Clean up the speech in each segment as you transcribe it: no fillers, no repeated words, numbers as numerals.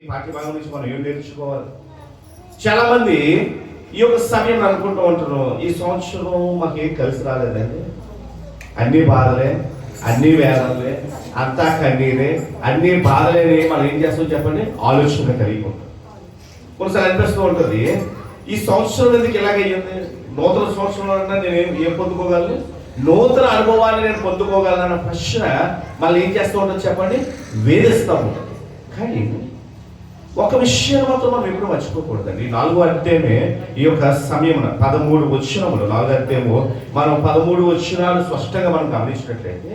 ఈ పాఠ్య భాగం నుంచి మనం ఏం నేర్చుకోవాలి? చాలా మంది ఈ యొక్క సమయం అనుకుంటూ ఉంటారు, ఈ సంవత్సరం మాకేం కలిసి రాలేదండి, అన్ని బాధలే, అన్ని వేదనలే, అంతా కన్నీరే, అన్ని బాధలేని మనం ఏం చేస్తాం చెప్పండి, ఆలోచన కలిగి ఉంటాం. కొన్నిసార్లు అనిపిస్తూ ఉంటుంది, ఈ సంవత్సరం ఎందుకు ఇలాగయ్యింది, నూతన సంవత్సరంలో నేను ఏం పొందుకోగలను, నూతన అనుభవాన్ని నేను పొందుకోగలనన్న ప్రశ్న మళ్ళీ ఏం చేస్తూ ఉంటుంది చెప్పండి, వేధిస్తూ ఉంటుంది. కానీ ఒక విషయం మాత్రం మనం ఎప్పుడు మర్చిపోకూడదండి. 4వ అధ్యాయమే ఈ యొక్క సమయం 13 వచనములు, 4వ అధ్యాయము మనం 13 వచనాలు స్పష్టంగా మనం గమనించినట్లయితే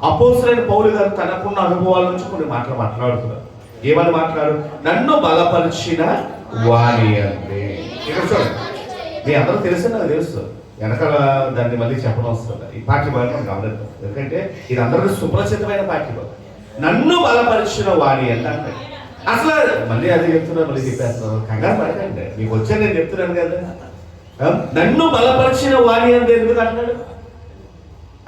అపోస్తలుడైన పౌలు గారు తనకున్న అనుభవాల నుంచి కొన్ని మాటలు మాట్లాడుతున్నారు. ఏమని మాట్లాడు, నన్ను బలపరిచిన వాణి అంటే. ఇక్కడ చూడండి, మీ అందరూ తెలుసు, నాకు తెలుసు, వెనకాల దాన్ని మళ్ళీ చెప్పడం వస్తుంది. ఈ పాఠ్యభాగం మనం గమనిద్దాం, ఎందుకంటే ఇది అందరికీ సుప్రసిద్ధమైన పాఠ్యభాగం. నన్ను బలపరిచిన వాణి అంటే అసలు మళ్ళీ అదే చెప్తున్నారు, మళ్ళీ చెప్పేస్తున్నారు, కంగారు పడకండి, మీకు వచ్చా నేను చెప్తున్నాను కదా. నన్ను బలపరిచిన వాణి అంటే ఎందుకు అంటున్నాడు,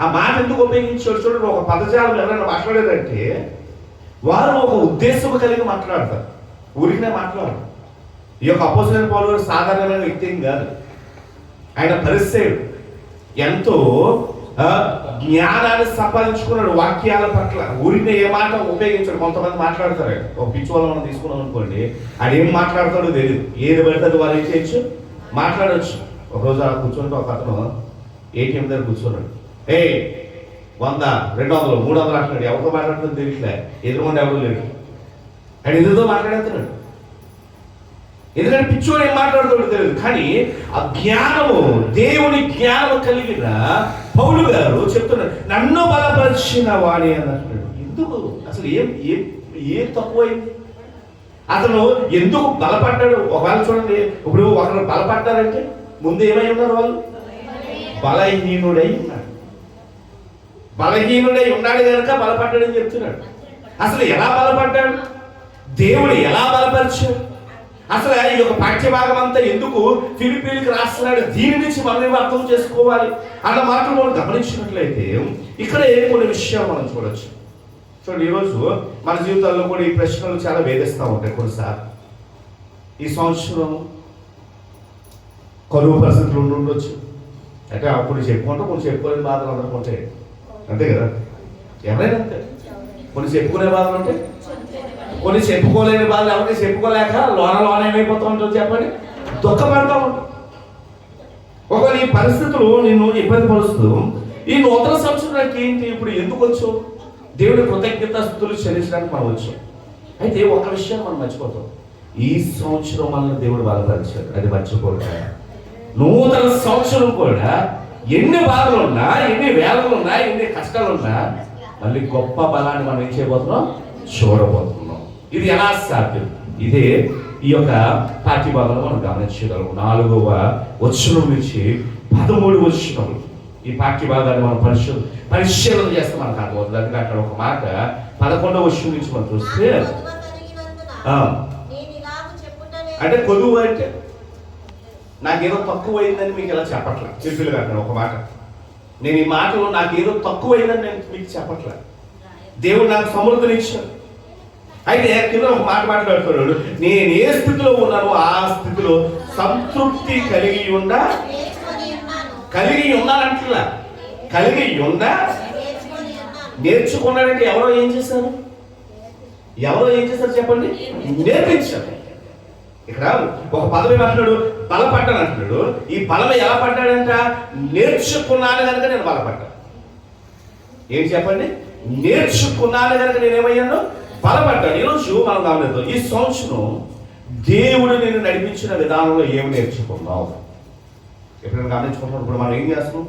ఆ మాట ఎందుకు ఉపయోగించాడు చూడండి. ఒక పదజాలం ఎవరైనా మాట్లాడారంటే వారు ఒక ఉద్దేశం కలిగి మాట్లాడతారు, ఊరికనే మాట్లాడరు. ఈ యొక్క అపోస్తలుడైన పౌలు గారు సాధారణమైన వ్యక్తి ఏం కాదు, ఆయన పరిచయుడు, ఎంతో జ్ఞానాన్ని సంపాదించుకున్నాడు వాక్యాల పట్ల. ఊరిని ఏ మాట ఉపయోగించాడు. కొంతమంది మాట్లాడతారు, ఒక పిచ్చి వాళ్ళు మనం తీసుకున్నాం అనుకోండి, అది ఏం మాట్లాడతాడో తెలియదు, ఏది పెడతాడు వాళ్ళు ఏం చేయొచ్చు, మాట్లాడవచ్చు. ఒకరోజు అలా కూర్చుంటే ఒక అతను ఏటీఎం దగ్గర కూర్చున్నాడు, 100, 200, 300 అంటున్నాడు. ఎవరితో మాట్లాడుతుందో తెలియట్లే, ఎదురుకుండా ఎవరు లేడు, ఆయన ఎదురుతో మాట్లాడుతున్నాడు. ఎందుకంటే పిచ్చోడు ఏం మాట్లాడుతాడో తెలియదు. కానీ ఆ జ్ఞానము, దేవుని జ్ఞానము కలిగిన పౌలు గారు చెప్తున్నాడు, నన్ను బలపరిచిన వాణి అని అంటున్నాడు. ఎందుకు అసలు ఏం తక్కువైంది, అతను ఎందుకు బలపడ్డాడు? ఒకవేళ చూడండి, ఇప్పుడు ఒకరు బలపడ్డారంటే ముందు ఏమై ఉన్నారు, వాళ్ళు బలహీనుడై ఉన్నాడు. బలహీనుడై ఉన్నాడు కనుక బలపడ్డాడని చెప్తున్నాడు. అసలు ఎలా బలపడ్డాడు, దేవుడు ఎలా బలపరిచాడు, అసలు ఈ యొక్క పాఠ్యభాగం అంతా ఎందుకు ఫిలిప్పీలకు రాస్తున్నాడు, దీని నుంచి మనం అర్థం చేసుకోవాలి అన్న మాటలు మనం గమనించినట్లయితే ఇక్కడ కొన్ని విషయాలు మనం చూడొచ్చు. చూడండి, ఈరోజు మన జీవితాల్లో కూడా ఈ ప్రశ్నలు చాలా వేధిస్తూ ఉంటాయి. కొన్నిసార్లు ఈ సంవత్సరం కరువు పరిస్థితులు ఉండొచ్చు, అంటే అప్పుడు చెప్పుకుంటాం, కొన్ని చెప్పుకోలేని బాధలు అనుకుంటాయి, అంతే కదా, ఎవరైనా అంతే. కొన్ని చెప్పుకునే బాధలు ఉంటాయి, కొన్ని చెప్పుకోలేని బాధలు, ఎవరికి చెప్పుకోలేక లోన ఏమైపోతూ ఉంటుంది చెప్పండి, దుఃఖపడుతూ ఉంటాం. ఒకవేళ ఈ పరిస్థితులు నిన్ను ఇబ్బంది పరుస్తూ ఈ నూతన సంవత్సరానికి ఏంటి, ఇప్పుడు ఎందుకు వచ్చావు, దేవుడి కృతజ్ఞతాస్తుతులు చెల్లించడానికి మనం వచ్చాం. అయితే ఒక విషయం మనం మర్చిపోతాం, ఈ సంవత్సరం మనల్ని దేవుడు బలపరిచాడు, అది మర్చిపోతా. నూతన సంవత్సరం కూడా ఎన్ని బాధలు ఉన్నా, ఎన్ని వేదనలు ఉన్నా, ఎన్ని కష్టాలు ఉన్నా మళ్ళీ గొప్ప బలాన్ని మనం ఏం చేయబోతున్నాం, చూడబోతున్నాం. ఇది ఎలా సాధ్యం? ఇదే ఈ యొక్క పాఠ్యభాగంలో మనం గమనించగలం. 4వ వచనం నుంచి 13 వచనములు ఈ పాఠ్యభాగాన్ని మనం పరిశీలన చేస్తే మనకు అర్థమవుతుంది. అందుకే అక్కడ ఒక మాట 11వ వచనం నుంచి మనం చూస్తే, అంటే కొదువు అంటే నాకేదో తక్కువైందని మీకు ఇలా చెప్పట్లే, చెప్పిల్లు అక్కడ ఒక మాట, నేను ఈ మాటలో నాకేదో తక్కువైందని నేను మీకు చెప్పట్లే, దేవుడు నాకు సమృద్ధినిచ్చాడు. అయితే కింద ఒక మాట మాట్లాడుతున్నాడు, నేను ఏ స్థితిలో ఉన్నానో ఆ స్థితిలో సంతృప్తి కలిగి ఉన్నానంటలా, కలిగి ఉందా నేర్చుకున్నాడంటే ఎవరో ఏం చేశారు చెప్పండి, నేర్పించారు. ఇక్కడ ఒక పదవి అంటున్నాడు, బలపడ్డాను అంటున్నాడు. ఈ బలం ఎలా పడ్డాడంట, నేర్చుకున్నాను కనుక నేను బలపడ్డాను. ఏం చెప్పండి, నేర్చుకున్నాను కనుక నేనేమయ్యాను, బలపడ్డాడు. ఈరోజు మనం గమనిద్దాం, ఈ సంవత్సరం దేవుడు నేను నడిపించిన విధానంలో ఏమి నేర్చుకున్నావు, ఎప్పుడైనా గమనించుకుంటున్నాం. ఇప్పుడు మనం ఏం చేస్తున్నాం,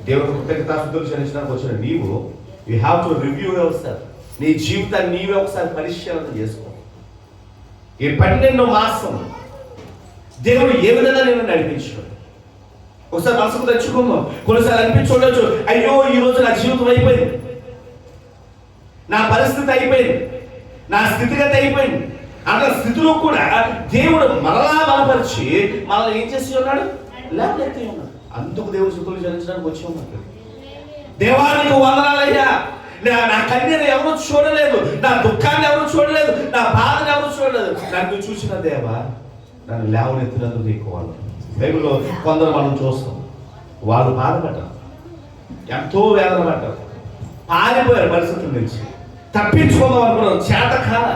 దేవుడు కృతజ్ఞతాస్తుతులు చెల్లించడానికి వచ్చిన నీవు you have to review your self. నీ జీవితాన్ని నీవే ఒకసారి పరిశీలన చేసుకో. ఈ 12వ మాసం దేవుడు ఏ విధంగా నేను నడిపించాడు ఒకసారి మనసుకు తెచ్చుకుందాం. కొన్నిసార్లు అనిపించుండొచ్చు, అయ్యో ఈ రోజు నా జీవితం అయిపోయింది, నా పరిస్థితి అయిపోయింది, నా స్థితిగతి అయిపోయింది అన్న స్థితిలో కూడా దేవుడు మరలా బలపరిచి మనల్ని ఏం చేసి ఉన్నాడు, లేకపోతే ఉన్నాడు. అందుకు దేవుడు స్థుతులు చెల్లించడానికి వచ్చి ఉన్నాడు. దేవానికి వందనాలయ్యా, నా కన్నీరు ఎవరు చూడలేదు, నా దుఃఖాన్ని ఎవరు చూడలేదు, నా బాధను ఎవరు చూడలేదు. నన్ను చూసిన దేవా నన్ను లేవనెత్తినందుకు నీకు వాళ్ళు. బైబిల్లో కొందరు మనం చూస్తాం, వాళ్ళు బాధపడ్డారు, ఎంతో వేదన పడ్డారు, పారిపోయారు పరిస్థితుల నుంచి, తప్పించుకుందాం అనుకున్నారు, చేత కాల.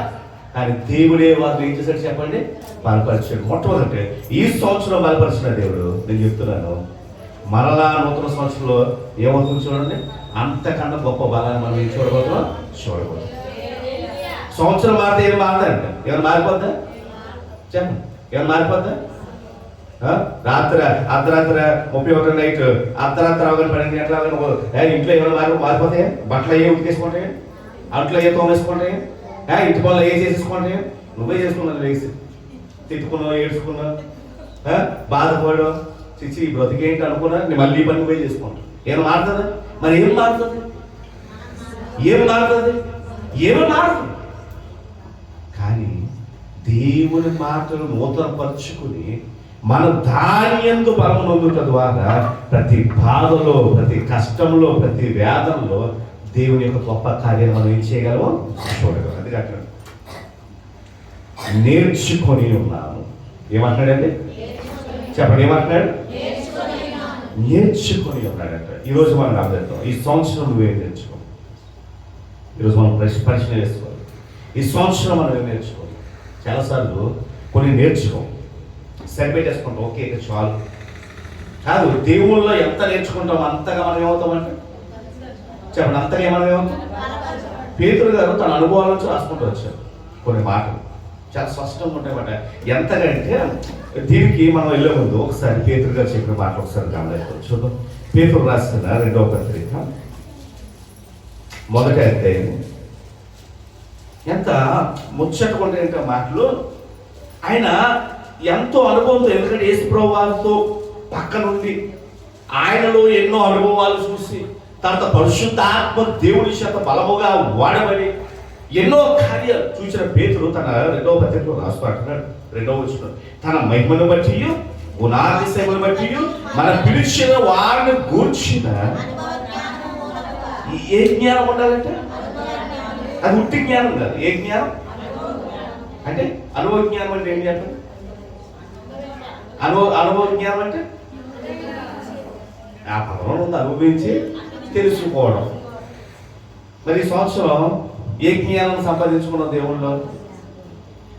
కానీ దేవుడే వారిని ఏం చేశాడు చెప్పండి? బలపరిచాడు. మొట్టమొదటి ఈ సంవత్సరం బలపరిచిన దేవుడు, నేను చెప్తున్నాను, మరలా నూతన సంవత్సరంలో ఏమవుతుంది చూడండి, అంతకన్నా గొప్ప బలాన్ని మనం ఏం చూడబోతున్నాం? చూడబోతున్నాం. సంవత్సరం మారితే ఏం మారదండి? ఏమైనా మారిపోద్దా? చెప్పండి, ఏమైనా మారిపోద్దా? రాత్రి అర్ధరాత్రి 31 నైట్ అర్ధరాత్రి అవగానే 12 గంటల అవగానే ఇంట్లో ఏమైనా మారిపోతాయా? బట్టలు ఏ ఉతికేసుకుంటాయి, అంట్లో ఏ తోమేసుకుంటాయి, ఇంటి పనులు ఏ చేసేసుకుంటాయి? నువ్వే చేసుకున్నావు, వేసి తిట్టుకున్నావు, ఏడ్చుకున్నావు, బాధపడవు, చిచ్చి బ్రతికేంటి అనుకున్నా, నేను మళ్ళీ పని నువ్వే చేసుకుంటావు. ఏమైనా మారుతుందా? మరి ఏం మారుతుంది? ఏం మారుతుంది? ఏమీ మారుతుంది. కానీ దేవుని మాటలు నూతనపరుచుకుని మన దాని యందు బలము నొందుట ద్వారా ప్రతి బాధలో, ప్రతి కష్టంలో, ప్రతి వేదనలో దేవుని యొక్క గొప్ప కార్యాలు మనం ఏం చేయగలమో చూడగలం. అది కాక నేర్చుకొని ఉన్నాము. ఏమంటున్నాడండి? చెప్పండి, ఏమంటున్నాడు? నేర్చుకొని ఉన్నాడంట. ఈరోజు మనం అర్థం, ఈ సంవత్సరం నువ్వేం నేర్చుకో. ఈరోజు మనం ప్రశ్న వేసుకోవాలి, ఈ సంవత్సరం మనం ఏం నేర్చుకోవాలి. చాలాసార్లు కొన్ని నేర్చుకోం, సరిపెట్టేసుకుంటాం, ఓకే ఇక చాలు. కాదు, దేవుళ్ళలో ఎంత నేర్చుకుంటాం అంతగా మనం ఏమవుతామంటే, చెప్పండి, అంతగా మనం ఏమవుతాం? పేతురు గారు తన అనుభవాల నుంచి రాసుకుంటూ వచ్చారు కొన్ని మాటలు, చాలా స్పష్టంగా ఉంటాయన్నమాట. ఎంతగా అంటే దీనికి మనం వెళ్ళే ముందు ఒకసారి పేతురు గారు చెప్పిన మాటలు ఒకసారి గమనించవచ్చు. చూద్దాం. పేతురు రాసిన 2వ పత్రిక 1వ అధ్యాయం. ఎంత ముచ్చటగా ఉంటాయంటే మాటలు. ఆయన ఎంతో అనుభవంతో, ఎందుకంటే యేసుప్రభువు వారితో పక్క నుండి ఆయనలో ఎన్నో అనుభవాలు చూసి, తర్వాత పరిశుద్ధాత్మ దేవుడి చేత బలముగా వాడబడి ఎన్నో కార్యాలు చూసిన పేతురు తన 2వ పత్రికలో రాస్తూ అంటున్నాడు, 2వ వచనం, తన మహిమను బట్టి గుణాతిశయమును బట్టి మన పిలిచిన వారిని గూర్చిన ఏ జ్ఞానం ఉండాలంటే, అది ఉట్టి జ్ఞానం కాదు. ఏ జ్ఞానం అంటే? అనుభవ జ్ఞానం అంటే ఏం చెప్పండి? అనుభవ జ్ఞానం అంటే ఆ పదం ఉంది, అనుభవించి తెలుసుకోవడం. మరి ఈ సంవత్సరం ఏ జ్ఞానం సంపాదించుకున్న దేవుళ్ళు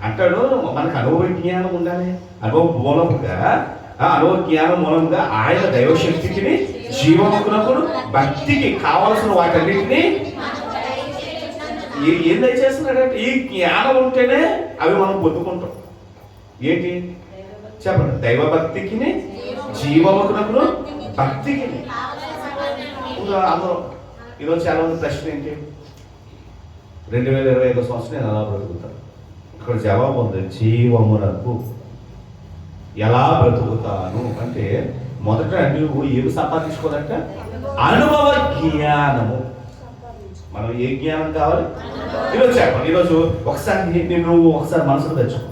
అంటాడు, మనకు అనుభవ జ్ఞానం ఉండాలి. అనుభవ జ్ఞానం మూలంగా ఆయన దైవశక్తికి, జీవముకునప్పుడు భక్తికి కావలసిన వాటన్నిటినీ ఏం దయచేస్తున్నాడంటే, ఈ జ్ఞానం ఉంటేనే అవి మనం పొందుకుంటాం. ఏంటి చెప్పండి? దైవభక్తికి, జీవముకునప్పుడు భక్తికి. అందరూ ఈరోజు చాలా మంది ప్రశ్న ఏంటి, 2025 సంవత్సరం నేను ఎలా బ్రతుకుతాను? ఇక్కడ జవాబు ఉంది, జీవమునకు ఎలా బ్రతుకుతాను అంటే, మొదట నువ్వు ఏమి సంపాదించుకోవాలంటే అనుభవ జ్ఞానము. మనం ఏ జ్ఞానం కావాలి? ఈరోజు చెప్పండి, ఈరోజు ఒకసారి నువ్వు ఒకసారి మనసులో తెచ్చుకో.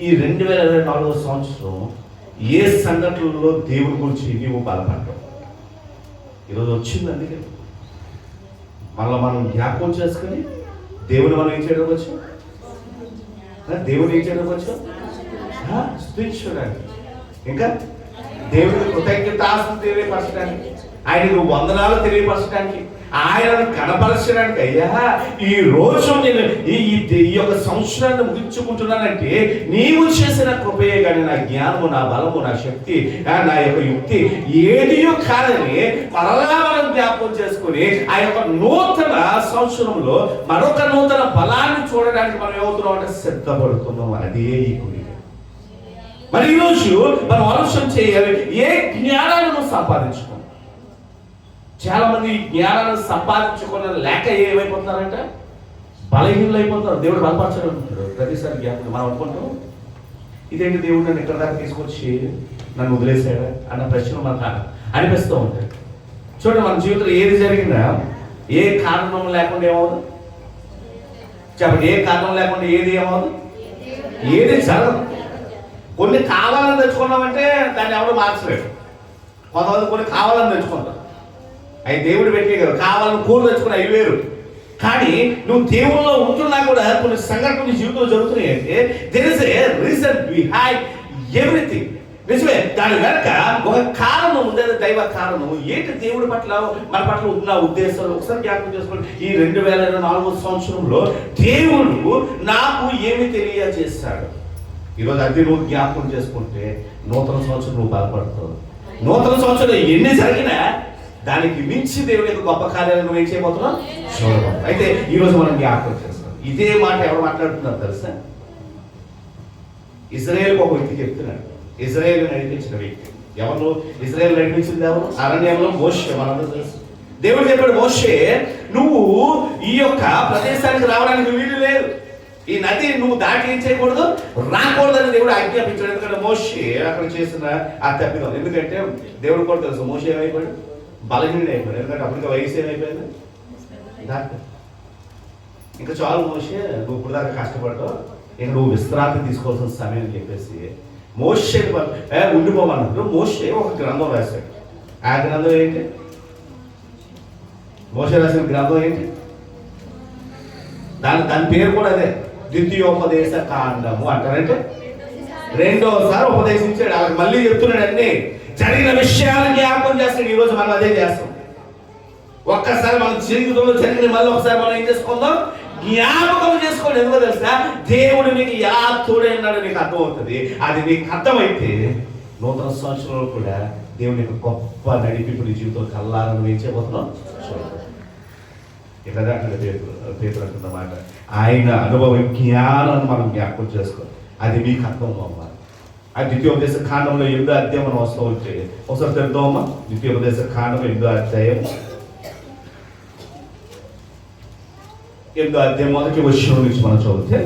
ఈ 2024వ సంవత్సరం ఏ సంఘటనలో దేవుని గురించి నీవు బాధపడ్డావు? ఈరోజు వచ్చింది. అందుకే మనం జ్ఞాపకం చేసుకుని దేవుని మనం ఏం చేయడం వచ్చు? దేవుని ఏం చేయడం వచ్చు? స్తుతించడానికి, ఇంకా దేవుని కృతజ్ఞతాస్తుతి తెలియపరచడానికి, ఆయనకు వందనాలు తెలియపరచడానికి, ఆయనను కనపరచడానికి. అయ్యా, ఈ రోజు నేను ఈ యొక్క సంవత్సరాన్ని ముగించుకుంటున్నానంటే నీవు చేసిన కృపయే కానీ నా జ్ఞానము, నా బలము, నా శక్తి, నా యొక్క యుక్తి ఏదియో కాదని మరలా మనం జ్ఞాపకం చేసుకుని ఆ యొక్క నూతన సంవత్సరంలో మరొక నూతన బలాన్ని చూడడానికి మనం ఏమవుతున్నాం అంటే సిద్ధపడుతున్నాం. అదే ఈ గురి. మరి ఈరోజు మనం ఆలోచన చేయాలి, ఏ జ్ఞానాన్ని నువ్వు సంపాదించుకో. చాలా మంది ఈ జ్ఞానాన్ని సంపాదించుకున్న లేక ఏమైపోతున్నారంటే బలహీనలు అయిపోతున్నారు. దేవుడు బలపరచడం అంటాడు ప్రతిసారి జ్ఞాపకం. మనం అనుకుంటాం, ఇదేంటి దేవుడు నన్ను ఇక్కడ దాకా తీసుకొచ్చి నన్ను వదిలేశాడా అన్న ప్రశ్నలు మనకు అనిపిస్తూ ఉంటాయి. చూడండి, మన జీవితంలో ఏది జరిగినా ఏ కారణం లేకుండా ఏమవుతుంది చెప్పండి? ఏ కారణం లేకుండా ఏది ఏమవుతుంది? ఏది జరగదు. కొన్ని కావాలని తెచ్చుకున్నామంటే దాన్ని ఎవరు మార్చలేడు. కొంతమంది కొన్ని కావాలని తెచ్చుకుంటారు. అవి దేవుడు పెట్టే కదా, కావాలని కోరు తెచ్చుకుని అవి వేరు. కానీ నువ్వు దేవుల్లో ఉంటున్నా కూడా కొన్ని సంఘటనలు జీవితంలో జరుగుతున్నాయి అంటే there is a reason behind everything. నిజమే, దాని వెనక ఒక కారణం ఉంది. దైవ కారణం ఏంటి? దేవుడి పట్ల మన పట్ల ఉన్న ఉద్దేశాలు ఒకసారి జ్ఞాపకం చేసుకోండి. ఈ 2024 సంవత్సరంలో దేవుడు నాకు ఏమి తెలియజేశాడు? ఈరోజు అది నువ్వు జ్ఞాపకం చేసుకుంటే నూతన సంవత్సరం నువ్వు బలపడతావు. నూతన సంవత్సరం ఎన్ని జరిగినా దానికి మించి దేవుడి యొక్క గొప్ప కార్యాలను నువ్వు ఏం చేయబోతున్నావు? చూడబోతున్నావు. అయితే ఈరోజు మనం జ్ఞాపకం చేస్తాం. ఇదే మాట ఎవరు మాట్లాడుతున్నారు తెలుసా? ఇజ్రాయేల్కి ఒక వ్యక్తి చెప్తున్నాడు. ఇజ్రాయేల్ నడిపించిన వ్యక్తి ఎవరు? ఇజ్రాయేల్ నడిపించింది ఎవరు? అరణ్యంలో మోషే. మనందరూ తెలుసు. దేవుడు చెప్పాడు, మోషే నువ్వు ఈ యొక్క ప్రదేశానికి రావడానికి వీలు లేదు, ఈ నది నువ్వు దాటి ఏం చేయకూడదు, రాకూడదని దేవుడు ఆజ్ఞాపించాడు. ఎందుకంటే మోషే అక్కడ చేసిన ఆ తప్పిదం. ఎందుకంటే దేవుడు కూడా తెలుసు మోషే ఏమైపోయాడు, బలహీనుడు అయిపోయాడు. ఎందుకంటే అప్పటికి వయసు ఏమైపోయింది, ఇంకా చాలు మోషే, నువ్వు ఇప్పుడు దాకా కష్టపడతావు, ఇంకా నువ్వు విశ్రాంతి తీసుకోవాల్సిన సమయం అని చెప్పేసి మోషే ఉండిపోమన్నప్పుడు మోషే ఒక గ్రంథం రాశాడు. ఆ గ్రంథం ఏంటి? మోషే రాసిన గ్రంథం ఏంటి? దాని పేరు కూడా అదే, ద్వితీయోపదేశ కాండము అంటారంటే రెండోసారి ఉపదేశించాడు. వాళ్ళకి మళ్ళీ చెప్తున్నాడు, అన్ని జరిగిన విషయాలు జ్ఞాపకం చేస్తాడు. ఈరోజు మనం అదే చేస్తాం. ఒక్కసారి మనం జీవితంలో జరిగిన మళ్ళీ ఒకసారి మనం ఏం చేసుకుందాం, జ్ఞాపకం చేసుకోండి. ఎందుకో తెలుసా? దేవుడు నీకు ఎలా తోడైనాడో నీకు అర్థమవుతుంది. అది నీకు అర్థమైతే నూతన సంవత్సరంలో కూడా దేవుని యొక్క గొప్ప నడిపింపు నీ జీవితంలో కల్లాలని నువ్వు ఏం చేయబోతున్నావు చూడదు. ఇక్కడ పేపర్ అంటున్నమాట, ఆయన అనుభవ జ్ఞానాన్ని మనం జ్ఞాపకం చేసుకోవాలి. అది మీకు అర్థం అవ్వాలి. ఆ ద్వితీయోపదేశ కాండంలో 8వ అధ్యాయం మనం వస్తూ ఉంటే ఒకసారి తెలుద్దామా? ద్వితీయోపదేశ కాండం 8వ అధ్యాయం 8వ అధ్యాయం మొదటి వచనం నుంచి మనం చదివితే,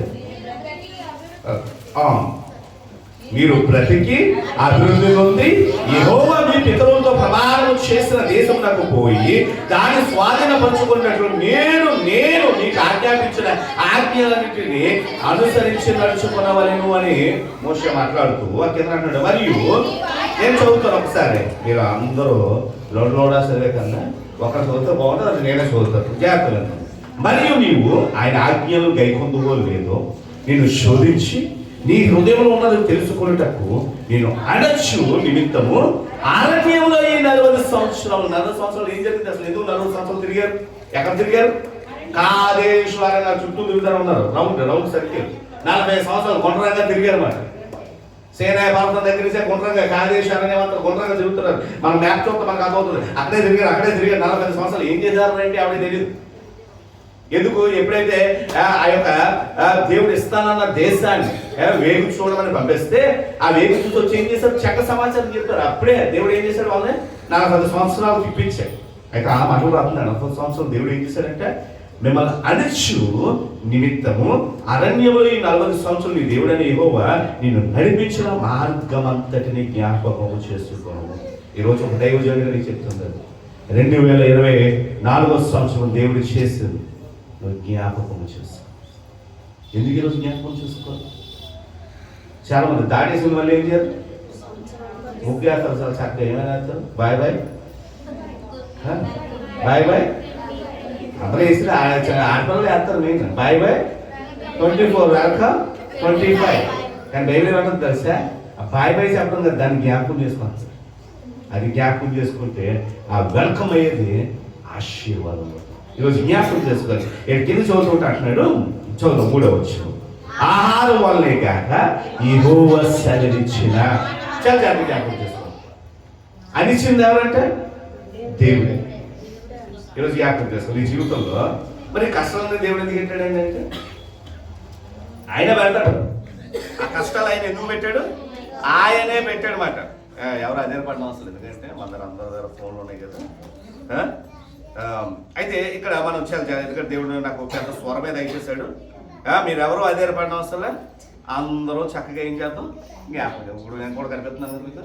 మీరు బ్రతికి అభివృద్ధి నుండి యెహోవా మీ పితరులతో ప్రమాణం చేసిన దేశం నాకు పోయి దాన్ని స్వాధీనపరచుకున్నట్లు నేను మీకు ఆజ్ఞాపించిన ఆజ్ఞలన్నింటినీ అనుసరించి నడుచుకునవలెను అని మోషే మాట్లాడుతూ ఆ కింద అంటున్నాడు. మరియు నేను చదువుతాను ఒకసారి, మీరు అందరూ లోడా చదివే కన్నా ఒకరు చదివితే బాగుంటుంది, అది నేనే చదువుతాను జాగ్రత్తలు. మరియు నీవు ఆయన ఆజ్ఞలు గైకొందువో లేదో నేను శోధించి నీ హృదయంలో ఉన్నది తెలుసుకునేటకు నేను అణచు నిమిత్తము అరణ్యంలో ఈ 40 సంవత్సరాలు. 40 సంవత్సరాలు ఏం జరిగింది అసలు? ఎందుకు 40 సంవత్సరాలు తిరిగారు? ఎక్కడ తిరిగారు? కాదేశ్ వారంగా చుట్టూ తిరుగుతూ ఉన్నారు, రౌండ్ సర్కిల్. 40 సంవత్సరాలు గుండ్రంగా తిరిగారు మాట. సేనాయ పర్వతం దగ్గర నుంచి గుండ్రంగా కాదేశ్ అరణ్యం అంతా గుండ్రంగా తిరుగుతున్నారు. మన మ్యాప్ చూస్తే మనకు అర్థమవుతుంది. అక్కడే తిరిగారు 40 సంవత్సరాలు. ఏం చేశారు అంటే ఆవిడ తెలియదు. ఎందుకు? ఎప్పుడైతే ఆ యొక్క దేవుడు ఇస్తానన్న దేశాన్ని వేగు చూడమని పంపిస్తే ఆ వేగు చూసి వచ్చి ఏం చేశారు? చక్క సమాచారం చెప్తారు. అప్పుడే దేవుడు ఏం చేశాడు? వాళ్ళని 40 సంవత్సరాలు తిప్పించాడు. అయితే ఆ మాటలు రాకుండా 40 సంవత్సరాలు దేవుడు ఏం చేశాడంటే మిమ్మల్ని అణచు నిమిత్తము అరణ్యంలో ఈ 40 సంవత్సరాలు నీ దేవుడని యెహోవా నిన్ను నడిపించిన మార్గం అంతటిని జ్ఞాపకము చేసుకోను. ఈరోజు ఒక దైవజనుడు నీకు చెప్తుంది, 2024 సంవత్సరం దేవుడు చేసింది నువ్వు జ్ఞాపకం చేసుకో. ఎందుకు ఈరోజు జ్ఞాపకం చేసుకో? చాలా మంది దాటేసిన మళ్ళీ ఏం చేయరు? ముగ్గేస్తారు. చాలా చక్కగా ఏమైనా వేస్తారు, బాయ్ బాయ్ బాయ్ బాయ్ అందరూ వేసిన ఆడపిల్లలు వేస్తారు. Main boy boy 24 welcome 25. కానీ బైబిల్ ఏమంటుంది తెలుసా? ఆ బాయ్ బాయ్ చెప్పడం కదా, దాన్ని జ్ఞాపకం చేసుకోవాలి. అది జ్ఞాపకం చేసుకుంటే ఆ వెల్కమ్ అయ్యేది ఆశీర్వాదం. ఈరోజు జ్ఞాపకం చేసుకోవాలి. కింద చదువుతుంటే అంటున్నాడు, చదువు 3వ వచనం, ఆహారం వల్లే కాక యెహోవా సెలవిచ్చిన. చాలా జాగ్రత్త జ్ఞాపకం చేసుకోవాలి. అనిచ్చింది ఎవరంటే దేవుడే. ఈరోజు జ్ఞాపకం చేసుకోవాలి. ఈ జీవితంలో మరి కష్టాలని దేవుడు ఎందుకు పెట్టాడు అంటే ఆయన పెడతాడు. ఆ కష్టాలు ఆయన ఎందుకు పెట్టాడు? ఆయనే పెట్టాడు మాట. ఎవరు అదే పడిన అవసరం లేదు, ఎందుకంటే అందరి దగ్గర ఫోన్లు ఉన్నాయి కదా. అయితే ఇక్కడ మనం చాలా ఎందుకంటే దేవుడు నాకు పెద్ద స్వరమే దయచేశాడు. మీరెవరూ అదే పడిన అవసరం, అందరూ చక్కగా ఏం చేద్దాం జ్ఞాపకం. ఇప్పుడు నేను కూడా కనిపిస్తున్నాను కదా మీకు.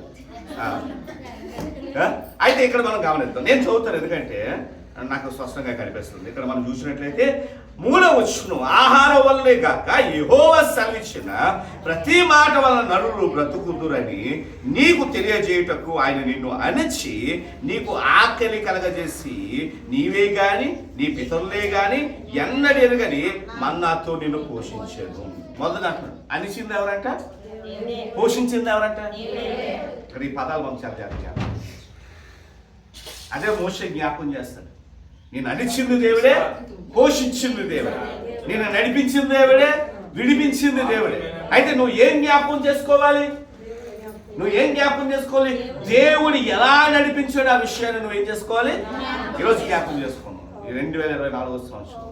అయితే ఇక్కడ మనం గమనిద్దాం. నేను చదువుతాను, ఎందుకంటే నాకు స్పష్టంగా కనిపిస్తుంది. ఇక్కడ మనం చూసినట్లయితే 3వ వచనం, ఆహారం వల్లనే గాక యెహోవా సెలవిచ్చిన ప్రతి మాట వలన నరులు బ్రతుకుదురని నీకు తెలియజేయుటకు ఆయన నిన్ను అణచి నీకు ఆకలి కలగజేసి నీవే గాని నీ పితరులే గాని ఎన్నడూ ఎరుగని మన్నాతో నిన్ను పోషించాను. మొదలు అంటున్నాడు, అణిచింది ఎవరంట? పోషించింది ఎవరంట? ఇక్కడ ఈ పదాలు మనం చాలా జాగ్రత్త. అదే మోషే జ్ఞాపకం చేస్తాడు. నేను అణిచింది దేవుడే, పోషించింది దేవుడే, నేను నడిపించింది దేవుడే, విడిపించింది దేవుడే. అయితే నువ్వు ఏం జ్ఞాపకం చేసుకోవాలి? నువ్వేం జ్ఞాపకం చేసుకోవాలి? దేవుడు ఎలా నడిపించాడు ఆ విషయాన్ని నువ్వేం చేసుకోవాలి? ఈరోజు జ్ఞాపకం చేసుకున్నావు. 2024 సంవత్సరం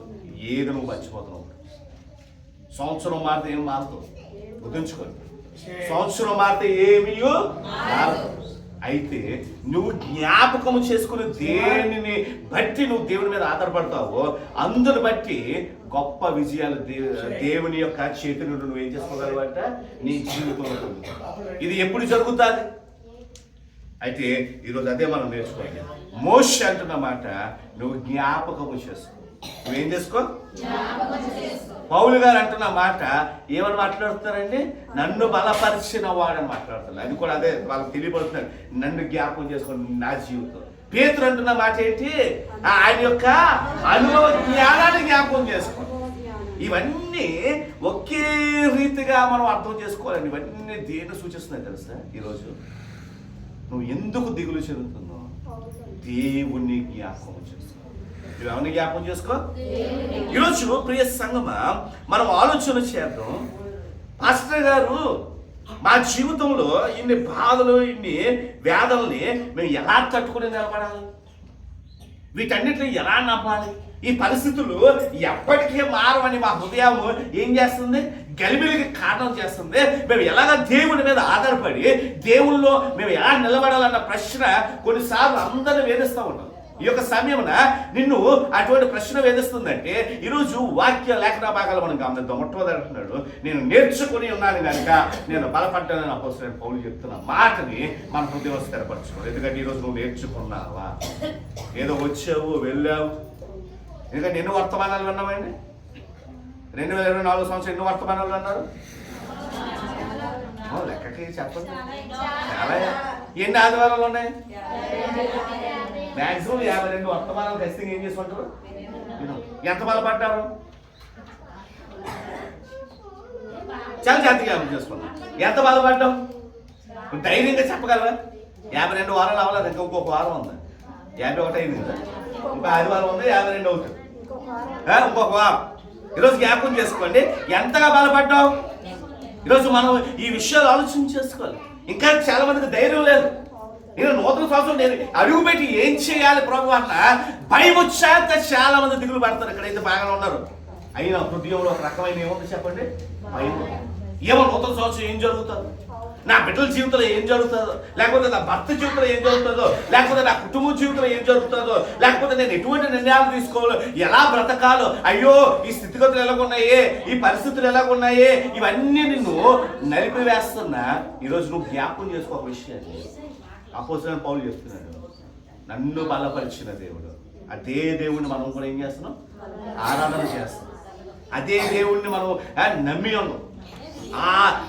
ఏది నువ్వు మర్చిపోతున్నావు. సంవత్సరం మారితే ఏం మారదు, గుర్తుంచుకోండి. సంవత్సరం మారితే ఏమీ మారదు. అయితే నువ్వు జ్ఞాపకం చేసుకుని దేనిని బట్టి నువ్వు దేవుని మీద ఆధారపడతావో అందుని బట్టి గొప్ప విజయాలు దేవుని యొక్క చేతి నుండి నువ్వు ఏం చేసుకోగలవంట నీ జీవితంలో. ఇది ఎప్పుడు జరుగుతుంది? అయితే ఈరోజు అదే మనం నేర్చుకోవాలి. మోషే అంటున్న మాట నువ్వు జ్ఞాపకము చేసుకో. నువ్వేం చేసుకో? పౌలు గారు అంటున్న మాట ఏమని మాట్లాడుతున్నారండి? నన్ను బలపరిచిన వాడని మాట్లాడుతున్నారు. అది కూడా అదే వాళ్ళకి తెలియబడుతున్నారు, నన్ను జ్ఞాపకం చేసుకోండి నా జీవితం. పేతురు అంటున్న మాట ఏంటి? ఆయన యొక్క అనుభవ జ్ఞానాన్ని జ్ఞాపకం చేసుకోండి. ఇవన్నీ ఒకే రీతిగా మనం అర్థం చేసుకోవాలండి. ఇవన్నీ దేన్ని సూచిస్తున్నాయి తెలుసా? ఈరోజు నువ్వు ఎందుకు దిగులు చెందుతున్నావు? దేవుణ్ణి జ్ఞాపకం చేసుకో. ఎవరిని జ్ఞాపకం చేసుకో? ఈరోజు ప్రియ సంగమా, మనం ఆలోచన చేద్దాం. పాస్టర్ గారు మా జీవితంలో ఇన్ని బాధలు, ఇన్ని వేదనల్ని మేము ఎలా తట్టుకుని నిలబడాలి? వీటన్నిటిని ఎలా నమ్మాలి? ఈ పరిస్థితులు ఎప్పటికీ మారవని మా హృదయం ఏం చేస్తుంది? గలిబిలికి కారణం చేస్తుంది. మేము ఎలాగ దేవుడి మీద ఆధారపడి దేవుల్లో మేము ఎలా నిలబడాలన్న ప్రశ్న కొన్నిసార్లు అందరిని వేధిస్తూ ఉంటాం. ఈ యొక్క సమయమున నిన్ను అటువంటి ప్రశ్న వేధిస్తుందంటే ఈరోజు వాక్య లేఖన భాగాలు మనం గమనిద్దాం. మొట్టమొదటి అంటున్నాడు, నేను నేర్చుకుని ఉన్నాను కనుక నేను బలపడ్డానని అపోస్తలుడైన పౌలు చెప్తున్న మాటని మన హృదయం స్థిరపరచుకోవాలి. ఎందుకంటే ఈరోజు నువ్వు నేర్చుకున్నావా? ఏదో వచ్చావు వెళ్ళావు. ఎందుకంటే ఎన్ని వర్తమానాలు విన్నామండి? 2024 సంవత్సరం ఎన్ని వర్తమానాలు అన్నారు? లెక్కకి చెప్పండి. చాలా. ఎన్ని ఆదివారాలు ఉన్నాయి? మ్యాక్సిమం 52 వర్తమానాలు ఖచ్చితంగా ఏం చేసుకుంటారు? ఎంత బలపడ్డారు? చాలా జాతిగా చేసుకున్నాం. ఎంత బలపడ్డావు? ధైర్యంగా చెప్పగలవా? 52 వారాలు అవ్వలేదు, ఇంకా ఇంకొక వారం ఉంది. 51 అయింది కదా, ఇంకో ఆదివారం ఉంది, 52 అవుతుంది. ఇంకొక వారం. ఈరోజు జ్ఞాపకం చేసుకోండి, ఎంతగా బలపడ్డావు? ఈరోజు మనం ఈ విషయాలు ఆలోచన చేసుకోవాలి. ఇంకా చాలా మందికి ధైర్యం లేదు. నేను నూతన సంవత్సరం నేను అడుగుపెట్టి ఏం చేయాలి ప్రభు అన్న భయం వచ్చాక చాలా మంది దిగులు పడతారు. ఇక్కడైతే బాగానే ఉన్నారు, అయినా హృదయంలో ఒక రకమైన ఏముంది చెప్పండి? భయం. ఏమో నూతన సంవత్సరం ఏం జరుగుతుందో, నా బిడ్డల జీవితంలో ఏం జరుగుతుందో, లేకపోతే నా భర్త జీవితంలో ఏం జరుగుతుందో, లేకపోతే నా కుటుంబం జీవితంలో ఏం జరుగుతుందో, లేకపోతే నేను ఎటువంటి నిర్ణయాలు తీసుకోవాలో, ఎలా బ్రతకాలో, అయ్యో ఈ స్థితిగతులు ఎలాగున్నాయే, ఈ పరిస్థితులు ఎలాగున్నాయే, ఇవన్నీ నిన్ను నలిపివేస్తున్నా. ఈరోజు నువ్వు జ్ఞాపకం చేసుకో ఒక విషయాన్ని. అపోస్తలుడైన పౌలు చెప్తున్నాడు, నన్ను బలపరిచిన దేవుడు. అదే దేవుణ్ణి మనం కూడా ఏం చేస్తున్నాం? ఆరాధన చేస్తున్నాం. అదే దేవుణ్ణి మనం నమ్మి ఉన్నాం.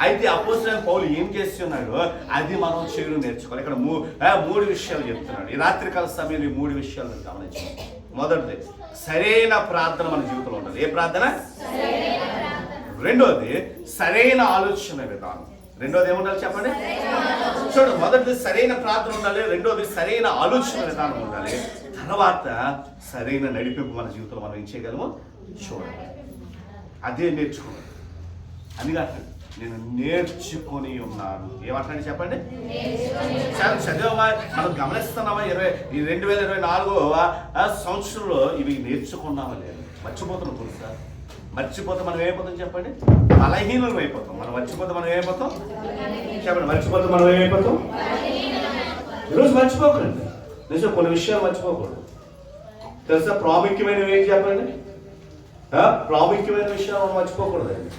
అయితే అపోస్తలుడైన పౌలు ఏం చేస్తున్నాడు? అది మనం చేయడం నేర్చుకోవాలి. ఇక్కడ 3 విషయాలు చెప్తున్నాడు. ఈ రాత్రికాల సమయంలో ఈ 3 విషయాలు గమనించాలి. మొదటిది, సరైన ప్రార్థన మన జీవితంలో ఉండాలి. ఏ ప్రార్థన? రెండోది, సరైన ఆలోచన విధానం. రెండోది ఏముండాలి చెప్పండి? చూడండి, మొదటిది సరైన ప్రార్థన ఉండాలి, రెండోది సరైన ఆలోచన విధానం ఉండాలి, తర్వాత సరైన నడిపింపు మన జీవితంలో మనం ఏం చేయగలమో చూడాలి. అదే నేర్చుకోవాలి. అందుకే నేను నేర్చుకొని ఉన్నాను. ఏమంటాడు చెప్పండి? చాలా చదివా మనం గమనిస్తున్నామా? 2024వ సంవత్సరంలో ఇవి నేర్చుకున్నామా లేదు? మర్చిపోతున్నాం కొన్నిసార్లు. మర్చిపోతే మనం ఏమైపోతాం చెప్పండి? బలహీనం అయిపోతాం. మనం మర్చిపోతే మనం ఏమైపోతాం చెప్పండి? మర్చిపోతే మనం ఏమైపోతాం? ఈరోజు మర్చిపోకండి. నిజం, కొన్ని విషయాలు మర్చిపోకూడదు. తెలుసా? ప్రాముఖ్యమైనవి ఏంటి చెప్పండి? ప్రాముఖ్యమైన విషయాలు మనం మర్చిపోకూడదండి.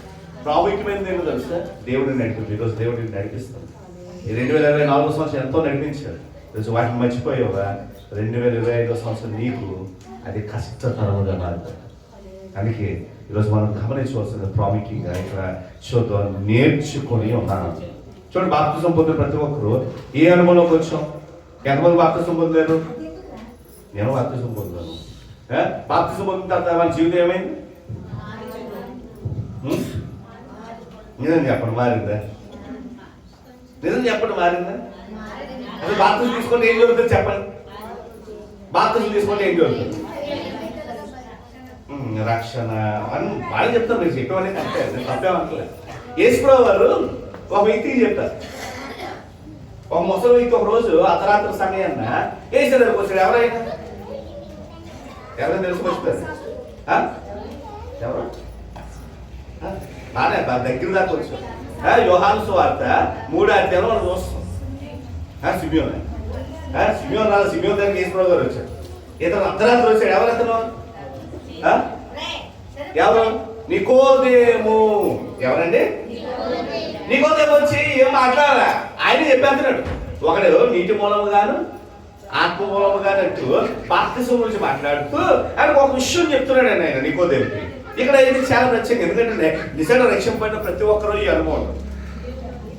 ప్రాముఖ్యమైనది ఏంటో తెలుసా? దేవుడిని నడిపి. ఈరోజు దేవుడిని నడిపిస్తాం. ఈ 2024 సంవత్సరం ఎంతో నడిపించాడు. ఈరోజు వాటిని మర్చిపోయావా? 2025 సంవత్సరం నీకు అది కష్టతరముగా మారుతుంది. అందుకే ఈరోజు మనం గమనించవలసిన ప్రాముఖ్యంగా ఇక్కడ చూద్దాం, నేర్చుకొని ఉన్నాను. చూడండి, బాప్తిజం పొందిన ప్రతి ఒక్కరు ఏ అనుభవంలోకి వచ్చాం? ఎంతమంది బాప్తిజం పొందారు? నేను బాప్తిజం పొందాను. బాప్తిజం పొందిన తర్వాత మన జీవితం ఏమైంది? నిజం చెప్పండి, మారిందా? నిజం చెప్పండి, మారిందా? అసలు బాప్తిజం తీసుకుంటే ఏం జరుగుతుంది చెప్పండి? బాప్తిజం తీసుకుంటే ఏం జరుగుతుంది? రక్షణ అని వాళ్ళు చెప్తారు. మీరు చెప్పేవాళ్ళే అంతే, తప్పేమంటలే. యేసుప్రభువు వారు ఒక వ్యక్తికి చెప్తారు. ఒక ముసలి వ్యక్తి ఒక రోజు అర్ధరాత్రి సమయాన్న ఏసు దగ్గరకు వచ్చాడు. ఎవరైనా తెలుసుకొచ్చారు? ఎవరు? బాగా దగ్గర దాకా వచ్చాడు. యోహాను సువార్త 3వ అధ్యాయంలో మనం చూస్తాం. సిమియోన్ సిమియోన్ దగ్గర యేసుప్రభువు గారు వచ్చాడు. ఇతను అర్ధరాత్రి వచ్చాడు. ఎవరు అతను? ఎవరు? నికోదేము. ఎవరండి? నికోదేము వచ్చి ఏం మాట్లాడాలా? ఆయన చెప్పేస్తున్నాడు. ఒకడు నీటి మూలముగాను ఆత్మ మూలముగానట్టు బాప్తిజం గురించి మాట్లాడుతూ ఆయనకు ఒక విషయం చెప్తున్నాడు ఆయన నికోదేముకి. ఇక్కడ ఇది చాలా ప్రత్యేకం. ఎందుకంటే నిజంగా రక్షింపబడిన ప్రతి ఒక్కరూ ఈ అనుభవం.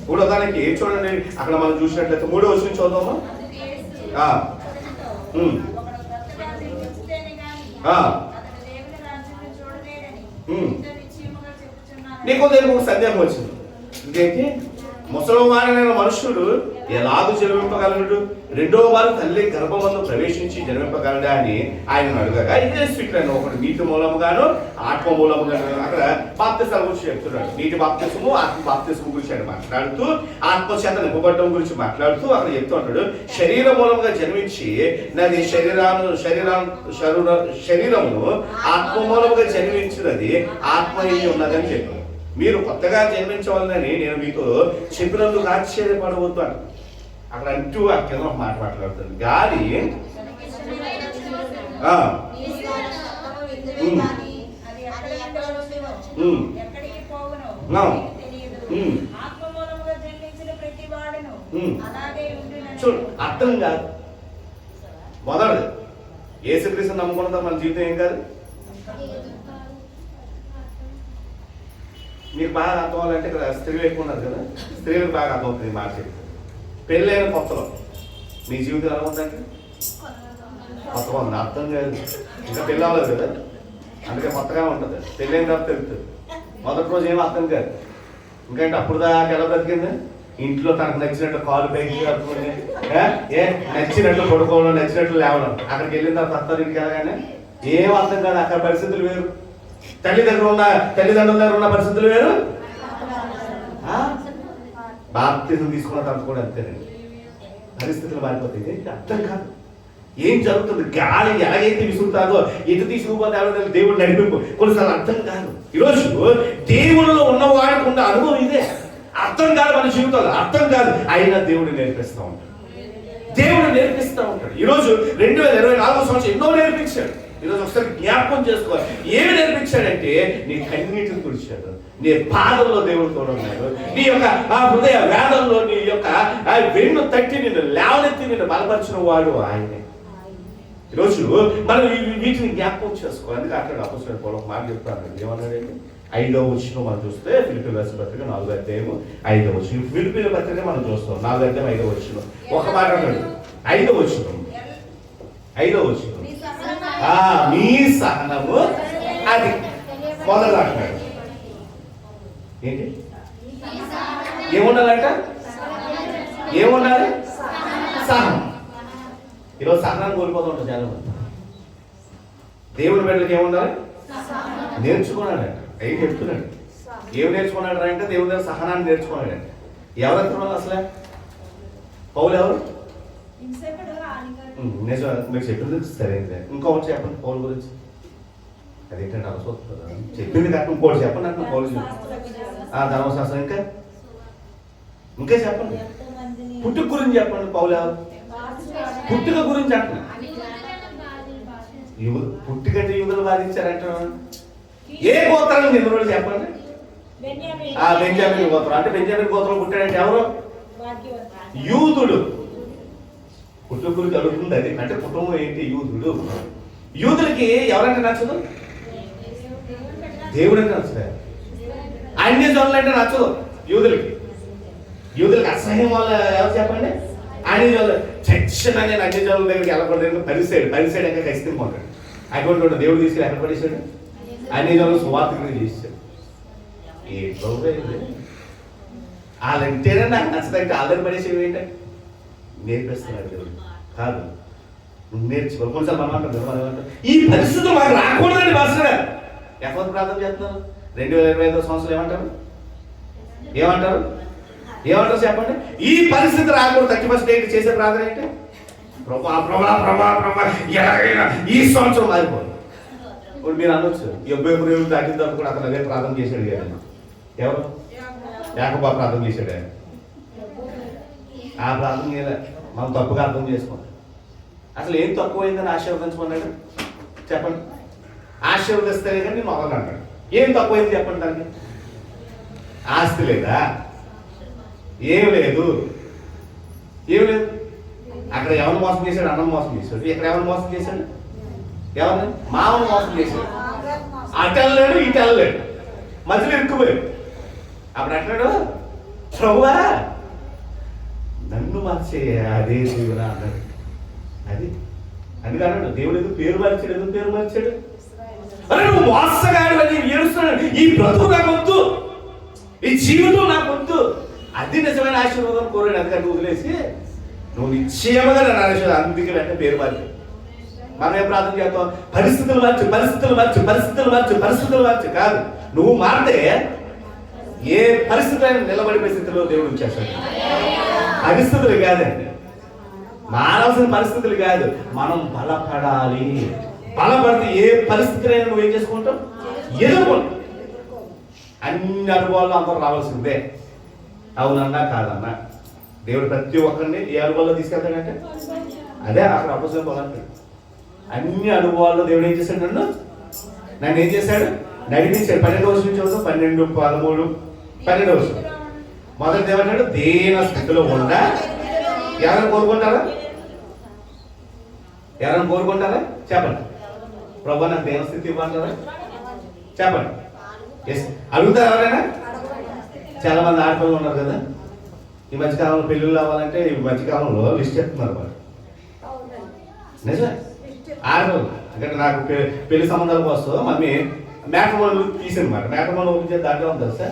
ఇప్పుడు దానికి చూడండి, అక్కడ మనం చూసినట్లయితే 3వ వచనం చూద్దామా? నికోదేముకు ఒక సందేహం వచ్చింది. ఇంకేంటి? ముసలివాడైన మనుషుడు ఎలాగూ జన్మింపగలడు? రెండో వారు తల్లి గర్భమందు ప్రవేశించి జన్మింపగలడా అని ఆయన అడగగా ఇదే స్వీట్లను ఒకటి నీటి మూలముగాను ఆత్మ మూలముగాను అక్కడ బాప్తిసాల గురించి చెప్తున్నాడు. నీటి బాప్తిసము ఆత్మ బాప్తిసము గురించి ఆయన మాట్లాడుతూ ఆత్మ చేత నింపబడడం గురించి మాట్లాడుతూ అక్కడ చెప్తూ ఉంటాడు. శరీర మూలముగా జన్మించి నాది శరీరమును ఆత్మ మూలముగా జన్మించినది ఆత్మ ఉన్నదని చెప్పాడు. మీరు కొత్తగా జన్మించవాలని నేను మీతో చెప్పినందుకు ఆశ్చర్యపడవద్దు అని అక్కడ అంటూ ఆ కింద ఒక మాట మాట్లాడుతుంది. గాలి చూడు, అర్థం కాదు. మొదటిది యేసుక్రీస్తుని నమ్ముకున్న మన జీవితం ఏం కాదు. మీకు బాగా అర్థం అవ్వాలంటే ఇక్కడ స్త్రీలు ఎక్కువ ఉన్నారు కదా, స్త్రీలకు బాగా అర్థం అవుతుంది మాట చెప్తే. పెళ్ళైన కొత్తలో మీ జీవితం ఎలా ఉందంటే కొత్తగా ఉంది, అర్థం కాదు. ఇంకా పెళ్ళి అవ్వలేదు కదా, అందుకే కొత్తగా ఉంటుంది. పెళ్ళైన తర్వాత తెలుస్తుంది. మొదటి రోజు ఏం అర్థం కాదు. ఎందుకంటే అప్పుడు దాకా ఎలా బ్రతికింది? ఇంట్లో తనకు నచ్చినట్టు కాలు పైకి కట్టుకుని నచ్చినట్లు పడుకోవడం, నచ్చినట్లు లేవడం. అక్కడికి వెళ్ళిన తర్వాత అత్తారింటికి వెళ్ళగానే ఏం అర్థం కాదు. అక్కడ పరిస్థితులు వేరు, తల్లిదండ్రుల దగ్గర ఉన్న పరిస్థితులు వేరు. బాప్తిజం తీసుకున్న తర్వాత కూడా అంతేనండి, పరిస్థితులు మారిపోతాయి. అర్థం కాదు ఏం జరుగుతుంది. గాలి ఎలాగైతే విసురుతాదో ఎటు తీసుకుపోతే దేవుడు నడిపింపు కొన్నిసార్లు అర్థం కాదు. ఈరోజు దేవుడిలో ఉన్నవాడికి ఉన్న అనుభవం ఇదే. అర్థం కాదు మన జీవితంలో, అర్థం కాదు. అయినా దేవుడు నేర్పిస్తూ ఉంటాడు, దేవుడు నేర్పిస్తూ ఉంటాడు. ఈరోజు 2024 సంవత్సరం ఎన్నో నేర్పించాడు. ఈరోజు ఒకసారి జ్ఞాపకం చేసుకోవాలి. ఏమి నేర్పించాడంటే నీ కన్నీటిని తుడిచాడు, నీ పాదంలో దేవుడు తోడున్నాడు, నీ యొక్క ఆ హృదయ వేదంలో నీ యొక్క వెన్ను తట్టి నిన్ను లేవనెత్తి నిన్ను బలపరిచిన వాడు ఆయనే. ఈరోజు మనం వీటిని జ్ఞాపకం చేసుకోవాలి. అందుకే అక్కడ అపోస్తలుడైన పౌలు ఒక మాట చెప్తాను. ఏమన్నాడంటే 5వ వచనం మనం చూస్తే ఫిలిప్పీయుల రాసిన పత్రిక 4వ అధ్యాయము 5వ వచనం. ఫిలిప్పీయుల పత్రిక మనం చూస్తాం 4వ అధ్యాయం 5వ వచనం. ఒక మాట అన్నాడు 5వ వచనం మీ సహనము అది మొదలు అంటున్నాడు. ఏంటి ఏముండాలంట? ఏముండాలి? సహనం. ఈరోజు సహనాన్ని కోల్పోతూ ఉంటాం చాలా మంది. దేవుని బిడ్డలకి ఏముండాలి? నేర్చుకున్నాడంట. ఏం చెప్తున్నాడు? ఏమి నేర్చుకున్నాడు అంటే దేవుని దగ్గర సహనాన్ని నేర్చుకున్నాడంట. ఎవరంటున్నారు అసలే? పౌలు ఎవరు? నిజం, మీరు చెప్పింది సరైనదే. ఇంకొకటి చెప్పండి పౌలు గురించి. అదేంటంటే అవసరం చెప్పింది కరెక్ట్. ఇంకోటి చెప్పండి అంటే పౌలు ధర్మశాస్త్రం. ఇంకా చెప్పండి. పుట్టుక గురించి చెప్పండి. పౌలు ఎవరు? పుట్టుక గురించి అంటున్నా. పుట్టుకంటే యువతలు బాధించారంట. ఏ గోత్రం నిధులు చెప్పండి? బెంజామిన్ గోత్రం. అంటే బెంజామిన్ గోత్రం పుట్టాడంటే ఎవరు? యూదుడు. కుటుంబులకి అడుగుతుంది అది. అంటే కుటుంబం ఏంటి? యూదుడు. యూదులకి ఎవరంటే నచ్చదు? దేవుడు అంటే నచ్చదు. అన్ని జనులు అంటే నచ్చదు యూదులకి. యూదులకి అసహ్యం వల్ల ఎవరు చెప్పండి? అన్ని జనులు. చచ్చిన నేను అన్ని జనుల దగ్గరికి వెళ్ళకూడదు. పరిసైడ్ ఇంకా ఖచ్చితంగా ఉంటాడు. అటువంటి దేవుడు తీసుకెళ్ళి ఎక్కడ పడేశాడు? అన్ని జనులు సువార్తకులు చేశాడు. ఏ ప్రభుత్వం వాళ్ళంటేనే నాకు నచ్చదంటే ఆల్రెడీ పడేసేవి ఏంటంటే నేర్పిస్తున్నాడు దేవుడు. కాదు, నువ్వు నేర్చుకో. కొన్నిసార్లు మనం అంటాం ఈ పరిస్థితులు మాకు రాకూడదని భాషగా ఎవరు ప్రార్థన చేస్తున్నారు? 2025 సంవత్సరం ఏమంటారు చెప్పండి? ఈ పరిస్థితి రాకూడదు. 31st డేట్ చేసే ప్రార్థన ఏంటి? ప్రభా ఎలాగైనా ఈ సంవత్సరం మారిపోదు. ఇప్పుడు మీరు అనొచ్చు 70 దాటిన తర్వాత కూడా అతను అదే ప్రార్థన చేశాడు కదా. ఎవరు? యాకోబు ప్రార్థన చేశాడు. ఆయన ఆ ప్రార్థన మనం తప్పుగా అర్థం చేసుకుంటాం. అసలు ఏం తక్కువైందని ఆశీర్వదించమన్నాడు చెప్పండి? ఆశీర్వదిస్తేనే కానీ నేను మొదలన్నాడు. ఏం తక్కువైంది చెప్పండి దానికి? ఆస్తి లేదా? ఏం లేదు. అక్కడ ఎవరు మోసం చేశాడు? అన్నం మోసం చేశాడు. ఇక్కడ ఎవరు మోసం చేశాడు? ఎవరిని? మామను మోసం చేశాడు. అటు వెళ్ళలేడు, ఇటు వెళ్ళలేడు, మధ్యలో ఇరుక్కుపోయాడు. అప్పుడు అంటాడు, ప్రభువా నన్ను మార్చే అదే దేవుడా అన్నాడు. అది అందుకన్నాడు దేవుడు ఎందుకు పేరు మార్చాడు? అరే నువ్వు మోసగాడు అని ఏడుస్తున్నాడు. ఈ బ్రతుకు నాకు వద్దు, ఈ జీవితం నాకు వద్దు. అది నిజమైన ఆశీర్వాదం కోరాడు. అందుకని వదిలేసి నువ్వు నిశ్చయముగా నన్ను ఆశీర్వాదం. అందుకే వెంటనే పేరు మార్చాడు. మనం ఏం ప్రార్థన చేస్తాం? పరిస్థితులు మార్చు కాదు. నువ్వు మారితే ఏ పరిస్థితి అయినా నిలబడిపోయే స్థితిలో దేవుడు ఉంచేస్తాడు. పరిస్థితులు కాదండి, మానవలసిన పరిస్థితులు కాదు. మనం బలపడాలి. బలపడితే ఏ పరిస్థితులైనా నువ్వు ఏం చేసుకుంటావు? ఎదుర్కొంటావు. అన్ని అనుభవాలు అందరూ రావాల్సిందే. అవునన్నా కాదన్నా దేవుడు ప్రతి ఒక్కరిని ఏ అనుభవాల్లో తీసుకెళ్తాడంటే అదే అక్కడ అపోస్తలుల పౌలు. అన్ని అనుభవాల్లో దేవుడు ఏం చేశాడు? నన్ను ఏం చేశాడు? నడిపించాడు. 12వ వచనం చదువుతాం. 12, 13, 12వ వచనం. మొదటి ఏమన్నాడు? దేన స్థితిలో ఉండా. ఎవరైనా కోరుకుంటారా? చెప్పండి. ప్రభు నాకు దేన స్థితి ఇవ్వమంటారా? చెప్పండి. అడుగుతారు ఎవరైనా? చాలా మంది ఆడపిల్లలు ఉన్నారు కదా, ఈ మధ్యకాలంలో పెళ్ళిళ్ళు అవ్వాలంటే ఈ మధ్యకాలంలో లిస్ట్ చెప్తున్నారు వాళ్ళు. నిజమే. ఆడపిల్లలు అంటే నాకు పెళ్లి సంబంధాల కోసం మమ్మీ మ్యాట్రిమోనీ తీసిందన్నమాట. మ్యాట్రిమోనీ ఓపెన్ చేసి దాంట్లో ఉంది తెలుసా,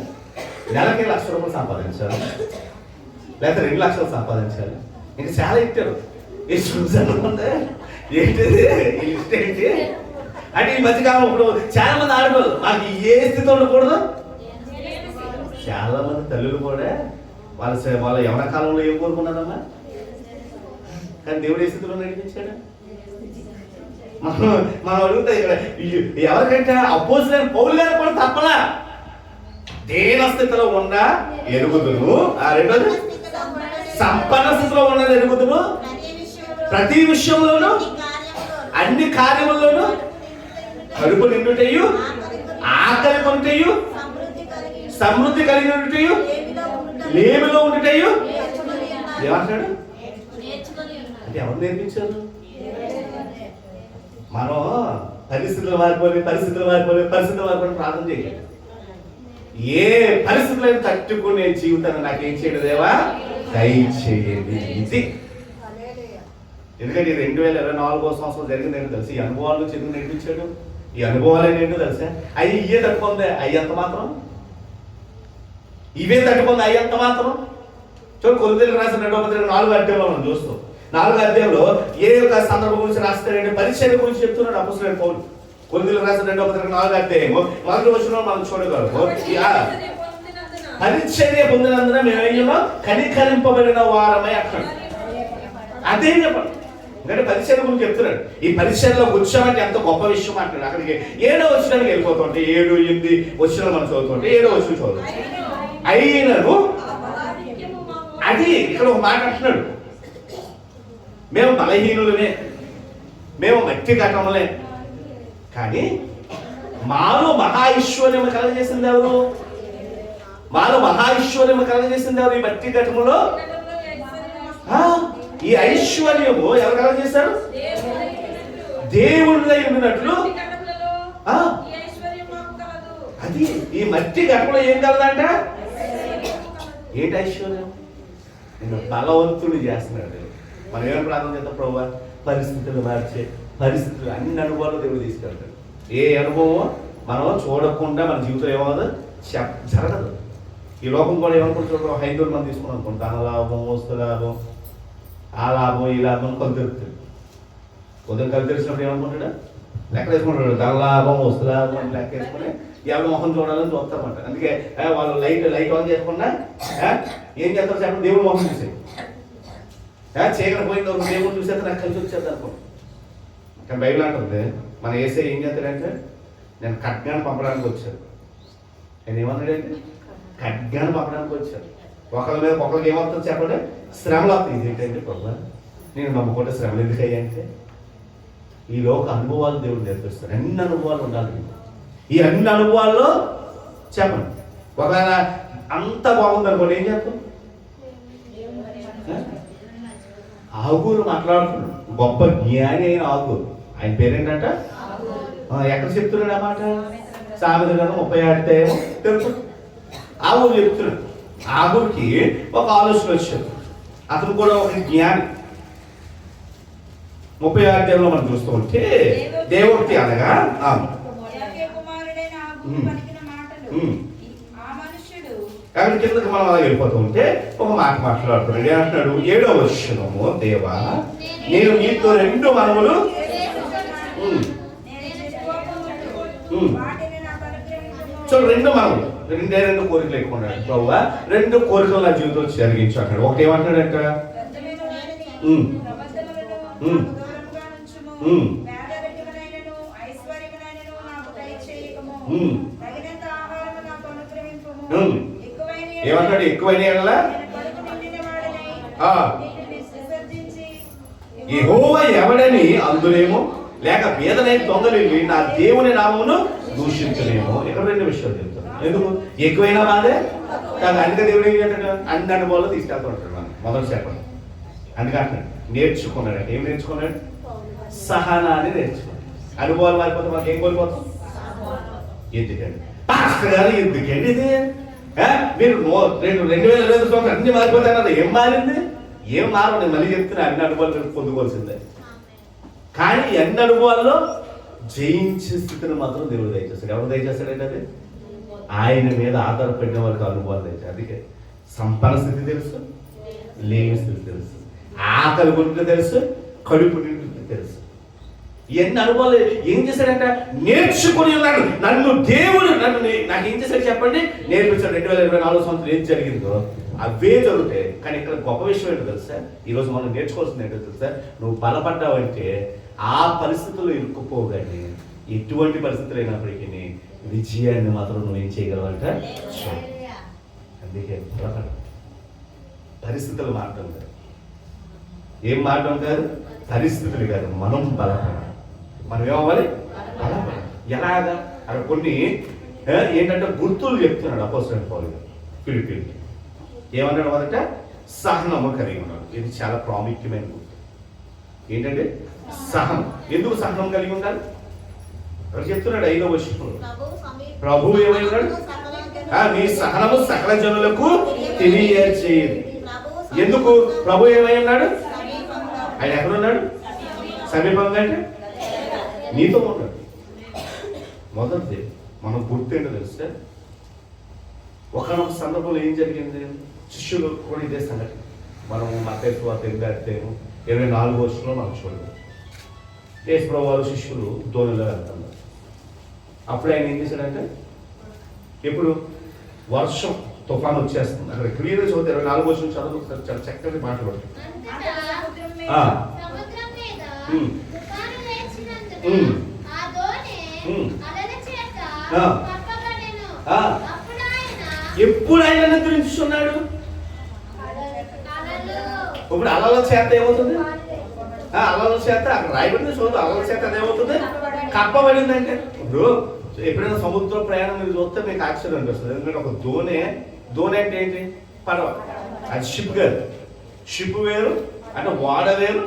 నెలకి 1 లక్ష రూపాయలు సంపాదించాలి, లేకపోతే 2 లక్షలు సంపాదించాలి. ఇంకా చాలా ఇచ్చారు. ఏంటిది ఈ లిస్ట్ ఏంటి అంటే ఈ మధ్యకాలం ఇప్పుడు చాలా మంది ఆడపిల్లలు మాకు ఏ స్థితి ఉండకూడదు. చాలా మంది తల్లులు కూడా వాళ్ళ యవన కాలంలో ఏం కోరుకున్నారమ్మా? కానీ దేవుడు ఏ స్థితిలో నడిపించాడు? మనం అడుగుతా ఇక్కడ ఎవరికంటే అపోజిట్ పౌలు గారు కూడా తప్పలా దేన స్థితిలో ఉన్న ఎరుగుదును. రెండోది సంపన్న స్థితిలో ఉన్నది ఎరుగుదును. ప్రతి విషయంలోనూ అన్ని కార్యముల్లోనూ కడుపు నిండుటయు ఆకలి కొనుటయు సమృద్ధి కలిగి ఉండుటయు లేమిలో ఉండుటయు. ఏమంటాడు అంటే ఎవరు నేర్పించారు? మనం పరిస్థితులు మారిపోయి ప్రార్థన చేయాలి. ఏ పరిస్థితులను తట్టుకునే జీవితాన్ని నాకేం చేయడు దేవా దయచేయండి. ఇది ఎందుకంటే 2024వ సంవత్సరం జరిగింది ఏంటో తెలుసు. ఈ అనుభవాలు చెంది నేర్పించాడు. ఈ అనుభవాలు ఏంటో తెలుసా? అవి ఇవే తట్టుకుంది. అయ్యంత మాత్రం ఇవే తట్టుకుంది. అయ్యంత మాత్రం చూడు. కొరింథీయులకు రాసిన 2వ పత్రిక 4వ అధ్యాయంలో మనం చూస్తాం. 4వ అధ్యాయంలో ఏ యొక్క సందర్భం గురించి రాస్తాడంటే పరిచర్య గురించి చెప్తున్నాడు అపోస్తలుడైన పౌలు. కొరింథీయులకు రాసిన 2వ పత్రిక 4వ అధ్యాయము 1వ వచనంలో మనం చూడగలము. పరిచర్య పొందినందున మేము కనికరింపబడిన వారమై అంటాడు. అదే చెప్పండి. ఎందుకంటే పరిచర్య గురించి చెప్తున్నాడు. ఈ పరిచర్యలో వచ్చామంటే ఎంత గొప్ప విషయం అంటాడు. అక్కడికి 7వ వచనానికి వెళ్ళిపోతుంటే 7, 8 వచనాలు మనం చదువుతుంటే 7వ వచనం చదువుతాం. అయినను అది ఇక్కడ ఒక మాట అంటున్నాడు, మేము బలహీనులమే, మేము మట్టి ఘటములే, కానీ మాలో మహా ఐశ్వర్యము కలగజేసింది ఎవరు? ఈ మట్టి ఘటములో ఈ ఐశ్వర్యము ఎవరు కలగ చేశారు? దేవుడిదై ఉన్నట్లు. అది ఈ మట్టి గడపలో ఏం కలదంట? ఏంటి ఐశ్వర్యం? నేను బలవంతుడు చేస్తున్నాడు. మనం ఏమైనా ప్రార్థన చేద్దాం, ప్రభువా పరిస్థితులు మార్చే, పరిస్థితులు అన్ని అనుభవాలు దేవుడు తీసుకెళ్తాడు. ఏ అనుభవం మనం చూడకుండా మన జీవితం ఏమవుతుంది జరగదు. ఈ లోకం కూడా ఏమనుకుంటున్నాడు? హైందవులు మనం తీసుకున్నాం అనుకోండి, ధన లాభం, వస్తు లాభం, ఆ లాభం ఈ లాభం కొలు తెలుస్తుంది. ఉదయం కలు తెలిసినప్పుడు ఏమనుకుంటాడు? లెక్క వేసుకుంటాడు. ధన లాభం, వస్తు లాభం అని లెక్క వేసుకుని ఎవరి మొహం చూడాలని చూస్తామంట. అందుకే వాళ్ళు లైట్ ఆన్ చేయకుండా ఏం చేస్తారు చెప్పండి? దేవుడు మొహం చూసే చీకటి పోయిన దేవుడు చూసేస్తే నాకు కలిసి వచ్చేది అనుకోండి. కానీ బైబిల్ అంటుంది, మన ఏసే ఏం చేస్తాడంటే నేను ఖడ్గాన్ని పంపడానికి వచ్చాను. నేను ఏమన్నాడంటే ఖడ్గాన్ని పంపడానికి వచ్చాను. ఒకరి మీద ఒకరికి ఏమవుతుంది చెప్పండి? శ్రమలు అవుతుంది. ఏంటంటే ప్రభు నేను నమ్ముకుంటే శ్రమలు ఎందుకు అయ్యాయంటే ఈ లోక అనుభవాలు దేవుడు నేర్పిస్తాడు. అన్ని అనుభవాలు ఉండాలి. ఈ అన్ని అనుభవాల్లో చెప్పండి, ఒకవేళ అంత బాగుంది అనుకోండి, ఏం చేస్తాం? ఆగూరు మాట్లాడుతున్నాడు, గొప్ప జ్ఞాని అయిన ఆగూరు. ఆయన పేరేంటంట? ఎక్కడ చెప్తున్నాడు అన్నమాట? సామెత గ్రంథం 36 తెలుసు. ఆగూరు చెప్తున్నాడు. ఆగూరికి ఒక ఆలోచన వచ్చింది. అతను కూడా ఒక జ్ఞాని. 36 మనం చూస్తూ ఉంటే దేవుడికి అనగా అక్కడ కిందకి మనం అలా వెళ్ళిపోతూ ఉంటే ఒక మాట మాట్లాడుతున్నాడు. ఏమంటున్నాడు? 7వ వచనము, దేవా నేను నీతో 2 మనములు చూడు, 2 మనములు, 2 కోరికలు ఎక్కున్నాడు. ప్రభువా 2 కోరికలు నా జీవితంలో జరిగించు అంటాడు. ఒకటి ఏమంటున్నాడంట? ఏమంటాడు? ఎక్కువైన యెహోవా ఎవడని అందులేమో, లేక పేదనై దొంగలేమి నా దేవుని నామమును దూషించలేమో. ఇక్కడ 2 విషయాలు చెప్తాను. ఎందుకు? ఎక్కువైనా బాధే కాదు. అందుకే దేవుడు ఏం చేస్తాడు? అన్ని అనుభవాలు తీసుకెళ్తూ ఉంటాడు. మనం మొదటి చెప్పండి. అందుకంటే నేర్చుకున్నాడు. ఏం నేర్చుకున్నాడు? సహనాన్ని నేర్చుకున్నాడు. అనుభవాలు మారిపోతే మనకి ఏం కోల్పోతాం? ఎందుకండి పాస్టర్ గారు ఎందుకండి ఇది మీరు 2022 సంవత్సరం అన్ని మారిపోతాయన్నారు. ఏం మారింది? ఏం మారు? నేను మళ్ళీ చెప్తున్నా, అన్ని అనుభవాలు పొందుకోవాల్సిందే. కానీ ఎన్ని అనుభవాల్లో జయించే స్థితిని మాత్రం దేవుడు దయచేస్తాడు. ఎవరు దయచేస్తాడంటే అది ఆయన మీద ఆధారపడిన వారికి అనుభవాలు దయచేస్తాడు. అందుకే సంపన్న స్థితి తెలుసు, లేని స్థితి తెలుసు, ఆకలి గురించి తెలుసు, కడుపు నిండి తెలుసు. ఎన్ని అనుభవాలు ఏం చేశాడంట? నేర్చుకుని ఉన్నాడు. నన్ను దేవుడు నాకు ఏం చేశాడు చెప్పండి? నేర్పించాడు. 2024 సంవత్సరం ఏం జరిగిందో అవే జరుగుతాయి. కానీ ఇక్కడ గొప్ప విషయం ఏంటో తెలుసా? ఈరోజు మనం నేర్చుకోవాల్సింది ఏంటో తెలుసా? నువ్వు బలపడ్డావంటే ఆ పరిస్థితుల్లో ఇరుక్కుపోగానే ఎటువంటి పరిస్థితులు అయినప్పటికీ విజయాన్ని మాత్రం నువ్వు ఏం చేయగలవంట? అందుకే బలపడ. పరిస్థితులు మారడం కాదు, ఏం మారడం కాదు, పరిస్థితులు కాదు, మనం బలపడాలి. మనం ఏమవ్వాలి? బలపడాలి. ఎలాగా? అక్కడ కొన్ని ఏంటంటే గుర్తులు చెప్తున్నాడు అపోస్తలుడైన పౌలు ఫిలిప్పీయులకి. ఏమన్నాడు? మొదట సహనము కలిగి ఉన్నాడు. ఇది చాలా ప్రాముఖ్యమైన గుర్తు. ఏంటంటే సహనం. ఎందుకు సహనం కలిగి ఉండాలి? అక్కడ చెప్తున్నాడు 5వ వచనంలో, ప్రభువు ఏమై ఉన్నాడు? మీ సహనము సకల జనులకు తెలియజేయదు. ఎందుకు? ప్రభు ఏమై ఉన్నాడు? ఆయన ఎక్కడున్నాడు? సమీపంగా అంటే నీతో ఉన్నాడు. మొదటిది మనం గుర్తేంటో తెలుస్తే, ఒకనొక సందర్భంలో ఏం జరిగింది? శిష్యులు కూడా ఇదే సంగతి. మనం మత్తయి సువార్త 24వ వచనంలో మనం చూడదు. యేసు ప్రభువు వారు శిష్యులు దోణిలో వెళ్తున్నారు. అప్పుడు ఆయన ఏం చేశాడంటే, ఎప్పుడు వర్షం తుఫాను వచ్చేస్తుంది. అక్కడ క్లియర్గా చదివితే 24వ వచనం చదువు, చాలా చక్కటి మాట్లాడుతుంది. ఎప్పుడు ఆయన నిద్రించున్నాడు? ఇప్పుడు అలల చేత ఏమవుతుంది? అలల చేత అక్కడ రాయబడింది చూద్దాం. అలల చేత అదేమవుతుంది? కప్పబడిందంటే ఇప్పుడు ఎప్పుడైనా సముద్ర ప్రయాణం మీరు చూస్తే మీకు ఆశ్చర్యం అనిపిస్తుంది. ఎందుకంటే ఒక దోణి అంటే ఏంటి? పడవ. అది షిప్ కాదు. షిప్ వేరు, అంటే వాడ వేరు,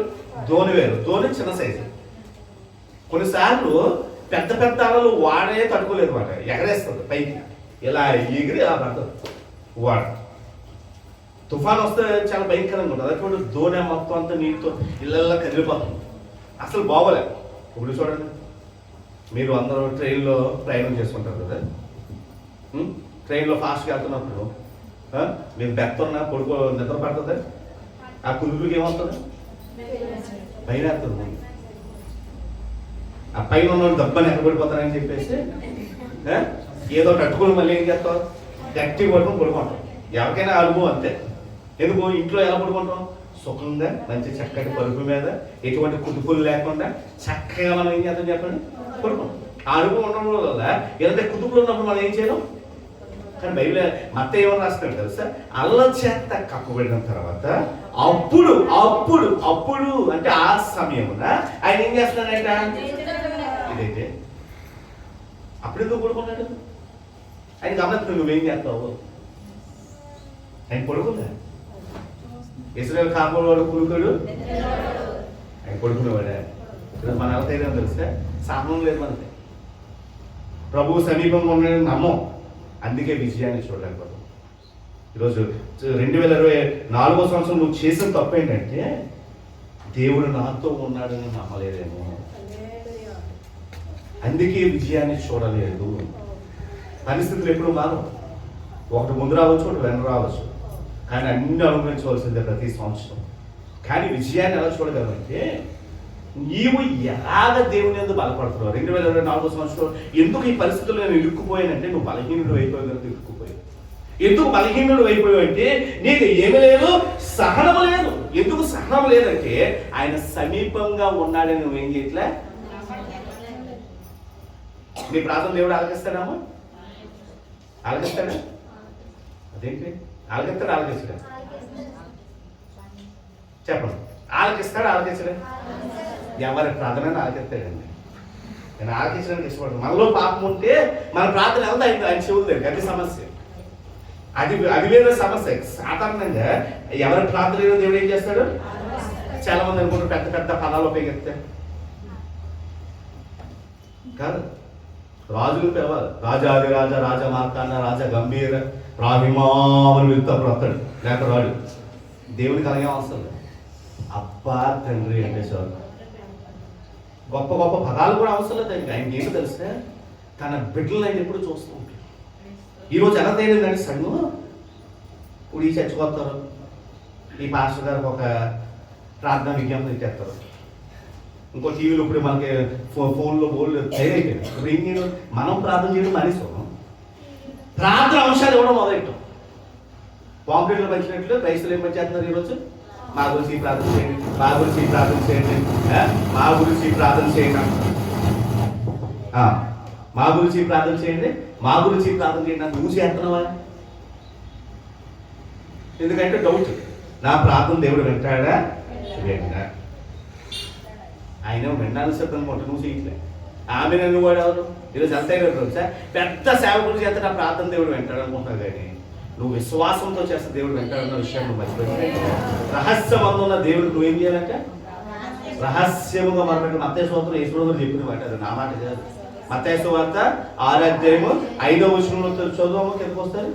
దోణి వేరు. దోణి చిన్న సైజు. కొన్నిసార్లు పెద్ద పెద్ద అలలు వాడే తట్టుకోలేదు మాట, ఎగరేస్తుంది పైకి, ఇలా ఎగిరి ఇలా పడుతుంది వాడ. తుఫాన్ వస్తే చాలా భయంకరంగా ఉంటుంది. అదే చూడండి, దోణి మొత్తం అంతా నీటితో ఇళ్ళల్లో కదిలిపోతుంది, అసలు బాగోలేదు. ఇప్పుడు చూడండి, మీరు అందరూ ట్రైన్లో ప్రయాణం చేసుకుంటారు కదా, ట్రైన్లో ఫాస్ట్గా వెళ్తున్నప్పుడు మీకు బెత్త ఉన్నా నిద్ర పడుతుంది, ఆ కుదుపుకి ఏమవుతుంది? పైన వస్తుంది. ఆ పైన ఉన్న దెబ్బని ఎక్కడ పడిపోతారని చెప్పేసి ఏదో కట్టుకుని మళ్ళీ ఏం చేస్తాం, గట్టిగా పట్టుకుని పడుకుంటాం. ఎవరికైనా అనుభవం అంతే. ఎందుకు? ఇంట్లో ఎలా పడుకుంటాం? సుఖంగా మంచి చక్కటి పరుపు మీద ఎటువంటి కుదుపులు లేకుండా చక్కగా మనం ఏం చేద్దాం చెప్పండి, పడుకుంటాం. ఆ అనుభవం ఉండడం వల్ల ఏదంటే కుదుపులు ఉన్నప్పుడు మనం ఏం చేయడం. కానీ బైబిల్ మత్తయి ఏమని రాస్తాడు తెలుసా? అల్ల చేత కప్పబడిన తర్వాత అప్పుడు అప్పుడు అప్పుడు అంటే ఆ సమయమున ఆయన ఏం చేస్తున్నాడంట? ఇదైతే అప్పుడు ఎందుకు పడుకున్నాడు? ఆయన గమనించు, నువ్వేం చేస్తావు? ఆయన పడుకున్నా. ఇశ్రాయేలు కాపాడు కురుకుడు ఆయన పడుకునేవాడా? ఈరోజు మన ఎవరికైనా తెలుసా? సహనం లేదు మనకి. ప్రభువు సమీపంగా ఉన్నాడని నమ్మం, అందుకే విజయాన్ని చూడలేకపోతాం. ఈరోజు 2024వ సంవత్సరం నువ్వు చేసిన తప్పు ఏంటంటే దేవుడు నాతో ఉన్నాడని నమ్మలేదేమో, అందుకే విజయాన్ని చూడలేదు. పరిస్థితులు ఎప్పుడు మారవు, ఒకటి ముందు రావచ్చు, ఒకటి వెనక రావచ్చు, కానీ అన్ని అనుభవించవలసిందే ప్రతి సంవత్సరం. కానీ విజయాన్ని ఎలా చూడగలమంటే నీవు ఎలాగ దేవుని ఎందుకు బలపడుతున్నావు. 2024వ సంవత్సరం ఎందుకు ఈ పరిస్థితుల్లో నేను ఇరుక్కుపోయానంటే నువ్వు బలహీనుడు అయిపోయి కనుక ఇరుక్కుపోయావు. ఎందుకు బలహీనుడు అయిపోయావు అంటే నీకు ఏమి లేదు, సహనం లేదు. ఎందుకు సహనం లేదంటే ఆయన సమీపంగా ఉన్నాడని నువ్వేం చేయట్లే. నీ ప్రార్థన దేవుడు ఆలకిస్తాడమ్మా? ఆలకిస్తాడా? అదేంటి ఆలకిస్తాడు? ఆలకిస్తాడా? చెప్పండి, ఆలకిస్తాడు ఆలకిస్తాడా? ఎవరి ప్రార్థన ఆలకిస్తాడండి. నేను ఆలకించడానికి ఇష్టపడతాను. మనలో పాపం ఉంటే మన ప్రార్థన ఎంత ఆయన చెవులు దగ్గర, అది సమస్య. అది వేరే సమస్య. సాధారణంగా ఎవరి ప్రార్థన ఏదో దేవుడు ఏం చేస్తాడు? చాలా మంది అనుకుంటారు పెద్ద పెద్ద పదాలు ఉపయోగిస్తారు. కాదు, రాజులు పిలవాలి. రాజాది రాజ, రాజ మార్కాండ, రాజ గంభీర, రాహిమామని వెళ్తాడు వస్తాడు, లేక రాడు. దేవునికి అలాగే అవసరం లేదు. అబ్బా తండ్రి అంటే చాలు. గొప్ప గొప్ప పదాలు కూడా అవసరం లేదు. ఆయనకి ఏంటో తెలిస్తే తన బిడ్డలను ఆయన ఎప్పుడు చూస్తూ ఉంటాడు. ఈరోజు ఎలా తేలిందండి సంఘం? ఇప్పుడు ఈ చచ్చిపోతారు, ఈ పాస్టర్ గారికి ఒక ప్రార్థన విజ్ఞాపన ఇచ్చేస్తారు, ఇంకో టీవీలో ఇప్పుడు మనకి ఫోన్లో బోర్డు తయారైపోయింది. ఇప్పుడు ఏం చేయడం? మనం ప్రార్థన చేయడం మానేస్తాం, ప్రార్థన అంశాలు ఇవ్వడం మొదలెట్టాం. పాంప్లెట్లు పంచినట్లు క్రైస్తవులు ఏం పనిచేస్తున్నారు ఈరోజు? మా గురించి ప్రార్థన చేయండి, మా గురించి ప్రార్థన చేయండి, మా గురించి ప్రార్థన చేయండి, మా గురించి ప్రార్థన చేయండి, మా గురించి ప్రార్థన చేయండి. నాకు నువ్వు చేస్తున్నావా? ఎందుకంటే డౌట్, నా ప్రార్థన దేవుడు వింటాడా? వింటా. ఆయన వినాలని సిద్ధంగా ఉంటాడు, నువ్వు చేయట్లే. ఆమె నన్ను వాడు ఎవరు? ఈరోజు అంతే కదా, పెద్ద సేవకుడు చేస్తే నా ప్రార్థన దేవుడు వింటాడు అనుకుంటున్నావు, కానీ నువ్వు విశ్వాసంతో చేస్తే దేవుడు వెంటాడన్న విషయాన్ని నువ్వు మర్చిపోయి రహస్యమందు ఉన్న దేవుడు నువ్వేం చేయాలంటే రహస్యముగా మనకు మత్తయి సువార్తలో యేసుప్రభువు చెప్పిన మాట, అది నా మాట కాదు. మత్తయి సువార్త 6వ అధ్యాయము 5వ వచనంలో చదువుము, కిందకు వస్తారు.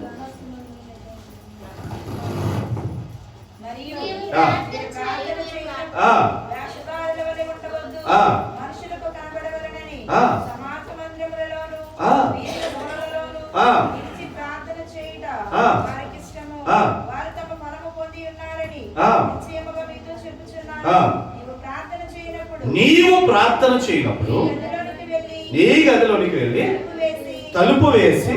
నీవు ప్రార్థన చేయనప్పుడు నీ గదిలోనికి వెళ్ళి తలుపు వేసి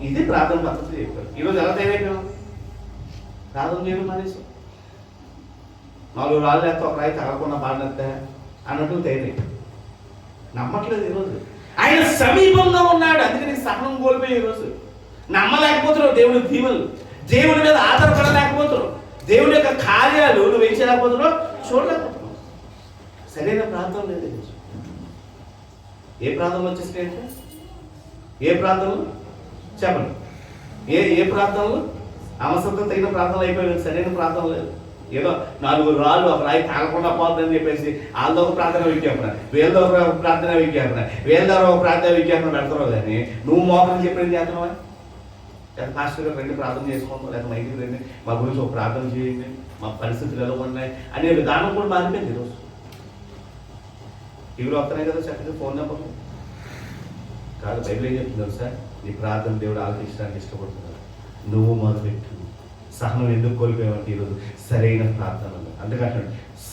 ఇది ప్రార్థన పద్ధతి చెప్పారు. ఈరోజు ఎలా తయారైపోయాం? ప్రార్థన చేయడం మానేసి 4 రాళ్ళు వేస్తే ఒక రాయి తగలకుండా పాడినట్టే అన్నట్టు తయారైపోయాం. నమ్మట్లేదు ఈరోజు. ఆయన సమీపంగా ఉన్నాడు, అందుకని సహనం కోల్పోయి ఈరోజు నమ్మలేకపోతున్నావు. దేవుని దీవెనలు, దేవుని మీద ఆధారపడలేకపోతున్నావు, దేవుని యొక్క కార్యాలు నువ్వేం చేయలేకపోతున్నావు, చూడలేకపోతున్నావు. సరైన ప్రాంతం లేదు. ఏ ప్రాంతంలో వచ్చేసినాయంటే ఏ ప్రాంతంలో చెప్పండి, ఏ ప్రాంతంలో అవసరంతో తగిన ప్రార్థనలు అయిపోయాయి, సరైన ప్రార్థన లేదు. ఏదో 4 రాళ్ళు ఒక రాయి తాగకుండా పోతుందని చెప్పేసి వాళ్ళతో ఒక ప్రార్థన విజ్ఞాపన, వీళ్ళతో ఒక ప్రార్థన విజ్ఞాపన, వీళ్ళ ద్వారా ఒక ప్రార్థన విజ్ఞాపన పెడతావు. కానీ నువ్వు మోకరం చెప్పేది చేస్తున్నావా? లేదా పాస్టర్ గారు రండి ప్రార్థన చేసుకోండి, లేదా మా ఇంటికి రండి, మా గురించి ఒక ప్రార్థన చేయండి, మా పరిస్థితులు ఎలా ఉన్నాయి అనే విధానం కూడా మారిపోయింది ఈరోజు. ఇవి వస్తున్నాయి కదా చక్కగా ఫోన్ నెంబర్ కాదు. బైబిల్ ఏం చెప్తుంది సార్? నీ ప్రార్థన దేవుడు ఆలకించడానికి ఇష్టపడుతున్నాడు. నువ్వు మొదలుపెట్టు. సహనం ఎందుకు కోల్పోయామంటే ఈరోజు సరైన ప్రార్థనలు. అందుకంటే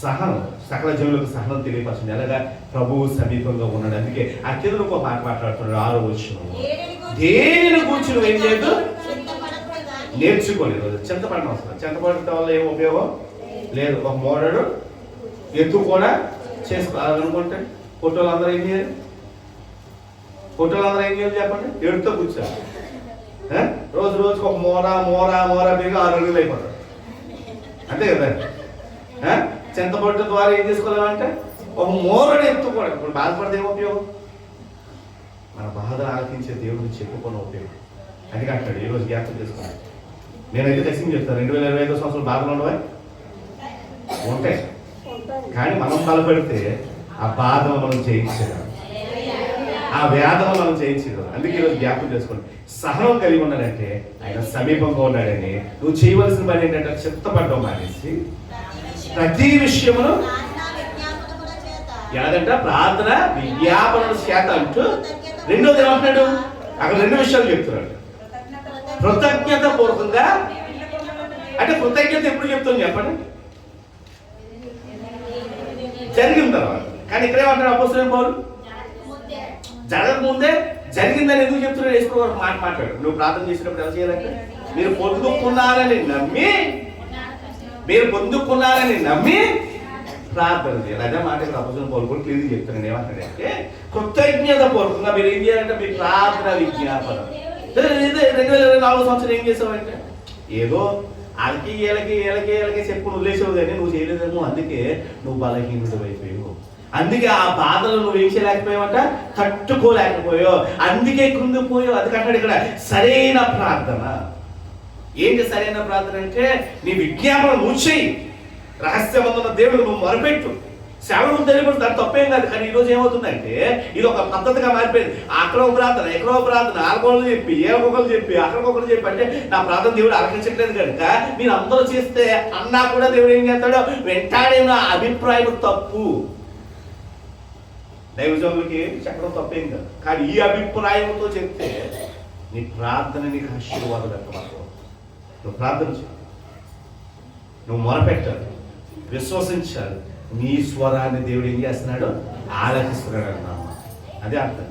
సహనం, సకల జనులకు సహనం తెలియపరచండి. ఎలాగా? ప్రభువు సమీపంగా ఉన్నాడు. అందుకే ఆ కింద ఒక మాట మాట్లాడుతున్నాడు 6వ వచనం, దేనిని కూర్చుని నువ్వు ఏం చేయదు? నేర్చుకోలేదు. చింతపడిన అవసరం. చింతపడటం వల్ల ఏం ఉపయోగం లేదు. ఒక మోడడు ఎత్తు కూడా చేసుకోవాలనుకుంటే ఫోటోలు అందరూ ఏం చేయాలి? చెప్పండి. ఎడుతో కూర్చోాలి. రోజు రోజుకి ఒక మోరా బీగా 6 అడుగులు అయిపోతాడు. అంతే కదా? చింతపడ్డ ద్వారా ఏం చేసుకోవాలంటే ఒక మోరడు ఎత్తుకోవడం. ఇప్పుడు బాధపడితే ఏం ఉపయోగం? మన బాధలు ఆలకించే దేవుడిని చెప్పుకున్న ఉపయోగం. అది అంటాడు. ఈరోజు జ్ఞాపకం చేసుకోండి. నేనైతే ఖచ్చితంగా చెప్తాను, 2025 సంవత్సరాలు బాధలు ఉండవా? ఉంటాయి. కానీ మనం బలపడితే ఆ బాధను మనం జయించగలం, ఆ వేదన మనం జయించగలం. అందుకే ఈరోజు జ్ఞాపకం చేసుకోండి. సహనం కలిగి ఉన్నాడంటే ఆయన సమీపంగా ఉన్నాడని. నువ్వు చేయవలసిన పని ఏంటంటే చిత్తపడ్డం మానేసి ప్రతి విషయమును ఎలాగంట ప్రార్థన విజ్ఞాపన చేత అంటూ. రెండోది ఏమంటున్నాడు? అక్కడ 2 విషయాలు చెప్తున్నాడు. కృతజ్ఞత పూర్వకంగా. అంటే కృతజ్ఞత ఎప్పుడు చెప్తాను చెప్పండి? జరిగిన తర్వాత. కానీ ఇక్కడేమంటాడు అపోస్తలుడైన పౌలు? జరగకముందే జరిగిందని ఎందుకు చెప్తున్నాడు? వేసుకోవాలి మాట్లాడు. నువ్వు ప్రార్థన చేసినప్పుడు ఎలా చేయాలంటే మీరు పొందుకున్నారని నమ్మి ప్రార్థన చేయాలి. అదే మాట ఇక్కడ అపోస్తలుడైన పౌలు కూడా క్లియర్గా చెప్తున్నాడు. ఏమంటాడంటే కృతజ్ఞత పూర్వకంగా మీరు ఏం చేయాలంటే మీ ప్రార్థన విజ్ఞాపన. 2024 సంవత్సరం ఏం చేసావంటే ఏదో వాళ్ళకి వీళ్ళకి చెప్పుకుని వదిలేసావు, కానీ నువ్వు చేయలేదేమో. అందుకే నువ్వు బలహీనుడు అయిపోయావు. అందుకే ఆ బాధలు నువ్వు ఏం చేయలేకపోయావంట, తట్టుకోలేకపోయావు. అందుకే కృంగిపోయావు. అందుకంటాడు ఇక్కడ సరైన ప్రార్థన. ఏంటి సరైన ప్రార్థన అంటే నీ విజ్ఞాపన నువ్వు చేయి. రహస్యమందున్న దేవుడు నువ్వు మొరపెట్టు. సేవలు తెలియదు, దాని తప్పేం కాదు. కానీ ఈరోజు ఏమవుతుందంటే ఇది ఒక పద్ధతిగా మారిపోయింది. అక్కడో ప్రార్థన, ఎక్కడో ప్రార్థన, ఆల్కోహల్ చెప్పి, ఏకొకరు చెప్పి, అక్కడికొకరు చెప్పి అంటే నా ప్రార్థన దేవుడు ఆలకించట్లేదు కనుక మీరు అందరూ చేస్తే అన్నా కూడా దేవుడు ఏం చేస్తాడో వెంటాడే నా అభిప్రాయం తప్పు. దైవజనులకి చెప్పడం తప్పేం కాదు. కానీ ఈ అభిప్రాయంతో చెప్తే నీ ప్రార్థన నీకు ఆశీర్వాదం వ్యక్తమవుతుంది. నువ్వు ప్రార్థన చేయాలి, నువ్వు మొరపెట్టాలి, విశ్వసించాలి. నీ స్వరాన్ని దేవుడు ఏం చేస్తున్నాడు? ఆలకిస్తున్నాడు అన్నమాట. అదే అర్థం.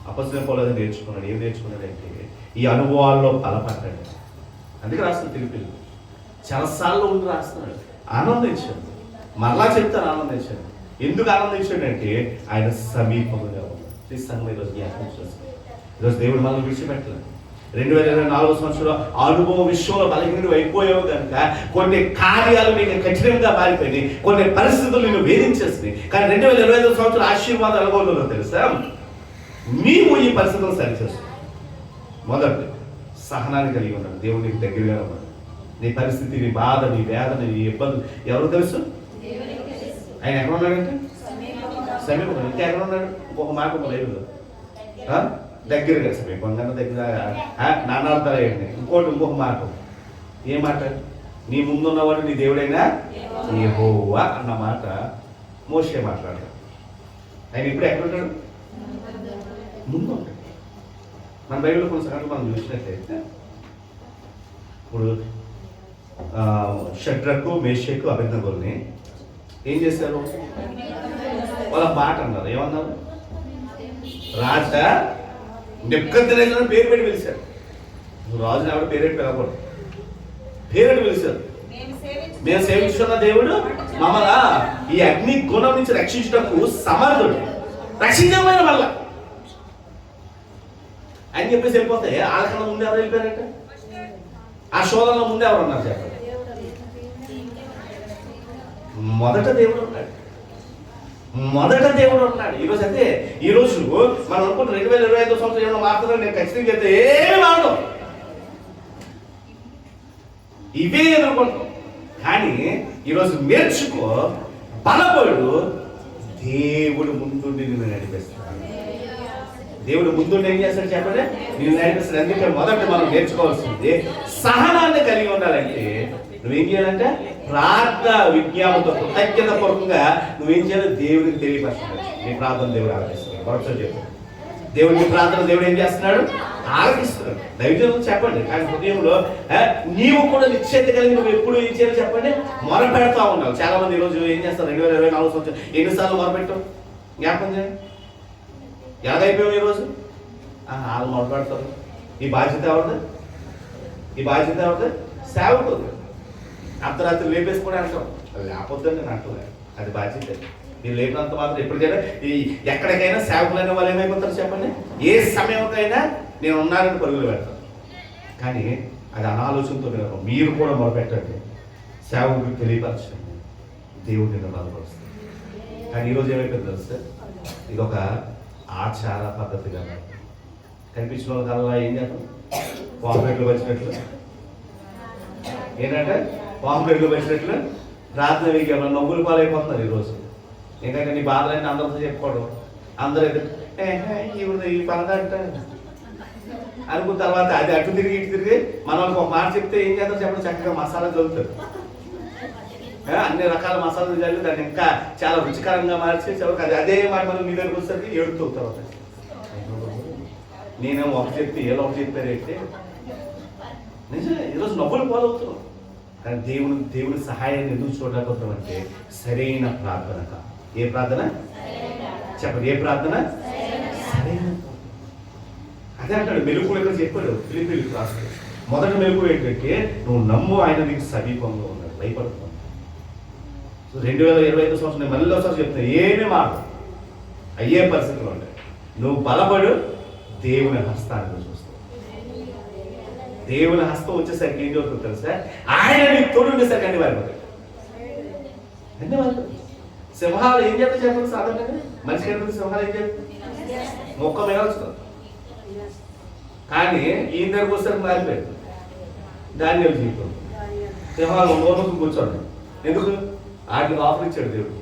అపోస్తలుడైన పౌలు అది నేర్చుకున్నాడు. ఏం నేర్చుకున్నాడంటే ఈ అనుభవాల్లో బలపడ్డాడు. అందుకే రాస్తున్నాడు ఫిలిప్పీయులు. చాలాసార్లు ఉండి రాస్తున్నాడు. ఆనందించాడు. మరలా చెప్తాను ఆనందించాడు. ఎందుకు ఆనందించాడంటే ఆయన సమీపంగా ఉన్నాడు. ఈ సంఘం ఈరోజు జ్ఞాపకం చేస్తుంది. ఈరోజు దేవుడు మనల్ని విడిచిపెట్టలేదు. 2024 సంవత్సరంలో అనుభవ విషయంలో బలహీనుడు అయిపోయావు కనుక కొన్ని కార్యాలు నీకు కఠినంగా మారిపోయినాయి, కొన్ని పరిస్థితులు నిన్ను వేధించేసినాయి. కానీ 2025 సంవత్సరం ఆశీర్వాదం ఎలాగోతుందో తెలుసా? నీవు ఈ పరిస్థితులను సరిచేస్తావు. మొదటి సహనాన్ని కలిగి ఉన్నాడు. దేవుడు నీకు దగ్గరగా ఉన్నాడు. నీ పరిస్థితి, నీ బాధ, నీ వేదన, నీ ఇబ్బంది ఎవరు తెలుసు? ఆయన ఎక్కడ ఉన్నాడంటే సమీపంగా. ఇంకా ఎక్కడ ఉన్నాడు? ఇంకొక మాట లేదు, దగ్గరగా సమీపంగా దగ్గర నానార్థాలు ఏంటి. ఇంకొక మాట. ఏ మాట? నీ ముందున్నవాడు నీ దేవుడైనా యెహోవా అన్న మాట మోషే మాట్లాడతాడు. ఆయన ఇప్పుడు ఎక్కడ ఉంటాడు? ముందు ఉంటాడు. మన బైబిల్లో కొన్ని సంగతులు మనం చూసినట్లయితే ఇప్పుడు షడ్రకు, మేషకు, అబేద్నెగోని ఏం చేశారు? వాళ్ళ మాట అన్నారు. ఏమన్నారు? రాజా నెబుకద్నెజరు పేరు పెట్టి పిలిచారు. రాజుని ఎవరు పేరెట్టి పిలవకూడదు, పేరెట్టి పిలిచారు. మేము సేవించుకున్న దేవుడు మమ్మల్ని ఈ అగ్ని గుణం నుంచి రక్షించడానికి సమర్థుడు, రక్షించమైన వల్ల అని చెప్పేసి వెళ్ళిపోతే వాళ్ళకన్నా ముందు ఎవరు వెళ్ళిపోయారంటే ఆ శోధనలో ముందు ఎవరు ఉన్నారు చెప్పండి? మొదట దేవుడు ఉన్నాడు. ఈరోజు అయితే ఈరోజు మనం అనుకుంటున్నాం 2025 సంవత్సరం ఏమైనా మారుతుందని నేను ఖచ్చితంగా చెప్తే ఏమి మారదు. ఇవే ఎదుర్కొంటాం. కానీ ఈరోజు నేర్చుకో, బలపడు, దేవుడు ముందుండి నిన్ను నడిపిస్తాడు. దేవుడు ముందుండి ఏం చేస్తాడు చెప్పండి? నిన్ను నడిపిస్తాడు. అందుకే మొదట మనం నేర్చుకోవాల్సింది సహనాన్ని కలిగి ఉండాలంటే నువ్వేం చేయాలంటే ప్రార్థన విజ్ఞానంతో కృతజ్ఞత పూర్వకంగా నువ్వేం చేయాలి? దేవుడికి తెలియపరచాలి. నీ ప్రార్థన దేవుడు ఆలకిస్తున్నాడు. భరోసా చెప్పు, దేవుడి ప్రార్థన దేవుడు ఏం చేస్తున్నాడు? ఆలకిస్తున్నాడు. దైవజనులు చెప్పండి. కానీ హృదయంలో నీవు కూడా నిశ్చయిత కలిగి నువ్వు ఎప్పుడు ఏం చేయాలి చెప్పండి? మొరపెడతా ఉండాలి. చాలా మంది ఈరోజు ఏం చేస్తారు? 2024 సంవత్సరం ఎన్నిసార్లు మొరపెట్టావు? జ్ఞాపకం చేయండి. ఎలాగైపోయావు ఈరోజు? వాళ్ళు మొరపెడతారు. ఈ బాధ్యత ఎవరిది? ఈ బాధ్యత ఎవరిది? సేవకుడు. అర్ధరాత్రి లేపేసి కూడా అంటాం, లేకపోతే నేను అంటున్నా, అది బాధ్యత. మీరు లేపినంత మాత్రం ఎప్పటికైనా ఎక్కడికైనా సేవకులు అనే వాళ్ళు ఏమైపోతారు చెప్పండి? ఏ సమయంకైనా నేను ఉన్నానని పరుగులు పెడతాను. కానీ అది అనాలోచనతో మీరు కూడా మొదలుపెట్టండి, సేవకుడికి తెలియపరచండి, దేవుడు నిన్ను బలపరుస్తాడు. కానీ ఈరోజు ఏమైపోయింది తెలుస్తే ఇది ఒక ఆచార పద్ధతిగా కనిపించిన వాళ్ళ కల్లా ఏం చేద్దాం? పాంప్లెట్లు వచ్చినట్లు ఏంటంటే పాంప్లెట్లు వచ్చినట్లు ప్రార్థన వేగి నవ్వులు పాలైపోతున్నారు ఈరోజు. ఎందుకంటే నీ బాధలన్నీ అందరితో చెప్పుకోవడం, అందరూ ఇప్పుడు ఈ పలదంట అనుకున్న తర్వాత అది అటు తిరిగి ఇటు తిరిగి మనకి ఒక మాట చెప్తే ఏం చేస్తారు చెప్పండి? చక్కగా మసాలా చదువుతారు, అన్ని రకాల మసాలాలు చదివి దాన్ని ఇంకా చాలా రుచికరంగా మార్చి చివరికి అదే మాట మనం మీ దగ్గరికి వచ్చేసరికి ఏడుతూ తర్వాత నేనేమో ఒక చెప్తే ఏదో ఒక చెప్పారైతే నిజమే ఈరోజు నవ్వులు పాలవుతున్నాం. కానీ దేవుని సహాయాన్ని ఎందుకు చూడలేకపోతున్నాం అంటే సరైన ప్రార్థన. ఏ ప్రార్థన చెప్పండి? ఏ ప్రార్థన? సరైన. అదే అంటాడు మెలుకులు ఇక్కడ చెప్పాడు ఫిలిప్పీయులకు రాస్తాడు. మొదటి మెలుకు ఏంటంటే నువ్వు నమ్ము, ఆయన నీకు సమీపంలో ఉన్నాడు, భయపడుతున్నావు. 2025 సంవత్సరం నేను మళ్ళీ ఒకసారి చెప్తాను, ఏమీ మాట అయ్యే పరిస్థితులు ఉంటాయి. నువ్వు బలపడు, దేవుని హస్తాన్ని చూస్తావు. దేవుని హస్తం వచ్చేసరికి ఏం జరుగుతుంది తెలుసా? ఆయన నీకు తోడు ఉండేసరికి అన్ని వారిపోతాయి. అన్ని వారిపోతాయి. సింహాలు ఏం చేస్తాయి చెప్పండి? సాధారణంగా మనిషి కనుక సింహాలు ఏం చేస్తాయి? మొక్క మిగల్చుతారు. కానీ ఈయన దగ్గరకు వచ్చేసరికి మారిపోయాడు. దానియేలు జీవితం సింహాలు నోరు కూర్చోండి. ఎందుకు? వాటికి ఆఫర్ ఇచ్చాడు దేవుడు.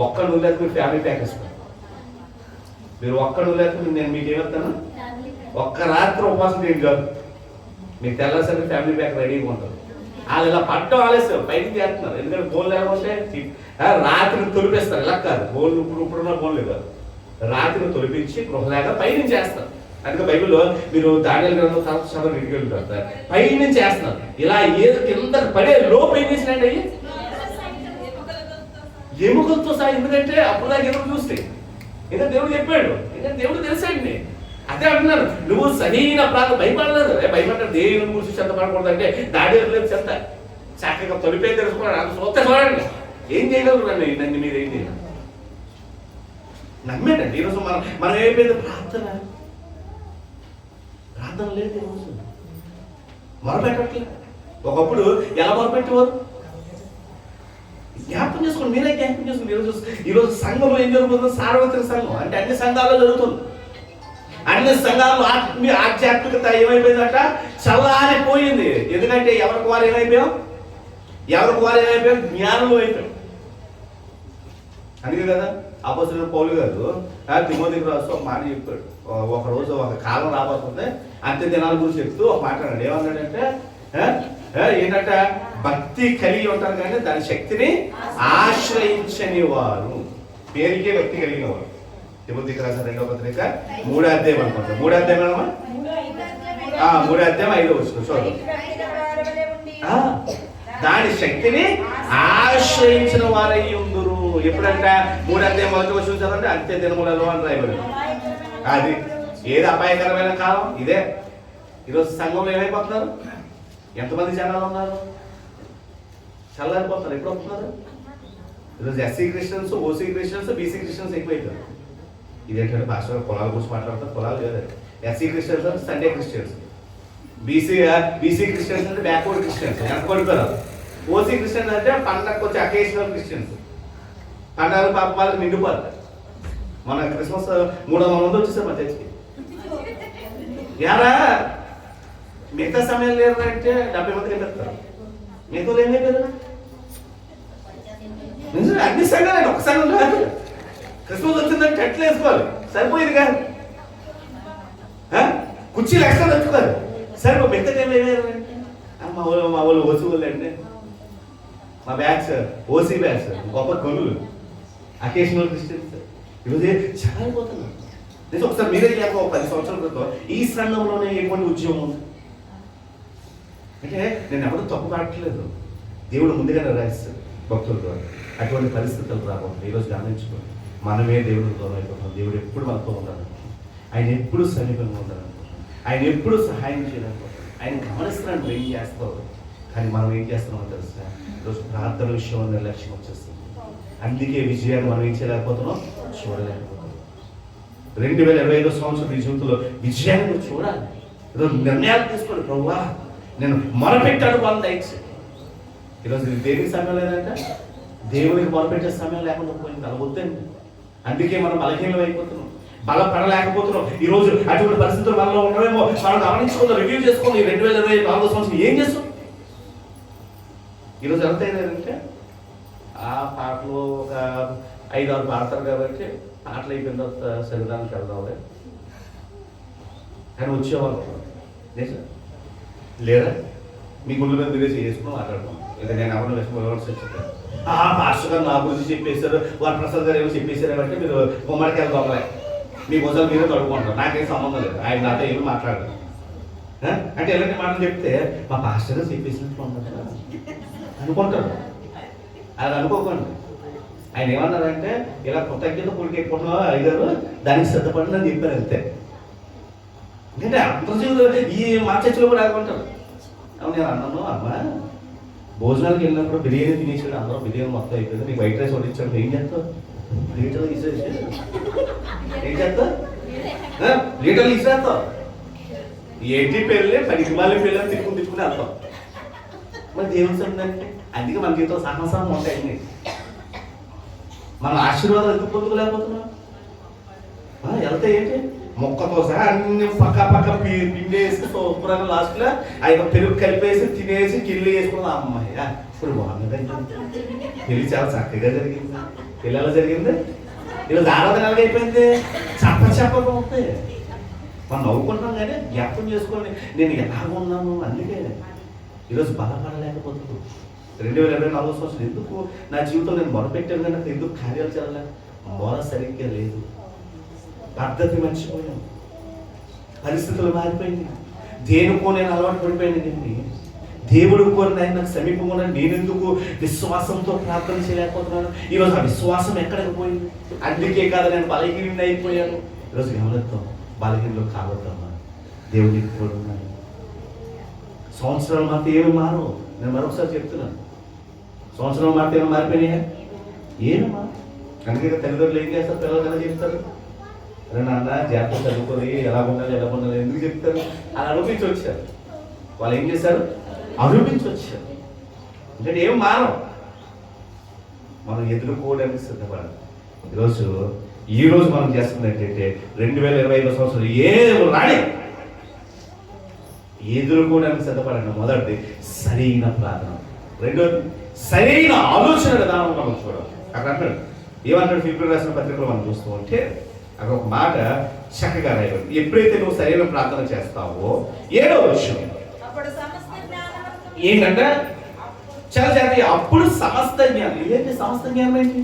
ఒక్క నువ్వు లేక మీరు ఫ్యామిలీ ప్యాక్ ఇస్తాను. మీరు ఒక్క నువ్వు లేక నేను మీకు ఏమవుతాను? ఒక్క రాత్రి ఉపవాసం చేయండి కాదు, మీకు తెల్లాసరికి ఫ్యామిలీ ప్యాక్ రెడీగా ఉంటుంది. వాళ్ళు ఇలా పట్టడం ఆలస్యం బయటికి చేస్తున్నారు. ఎందుకంటే ఫోన్ లేకపోతే రాత్రి తొలిపేస్తారు. ఇలా కాదు, ఫోన్లు ఇప్పుడున్న ఫోన్లు కాదు, రాత్రి తొలిపించి గృహలేక పైనుంచి చేస్తారు. అందుకే బైబిల్లో మీరు దానియేలు గ్రంథం చదవడం ఇంటికి వెళ్తారు, పైనుంచి చేస్తున్నారు. ఇలా ఏదో కింద పడే లోపు ఏం చేసినండి అయ్యి ఎముకలతో సహా. ఎందుకంటే అప్పుడు దాకా ఎదురు చూస్తే ఇంకా దేవుడు చెప్పాడు, ఇంకా దేవుడు తెలిసాడండి. అదే అంటున్నారు, నువ్వు సరైన ప్రాంతం భయపడలేదు. భయపడ్డా దేవుని గురించి చెత్త పడకూడదు అంటే దాడి లేదు చెత్త చక్కగా తొలిపే తెలుసుకోండి. అది చూస్తే చూడండి ఏం చేయగలరు నన్ను మీరు ఏం చేయాలి? నమ్మేటండి ఈరోజు మనం ఏమైపోయింది? ప్రార్థన లేదు ఈరోజు, మొరపెట్టట్లేదు. ఒకప్పుడు ఎలా మొరపెట్టేవారు? జ్ఞాపకం చేసుకోండి, మీరే జ్ఞాపకం చేసుకోండి. ఈరోజు సంఘంలో ఏం జరుగుతుందో సార్వత్రిక సంఘం అంటే అన్ని సంఘాల్లో జరుగుతుంది. అన్ని సంఘాల్లో ఆధ్యాత్మికత ఏమైపోయిందట? చల్లారిపోయింది. ఎందుకంటే ఎవరికి వారు ఏమైపోయాం? జ్ఞానంలో అయిపోయాం. అందుకే కదా అపోస్తలుడైన పౌలు గారు తిమోతికి రాస్తూ ఒక మాట చెప్పాడు. ఒక రోజు ఒక కాలం రాబోతుంది, అంత్య దినాల గురించి చెప్తూ ఒక మాట అన్నాడు. ఏమన్నాడంటే ఏంటంటే భక్తి కలిగి ఉంటారు కానీ దాని శక్తిని ఆశ్రయించని వారు, పేరుకే భక్తి కలిగిన వారు. తిమోతికి రాసిన 2వ పత్రిక 3వ అధ్యాయం అనుకుంటా. 3వ అధ్యాయం అమ్మా, 3వ అధ్యాయం 5వ వచనం చూడండి. దాని శక్తిని ఆశ్రయించిన వారై ఉందురు. ఎప్పుడంట? 3వ అధ్యాయం 1వ వచనం చదవండి. అంత్య దినములలో అని రాయబడి. అది ఏది అపాయకరమైన కాలం ఇదే. ఈరోజు సంఘంలో ఏమైపోతున్నారు? ఎంతమంది జనాలు ఉన్నారు? చల్లారిపోతున్నారు. ఎప్పుడు వస్తున్నారు? ఈరోజు SC Christians, OC Christians, BC Christians ఎక్కువైపోయారు. ఇదేంటంటే భాష కులాల గురించి మాట్లాడతారు. కులాలు లేదు. ఎస్సీ క్రిస్టియన్స్ అంటే సండే క్రిస్టియన్స్, బీసీ క్రిస్టియన్స్ అంటే బ్యాక్వర్డ్ క్రిస్టియన్స్, వెనకబడిపోయారు. ఓసీ క్రిస్టియన్స్ అంటే పండగకు వచ్చే అకేషనల్ క్రిస్టియన్స్, పండగలు పాప వాళ్ళకి నిండిపోతారు. మన క్రిస్మస్ 300 మంది వచ్చేసారు మా చర్చికి. యారా మిగతా సమయం లేరు అంటే 70 మంది కనిపిస్తారు. మిగతా ఏం లేదు నిజమే. అన్ని సంఘాలు ఒక సంఘం కాదు. క్రిస్మస్ వచ్చిందంటే ఎట్లా వేసుకోవాలి, సరిపోయింది కాదు. కుర్చీలు ఎక్స్ట్రా తెచ్చుకోవాలి, సరిపో. మిగతా టైం ఏమయ్యారు? మా వాళ్ళు ఓసీ వాళ్ళు అండి, మా బ్యాచ్ ఓసీ బ్యాచ్ గొప్ప కొనులు, అకేషనల్ క్రిస్టియన్స్. ఈరోజు చాలా అయిపోతున్నారు. నిజం. ఒకసారి మీరే చెప్ప, 10 సంవత్సరాల క్రితం ఈ సంఘంలోనే ఎటువంటి ఉద్యోగం ఉంది అంటే, నేను ఎవరు తప్పు కావట్లేదు, దేవుడు ముందుగానే రాయిస్తాడు భక్తుల ద్వారా. అటువంటి పరిస్థితులు రాబోతుంది. ఈరోజు గమనించుకోండి, మనమే దేవుడికి దూరం అయిపోతున్నాం. దేవుడు ఎప్పుడు మనతో ఉండాలనుకుంటున్నాం, ఆయన ఎప్పుడు సమీపంగా ఉండాలనుకుంటున్నాం, ఆయన ఎప్పుడు సహాయం చేయాలనుకుంటున్నాం, ఆయన గమనిస్తున్నాడు ఏం చేస్తావు. కానీ మనం ఏం చేస్తున్నామో తెలుసా, ఈరోజు ప్రార్థన విషయంలో నిర్లక్ష్యం వచ్చేస్తుంది. అందుకే విజయాన్ని మనం ఏం చేయలేకపోతున్నాం, చూడలేకపోతున్నాం. 2025 సంవత్సరం ఈ జీవితంలో విజయాన్ని నువ్వు చూడాలి. ఈరోజు నిర్ణయాలు తీసుకోండి. ప్రభువా, నేను మొరపెట్టాడు వాళ్ళు దయచేసి. ఈరోజు దేనికి సమయం లేదంటే, దేవునికి మొరపెట్టే సమయం లేకుండా పోయింది. అలా వద్దండి. అందుకే మనం బలహీనం అయిపోతున్నాం, బలపడలేకపోతున్నాం. ఈరోజు అటువంటి పరిస్థితులు మనలో ఉండవేమో, మనం గమనించుకుందాం, రివ్యూ చేసుకోండి. 2024 సంవత్సరం ఏం చేస్తాం? ఈరోజు ఎంత అయిందంటే, ఆ పాటలు ఒక 5-6 పాడతారు కాబట్టి పాటలు అయిపోయిన తర్వాత శరీరానికి వెళ్దాంలే కానీ వచ్చేవాళ్ళు లేదా మీ గుండె మీద తిరిగి చేసుకుని మాట్లాడతాం. ఇక నేను ఎవరిని వేసుకోవాల్సి వచ్చింది. పాస్టర్ గారు నా గురించి చెప్పేశారు, వారి ప్రసాద్ గారు ఏమో చెప్పేశారు అంటే మీరు గుమ్మడికి వెళ్దాంలే, మీ భుజాలు మీరే తడుకుంటారు, నాకేం సంబంధం లేదు, ఆయన నాతో ఏమి మాట్లాడరు అంటే ఎలాంటి మాటలు చెప్తే మా పాస్టర్ గారు చెప్పేసినట్లు ఉండదు అనుకుంటారు. అది అనుకోకండి. ఆయన ఏమన్నారంటే, ఇలా కృతజ్ఞత పుడికి ఎక్కువ అడిగారు, దానికి సిద్ధపడిన అని చెప్పారు అంతే. ఎందుకంటే అందరూ ఈ మా చర్చలో కూడా అనుకుంటారు. నేను అన్నాను, అమ్మ భోజనాలకు వెళ్ళినప్పుడు బిర్యానీ తినేసాడు, అందరూ బిర్యానీ మొత్తం అయిపోయింది, నీకు వైట్ రైస్ వడ్డించాడు, ఏం చేస్తావు? లీటర్లు తీసేసి ఏం చేస్తావు? లీటర్లు తీసేస్తావు. ఏంటి పెళ్ళి 10 మళ్ళీ పెళ్ళని తిట్టుకుని వెళ్తాం. మరి దేవుని సంబంధండి. అందుకే మన జీవితంలో సాహసం ఉంటాయండి. మన ఆశీర్వాదాలు ఎందుకు పొందుకోలేకపోతున్నాం? వెళ్తే ఏంటి, మొక్కతో సహా అన్ని పక్క పిండేసి శుభ్రంగా లాస్ట్లో ఆయన పెరుగు కలిపేసి తినేసి కిల్లి వేసుకున్నాం. అమ్మాయి ఇప్పుడు బాగుందండి, పెళ్ళి చాలా చక్కగా జరిగింది. పెళ్ళి ఎలా జరిగింది? ఈరోజు ఆరాధన ఎలాగ అయిపోయింది, చెప్పగా ఉంది. మనం నవ్వుకుంటున్నాం కానీ జ్ఞాపకం చేసుకొని నేను ఎలాగ ఉన్నాను. అందుకే ఈరోజు బలపడలేకపోతున్నాను. 2024 సంవత్సరం ఎందుకు నా జీవితంలో నేను మొదలుపెట్టాను కానీ నాకు ఎందుకు కార్యాలు చేయాలి? మొర సరిగ్గా లేదు, పద్ధతి మర్చిపోయాను, పరిస్థితులు మారిపోయింది, దేనికో నేను అలవాటు పడిపోయాను. కానీ దేవుడు కోరిన ఆయన నాకు సమీపంగా ఉన్నాను. నేను ఎందుకు విశ్వాసంతో ప్రార్థన చేయలేకపోతున్నాను? ఈరోజు ఆ విశ్వాసం ఎక్కడికి పోయింది? అందుకే కాదు నేను బలహీన అయిపోయాను. ఈరోజు గమనిద్దాం, బలహీనలో కావద్దమ్మా, దేవుడికి కోరున్నాను. సంవత్సరాలు మాత్రం ఏమి మారు. నేను మరొకసారి చెప్తున్నాను, సంవత్సరం మాత్రం ఏమో మారిపోయినాయా? ఏమమ్మా? అందుకే తల్లిదండ్రులు ఏం చేస్తారు, పిల్లలు ఎలా చెప్తారు? అరే నాన్న జాగ్రత్త చదువుకొని ఎలా ఉండాలి ఎలా ఉండాలి ఎందుకు చెప్తారు? అలా అనిపించి వచ్చారు. వాళ్ళు ఏం చేశారు? అనిపించి వచ్చారు. అంటే ఏం మారం, మనం ఎదుర్కోవడానికి సిద్ధపడాలి. ఈరోజు మనం చేస్తుంది ఏంటంటే 2025 సంవత్సరం ఏమో రాని ఎదుర్కోవడానికి సిద్ధపడండి. మొదటిది సరైన ప్రార్థన, రెండోది సరైన ఆలోచన విధానం మనం చూడాలి. అక్కడ అంటాడు, ఏమంటాడు ఫిబ్రవరి రాసిన పత్రికలో మనం చూస్తూ ఉంటే అక్కడ ఒక మాట చక్కగా రాయబడి, ఎప్పుడైతే నువ్వు సరైన ప్రార్థన చేస్తావో 7వ విషయం ఏంటంటే చాలా జాగ్రత్త, అప్పుడు సమస్త జ్ఞానం. ఏంటి సమస్త జ్ఞానం? ఏంటి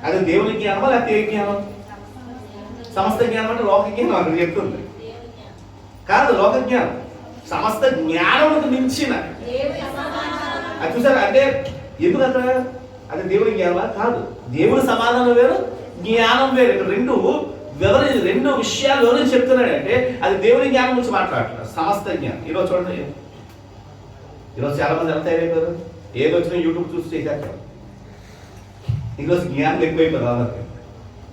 అది? దేవుని జ్ఞానమా లేకపోతే ఏ జ్ఞానం? సమస్త జ్ఞానం అంటే లోక జ్ఞానం అక్కడ చెప్తుంది కాదు. లోక జ్ఞానం సమస్త జ్ఞానములకు మించిన అది చూసారు అంటే ఎందుకు అక్కడ? అది దేవుని జ్ఞానమా? కాదు. దేవుని సమాధానం వేరు, జ్ఞానం వేరు. రెండు విషయాలు ఎవరు చెప్తున్నాడంటే అది దేవుని జ్ఞానం గురించి మాట్లాడుతున్నారు. సమస్త జ్ఞానం. ఈరోజు చూడండి, ఈరోజు చాలా మంది ఎంత అయిపోయారు, ఏదో వచ్చినా యూట్యూబ్ చూసి చేసేస్తారు. ఈరోజు జ్ఞానం ఎక్కువైపోయింది అందరికి.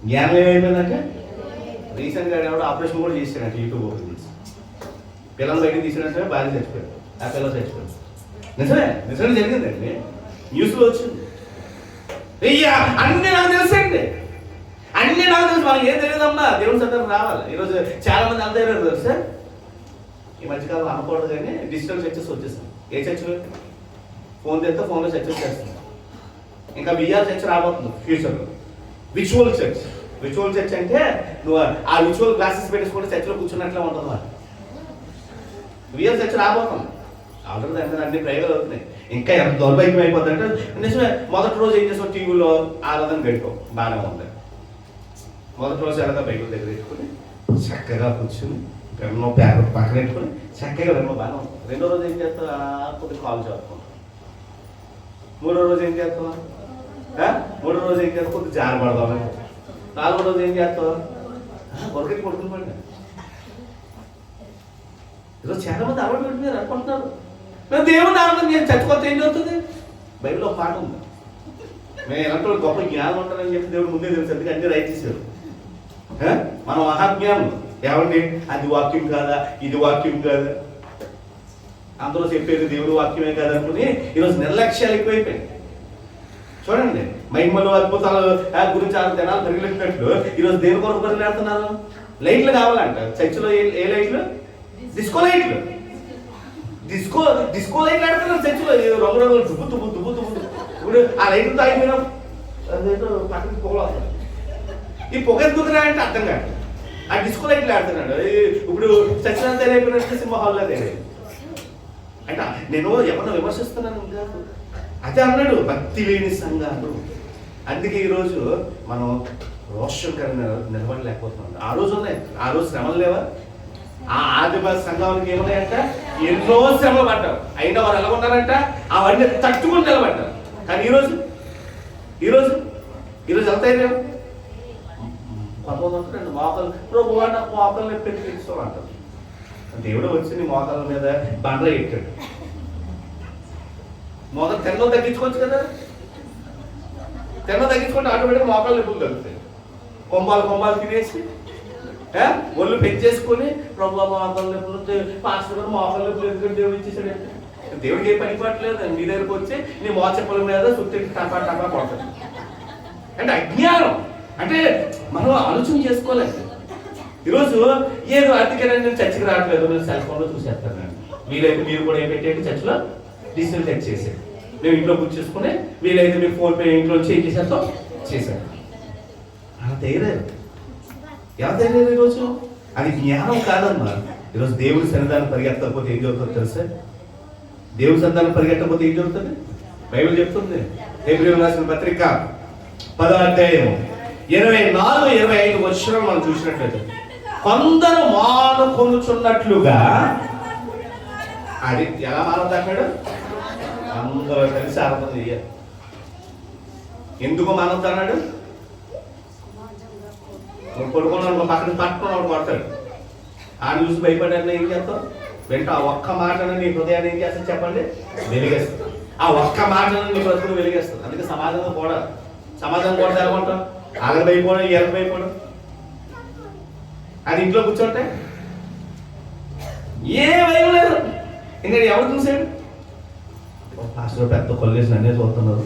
జ్ఞానం ఏమైపోయిందంటే రీసెంట్గా ఎవడో ఆపరేషన్ కూడా చేశాడంటే యూట్యూబ్ ఓపెన్ చేసి పిల్లలు బయటకు తీసినట్టే భార్య చచ్చిపోయాడు, ఆ పిల్లలు చచ్చిపోయాడు. నిజమే జరిగిందండి, న్యూస్లో వచ్చింది. అయ్యా అన్నీ నాకు తెలుసండి, అన్నీ నాకు తెలుసు. మనకి ఏం తెలియదమ్మా, దేవుని సత్యం రావాలి. ఈరోజు చాలా మంది అంత తెలుసా ఈ మధ్యకాలం అనకూడదు కానీ డిజిటల్ చర్చెస్ వచ్చేసాయి. ఏ చర్చ్? ఫోన్ తెస్తే ఫోన్లో చర్చెస్ చేస్తాం. ఇంకా బిఆర్ చర్చ్ రాబోతుంది ఫ్యూచర్లో. విచువల్ చర్చ్. విచువల్ చర్చ్ అంటే నువ్వు ఆ విచువల్ గ్లాసెస్ పెట్టేసుకుంటే చర్చ్లో కూర్చున్నట్లే ఉంటుంది మరి. విఆర్ చర్చ్ రాబోతుంది. ఆల్రెడీ దాని అన్ని ప్రయోగాలు అవుతున్నాయి. ఇంకా ఎంత దౌర్భాగ్యం అయిపోతుందంటే నిజమే. మొదటి రోజు ఏం చేసావు? టీవీలో ఆరాధన గడిపో బాగానే ఉంది. మొదటి రోజు ఎలాగా బైబిల్ దగ్గర పెట్టుకుని చక్కగా కూర్చుని పెన్ను పేపర్ పక్కన పెట్టుకుని చక్కగా వెనక బాగానే ఉంటుంది. రెండో రోజు ఏం చేస్తావు? కొద్దిగా కాల్ చదువుకుంటాం. మూడో రోజు ఏం చేస్తావు? కొద్దిగా జారి పడదాం. నాలుగో రోజు ఏం చేస్తావు? ఒకరికి కొడుకుని పడినా. ఈరోజు చాలా మంది అలవాటు పెట్టుకున్నారు అనుకుంటున్నారు. మేము దేవుని ఆనందం నేను చచ్చిపోతే ఏం జరుగుతుంది? బైబిల్లో ఒక పాట ఉంది. మేము ఎలాంటి గొప్ప జ్ఞానం ఉంటారని చెప్పి దేవుడు ముందే తెలుసు. అందుకే అన్ని రైట్ చేశారు. మనం మహాజ్ఞానం ఏమండి? అది వాక్యం కాదా, ఇది వాక్యం కాదా, అందరూ చెప్పేది దేవుడు వాక్యమే కాదనుకుని ఈరోజు నిర్లక్ష్యాలు ఎక్కువైపోయాయి. చూడండి, మహిమలు అద్భుతాలు గురించి ఆ జనాలు పరిగెత్తినట్లు ఈరోజు దేని కొరకు పరిగెడుతున్నారు? లైట్లు కావాలంట చర్చిలో. ఏ లైట్లు? డిస్కో లైట్లు. డిస్కో లైట్లు ఆడుతున్నారు చర్చిలో. రంగు రంగులు దుబ్బు దుబ్బు దుబ్బు దుబ్బు. ఇప్పుడు ఆ లైట్లు తాగిపోయినాం, అదేంటో పక్కకి పొగలు వస్తాయి. ఈ పొగ ఎందుకు అంటే అర్థం కాదు. ఆ డిస్కో లైట్లు ఆడుతున్నాడు. ఇప్పుడు చర్చలంతా తయారైపోయినట్టు సినిమా హాల్లో తయారై అంటే నేను ఎవరినో విమర్శిస్తున్నాను కాదు. అదే అన్నాడు, భక్తి లేని సంఘాలు. అందుకే ఈరోజు మనం రోషంకరంగా నిలబడలేకపోతున్నాం. ఆ రోజు ఉన్నాయి, ఆ రోజు శ్రమలు లేవా? ఆ ఆదివాసి సంఘానికి ఏమున్నాయంట? ఎన్నో శ్రమలు పడ్డారు. అయినా వారు ఎలా ఉన్నారంట? అవన్నీ తట్టుకుని నిలబడ్డారు. కానీ ఈరోజు ఈరోజు ఈరోజు ఎంత అయినా కొంతమంది అంటారు మోకాలు ప్రభు నాకు మోకాలు నొప్పి తీసుకో అంటారు. దేవుడు వచ్చి నీ మోకాల మీద బండ్ర ఎట్టాడు. మొదలు తెల్ల తగ్గించుకోవచ్చు కదా. తెల్ల తగ్గించుకుంటే ఆటోమేటిక్ మోకాలు నొప్పులు తగ్గుతాయి. కొంబాలు తినేసి ఒళ్ళు పెంచేసుకుని ప్రభు మోకాలు నొప్పులు పాస్టర్ గారు మోకాలు నొప్పులు ఎందుకంటే దేవుడు ఇచ్చేసాడు. దేవుడికి ఏ పని పట్టలేదు. నీ దగ్గరకు వచ్చి నీ మోచెప్పుల మీద సుత్తి టపా కొడతాడు. అంటే అజ్ఞానం. అంటే మనం ఆలోచన చేసుకోలేదు. ఈరోజు ఏదో అందుకనే నేను చర్చికి రావట్లేదు, నేను సెల్ ఫోన్లో చూసేస్తాను. వీలైతే మీరు కూడా ఏం పెట్టేయండి, చర్చిలో డిజిటల్ చర్చ్ చేసేది. మేము ఇంట్లో కూర్చేసుకుని వీలైతే మీరు ఫోన్ పే ఇంట్లో చేంజ్ చేసేస్తాం చేశాను. అలా తయారు. ఎలా తయారు ఈరోజు? అది జ్ఞానం కాదమ్మా. ఈరోజు దేవుడి సన్నిధానం పరిగెత్తకపోతే ఏం జరుగుతుందో తెలుసా? దేవుడి సన్నిధానం పరిగెత్తకపోతే ఏం జరుగుతుంది? బైబిల్ చెప్తుంది. హెబ్రీయులకు రాసిన పత్రిక 10వ అధ్యాయం 24-25 వచనం మనం చూసినట్లయితే, కొందరు మానుకొనుచున్నట్లుగా. అది ఎలా మానవుతాడు? అందరూ కలిసి ఆరాధన చెయ్యాలి. ఎందుకు మానవుతాడు? కొడుకున్నాడు పక్కన పట్టుకున్నాడు కొడతాడు. ఆ చూసి భయపడాలని ఏం చేస్తావు? వెంట ఆ ఒక్క మాటను నీ హృదయాన్ని ఏం చేస్తా చెప్పండి? వెలిగేస్తుంది. ఆ ఒక్క మాటను నీ బ్రతుకుని వెలిగేస్తుంది. అందుకే సమాజంలో కూడా ఎలా ఉంటాం? ఆగమైపోవడం, ఎరమైపోవడం. అది ఇంట్లో కూర్చోంటే ఏ భయం లేదు. ఇంకా ఎవరు చూసాడు? పాస్టర్ పెద్ద కొల్లేసి నన్నే చూస్తున్నారు.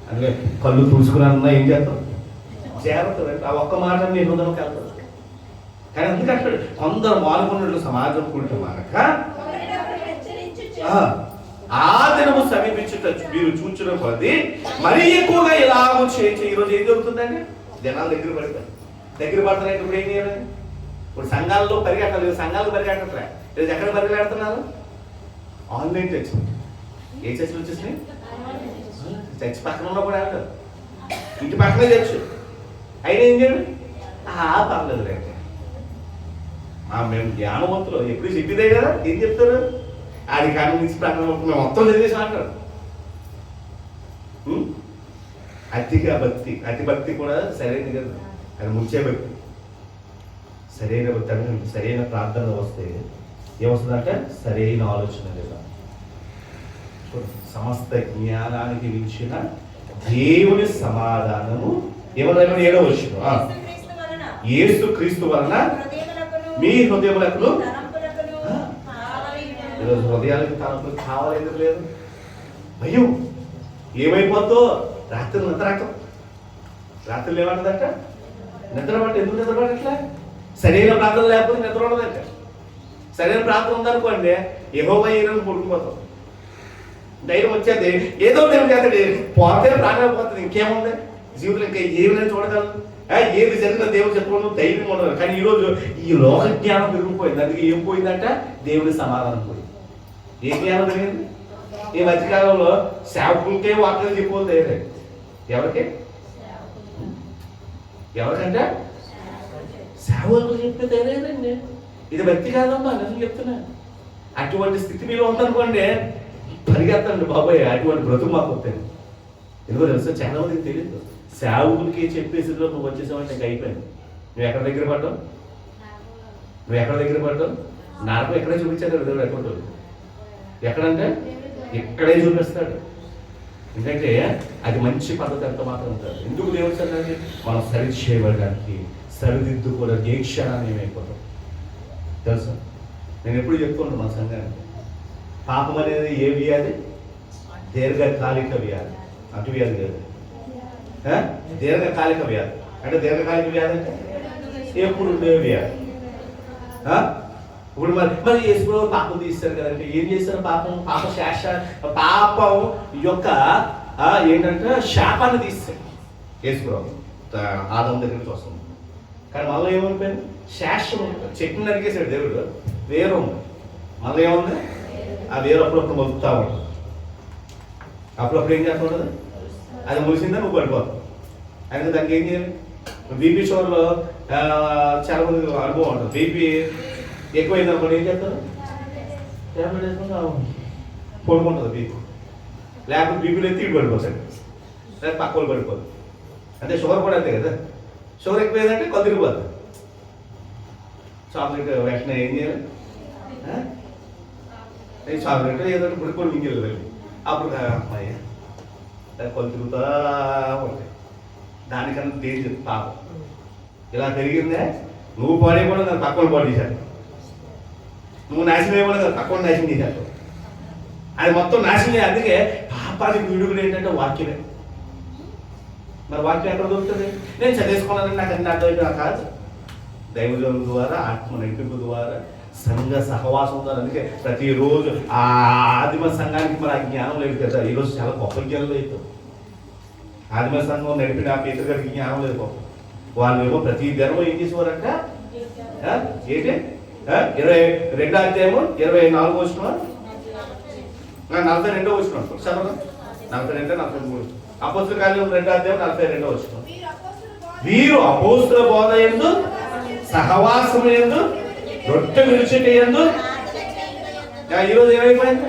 అందుకే కళ్ళు చూసుకున్నా ఏం చేస్తాం? జాగ్రత్త. ఆ ఒక్క మాట నీ హృదయంకి వెళ్తారు. కానీ ఎందుకంటే కొందరు మానుకున్నట్లు సమాజం కూడటం అనక ఆ దినము సమీపించుట మీరు చూచిన కొద్ది మరీ ఎక్కువగా ఇలాగో చేయించి ఈరోజు ఏం జరుగుతుందండి? జనాలు దగ్గర పడుతున్నాయి. ఇప్పుడు ఏం చేయాలి? ఇప్పుడు సంఘాల్లో పరిగెట్టలేదు. సంఘాలు పరిగెట్టట్లే. ఈరోజు ఎక్కడ పరిగెడుతున్నారు? Online church. ఏ చర్చలు వచ్చేసినాయి? చర్చ్ పక్కన ఉన్నప్పుడు అంటారు, ఇంటి పక్కనే చర్చ్. అయినా ఏం చేయాలి? పర్లేదు రేపు మేము జ్ఞానవంతులు ఎప్పుడు చెప్పిదే కదా. ఏం చెప్తారు? ఆడి కారణం నుంచి ప్రకటన మేము మొత్తం చదివేసి అంటారు. అతిగా భక్తి, అతి భక్తి కూడా సరైనది కదా. అది ముంచే భక్తి. సరైన భక్తి అంటే సరైన ప్రార్థన వస్తే ఏమొస్తుందంటే సరైన ఆలోచన లేదా. సమస్త జ్ఞానానికి మించిన దేవుని సమాధానము ఏమన్నా 7వ వచనం, యేసు క్రీస్తు వలన మీ హృదయములకు. ఈరోజు హృదయాలకు తనకు కావాలి లేదు. భయం ఏమైపోద్దో. రాత్రులు నిద్రకం. రాత్రులు ఏమంటుందంట? నిద్రపట్ట. ఎందుకు నిద్రపడట్లే? సరైన ప్రార్థన లేకపోతే నిద్ర ఉండదంట. సరైన ప్రార్థన ఉందనుకోండి, యెహోవా ఈరోజు పడుకుపోతాం, ధైర్యం వచ్చేది, ఏదో దేవుడు చేస్తాడు, పోతే ప్రాణం పోతుంది, ఇంకేముంది జీవితంలో, ఇంకా ఏమైనా చూడగలరు, ఏది జరిగిన దేవుడు చెప్పుకోవడం ధైర్యం ఉండదు. కానీ ఈరోజు ఈ లోక జ్ఞానం పెరిగిపోయింది. అందుకే ఏం పోయిందంట, దేవుడి సమాధానం పోయింది. ఏ జ్ఞానం జరిగింది? ఈ మధ్యకాలంలో సేవకులకే వాక్యం చెప్పిపోతే ఎవరికి? ఎవరికంటే సేవకులు చెప్పే ధైర్యదండి. ఇది భక్తి కాదమ్మా, నిజం చెప్తున్నా. అటువంటి స్థితి మీలో ఉందనుకోండి, పరిగెత్తండి బాబాయ్, అటువంటి బ్రతుకు మాకు వస్తాయి. ఎందుకో తెలుసా, చాలా మందికి తెలియదు. సేవకులకి చెప్పేసి నువ్వు వచ్చేసావంటే ఇంకా అయిపోయింది. నువ్వు ఎక్కడ దగ్గర పడ్డావు? నరకం ఎక్కడే చూపించాడు దేవుడు. ఎటువంటి ఎక్కడంటే ఎక్కడే చూపిస్తాడు. ఎందుకంటే అది మంచి పద్ధతి ఎంత మాత్రం ఉంటుంది. ఎందుకు దేవుడు సరే మనం సరి చేయబడడానికి, సరిదిద్దుకోవడానికి ఏ క్షణాన్ని ఏమైపోతాం తెలుసా? నేను ఎప్పుడు చెప్తుంటాను మన సంఘానికి, పాపం అనేది ఏ వ్యాధి? దీర్ఘకాలిక వ్యాధి, అటు వ్యాధి కాదు. దీర్ఘకాలిక వ్యాధి అంటే, దీర్ఘకాలిక వ్యాధి అంటే ఎప్పుడు ఉండే వ్యాధి. ఇప్పుడు మరి యేసుప్రభు పాపం తీస్తారు కదంటే, ఏం చేస్తారు? పాపం యొక్క ఏంటంటే శాపాన్ని తీస్తారు యేసుప్రభు. ఆదాము దగ్గర నుంచి వస్తుంది. కానీ మళ్ళీ ఏమైపోయింది? శాశ్వతం ఉంటుంది. చెట్టుని నరికేసాడు దేవుడు, వేరు ఉంది. మళ్ళీ ఏముంది? ఆ వేరు అప్పుడప్పుడు మొలుపుతా ఉంటుంది. అప్పుడప్పుడు ఏం చేస్తుంటుంది? అది ములిసిందా నువ్వు పడిపోతావు. అయితే దానికి ఏం చేయాలి? బీపీ షోర్లో చాలా మంది అనుభవం ఉంటుంది. బీపీ ఎక్కువైంది అనుకోండి, ఏం చేస్తారు? ట్యాబ్లెట్ వేసుకుంటా పడుకుంటుంది బీపీ. లేకపోతే బీపీలో ఎత్తి పడిపోతాడు, లేదా పక్క వాళ్ళు పడిపోదు. అంటే షుగర్ కూడా అంతే కదా. షుగర్ ఎక్కువైందంటే కొద్ది తిరిగిపోతుంది. చాక్లెట్ వెంటనే ఏం చేయాలి? చాక్లెట్ ఏదో పడుకొని మింగిల్ వెళ్ళి అప్పుడు అమ్మాయి కొలు తిరుగుతా ఉంటాయి. దానికన్నా డేంజర్ పాపం. ఇలా పెరిగిందే, నువ్వు పాడేయకుండా దాన్ని పక్కన పాడు చేశాడు, నువ్వు నాశనం వేయకుండా దాన్ని పక్కన నాశనం చేశాడు. అది మొత్తం నాశనం. అందుకే పాపానికి విడుగుడు ఏంటంటే వాక్యమే. మరి వాక్యం ఎక్కడ దొరుకుతుంది? నేను చదివేసుకున్నానని నాకు అన్ని అర్థమైనా కాదు. దైవజనుల ద్వారా, ఆత్మ నడిపింపు ద్వారా, సంఘ సహవాసం ద్వారా. అందుకే ప్రతిరోజు ఆ ఆదిమ సంఘానికి మరి ఆ జ్ఞానం లేదు కదా. ఈరోజు చాలా గొప్ప జ్ఞానం లేదు. ఆదిమ సంఘం నడిపిన ఆ పేతురు గారికి జ్ఞానం లేదు గొప్ప. వాళ్ళు ఏమో ప్రతి దినము ఏం చేసేవారంట? ఏంటి 22వ అధ్యాయము 24వ వచనం, 42వ వచనం చదవండి. 42, 43 అపోస్తలుల కార్యము 2వ అధ్యాయం 42వ వచనం. వీరు అపోస్తలుల బోధ యందు, సహవాసము యందు, రొట్టె విరుచుట యందు. ఈరోజు ఏమైపోయింది?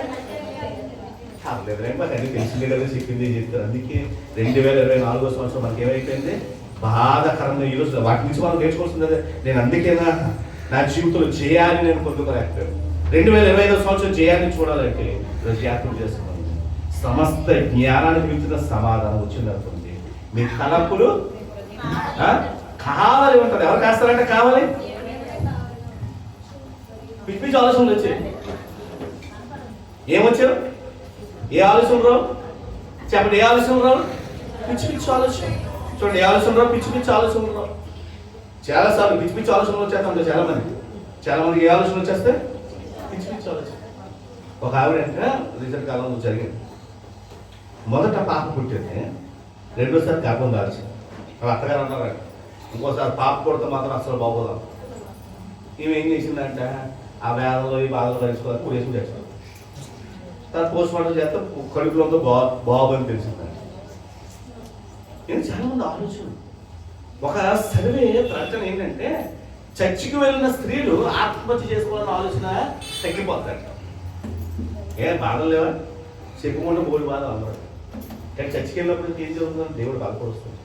మాకు అన్ని తెలిసిందే కదా, చెప్పింది చెప్తారు. అందుకే 2024వ సంవత్సరం మనకి ఏమైపోయింది? బాధాకరంగా. ఈరోజు వాటి నుంచి మనం నేర్చుకోవాల్సింది అదే. నేను అందుకే నా జీవితంలో చేయాలని నేను పొందుకోలేకపోయాను. 2025వ సంవత్సరం చేయాలని చూడాలంటే ఈరోజు జ్ఞాపకం చేస్తున్నాను. సమస్త జ్ఞానానికి మించిన సమాధానం వచ్చింది అనుకోండి. మీ తలపులు కావాలి ఉంటుంది. ఎవరు కాస్తారంటే కావాలి. పిచ్చి పిచ్చి ఆలోచనలు వచ్చాయి. ఏమొచ్చారు? ఏ ఆలోచన రావు? చెప్పండి, ఏ ఆలోచన రావు? పిచ్చి పిచ్చి ఆలోచన. చూడండి, ఏ ఆలోచన రావు? పిచ్చి పిచ్చి ఆలోచన రావు. చాలాసార్లు పిచ్చి పిచ్చి ఆలోచనలు వచ్చేస్తాం చాలా మందికి. ఏ ఆలోచన వచ్చేస్తే? పిచ్చి పిచ్చి ఆలోచన. ఒక ఆవిడ అంటే రీసెంట్ కాలంలో జరిగింది. మొదట పాప పుట్టింది, రెండోసారి గర్భం దాల్చింది. అత్తగారు అన్నారు, ఇంకోసారి పాప పుడితే మాత్రం అసలు బాగోదాం. ఈమె ఏం చేసిందంటే ఆ వేదనలో ఈ బాధలు భరించుకోవాలి, కూడేసుకుని చేస్తాం. తర్వాత పోస్ట్ మార్టం చేస్తే కడుపులో బాబు అని తెలిసిందండి. నేను చాలా మంది ఆలోచన. ఒక సర్వే ప్రకటన ఏంటంటే, చర్చికి వెళ్ళిన స్త్రీలు ఆత్మహత్య చేసుకోవాలన్న ఆలోచన తగ్గిపోతారు. ఏ బాధలు లేవా? చెప్పుకుంటే బోడి బాధ అందరూ. కానీ చర్చికి వెళ్ళినప్పుడు ఏం జరుగుతుందని దేవుడు బాధపడుతుంది.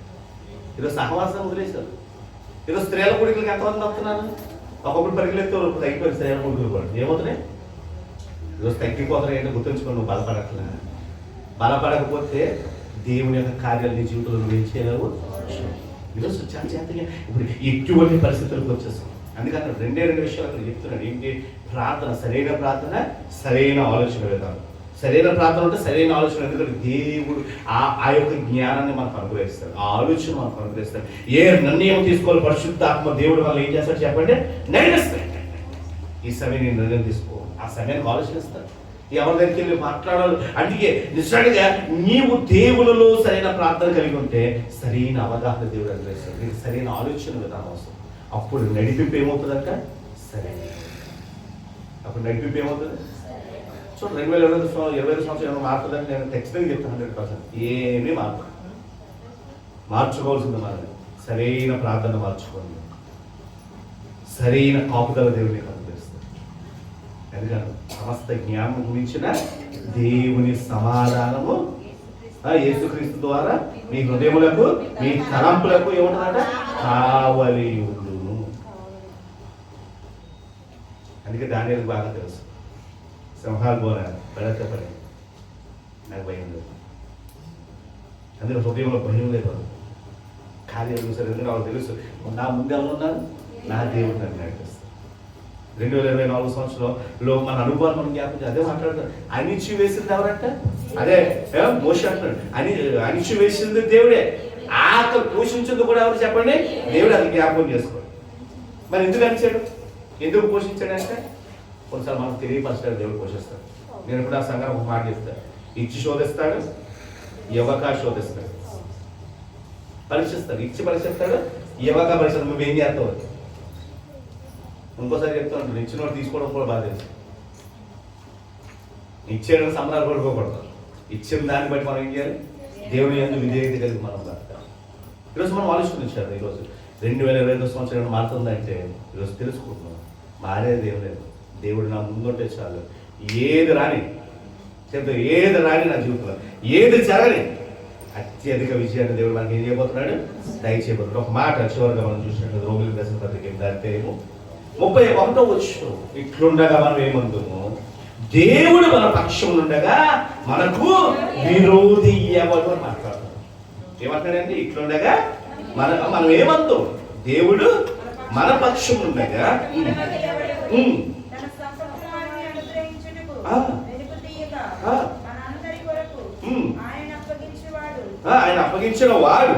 ఈరోజు సహవాసం వదిలేశారు. ఈరోజు స్త్రీల కొడుకులకి ఎంతమంది వస్తున్నారు? ఒకప్పుడు పరిగెత్తే తగ్గిపోయింది స్త్రీల కొడుకులు కూడా. ఏమవుతున్నాయి? ఈరోజు తగ్గిపోతున్నాయి. ఏంటో గుర్తుంచుకొని నువ్వు బలపడట్లే. బలపడకపోతే దేవుని యొక్క కార్యాలు నీ జీవితంలో నువ్వు ఏం చేయలేవు. ఈరోజు చాలా చేతగా ఇప్పుడు ఎటువంటి పరిస్థితులకు వచ్చేస్తాం. అందుకని రెండు విషయాలు అక్కడ చెప్తున్నాడు. ఏంటి? ప్రార్థన, సరైన ప్రార్థన, సరైన ఆలోచన విధానం. సరైన ప్రార్థన ఉంటే సరైన ఆలోచన. ఎందుకంటే దేవుడు ఆ యొక్క జ్ఞానాన్ని మనకు అనుగ్రహిస్తాడు, ఆ ఆలోచన మనకు అనుగ్రహిస్తాడు. ఏ నిర్ణయం తీసుకోవాలి పరిశుద్ధాత్మ దేవుడు మనం ఏం చేస్తాడు చెప్పండి, నడిపిస్తాడు. ఈ సమయం నేను నిర్ణయం తీసుకో, ఆ సమయానికి ఆలోచిస్తాడు. ఎవరి దగ్గరికి వెళ్ళి మాట్లాడాలి. అందుకే నిజంగా నీవు దేవునిలో సరైన ప్రార్థన కలిగి ఉంటే సరైన అవగాహన దేవుడు అనుగ్రహిస్తాడు. నీకు సరైన ఆలోచన విధానం వస్తుంది. అప్పుడు నడిపింపు ఏమవుతుందంట, సరే. అప్పుడు నడిపింపు ఏమవుతుంది చూడండి. 2025 సంవత్సరం ఏమైనా మారుతుందని నేను ఖచ్చితంగా చెప్తాను. 100% ఏమీ మారుతుంది. మార్చుకోవాల్సింది మనం సరైన ప్రార్థన మార్చుకోండి. సరైన కాపుదల దేవుని అనుగ్రహిస్తాడు. ఎందుకంటే సమస్త జ్ఞానం గురించిన దేవుని సమాధానము యేసుక్రీస్తు ద్వారా మీ హృదయములకు మీ తలంపులకు ఏముంటుందంట, కావలి ఉండును. అందుకే దానియేలుకు బాగా తెలుసు, సింహాలు పోనా బెడతపడి నాకు భయం లేదు. అందుకే హృదయంలో భయం లేదు, కార్యాలు చూసారు. ఎందుకంటే వాళ్ళకి తెలుసు నా ముందే ఉన్నాను, నా దేవుడు నన్ను నడిపిస్తాను. 2024 సంవత్సరంలో మన అనుభవాలు మనం జ్ఞాపకం అదే మాట్లాడతారు. అణిచి వేసింది ఎవరంట, అదే మోషే అంటున్నాడు. అణిచి వేసింది దేవుడే, ఆకలి పోషించింది కూడా ఎవరు చెప్పండి, దేవుడు. అది జ్ఞాపకం చేసుకోండి. మరి ఎందుకు అనిచాడు, ఎందుకు పోషించాడంటే కొన్నిసార్లు మనకు తెలియపరచాడు, దేవుడు పోషిస్తాడు. నేను ఇప్పుడు ఆ సంఘం ఒక మాట చెప్తాను, ఇచ్చి శోధిస్తాడు, యువక శోధిస్తాడు, పరీక్షిస్తాడు. ఇచ్చి పరీక్షిస్తాడు, యువక పరీక్షిస్తాడు. నువ్వేం చేస్తావు. ఇంకోసారి చెప్తా ఉంటాడు, ఇచ్చిన వాడు తీసుకోవడం కూడా బాగా తెలుసు. ఇచ్చేయడం సంబరాలు పడుకోకూడదు. ఇచ్చిన దాన్ని బట్టి మనం ఏం చేయాలి, దేవుని యందు విధేయత కలిగి మనం బ్రతకాలి. ఈరోజు మనం ఆలోచించారు. ఈరోజు 2025 సంవత్సరం మారుతుందంటే ఈరోజు తెలుసుకుంటున్నాం, మారేది ఏం లేదు. దేవుడు నా ముందుంటే చాలు. ఏది రాని చెప్తా, ఏది రాని నా జీవితంలో ఏది జరగని అత్యధిక విజయాన్ని దేవుడు మనకి ఏం చేయబోతున్నాడు, దయచేయబోతున్నాడు. ఒక మాట చివరిగా మనం చూసినట్టు రోగులకు రాసిన పత్రిక 31 ఇట్లుండగా మనం ఏమందుము, దేవుడు మన పక్షం ఉండగా మనకు విరోధి ఎవరు అని మాట్లాడుతున్నాం. ఏమంటాడండి, ఇట్లుండగా మనం ఏమందు, దేవుడు మన పక్షం ఉండగా ఆయన అప్పగించిన వాడు.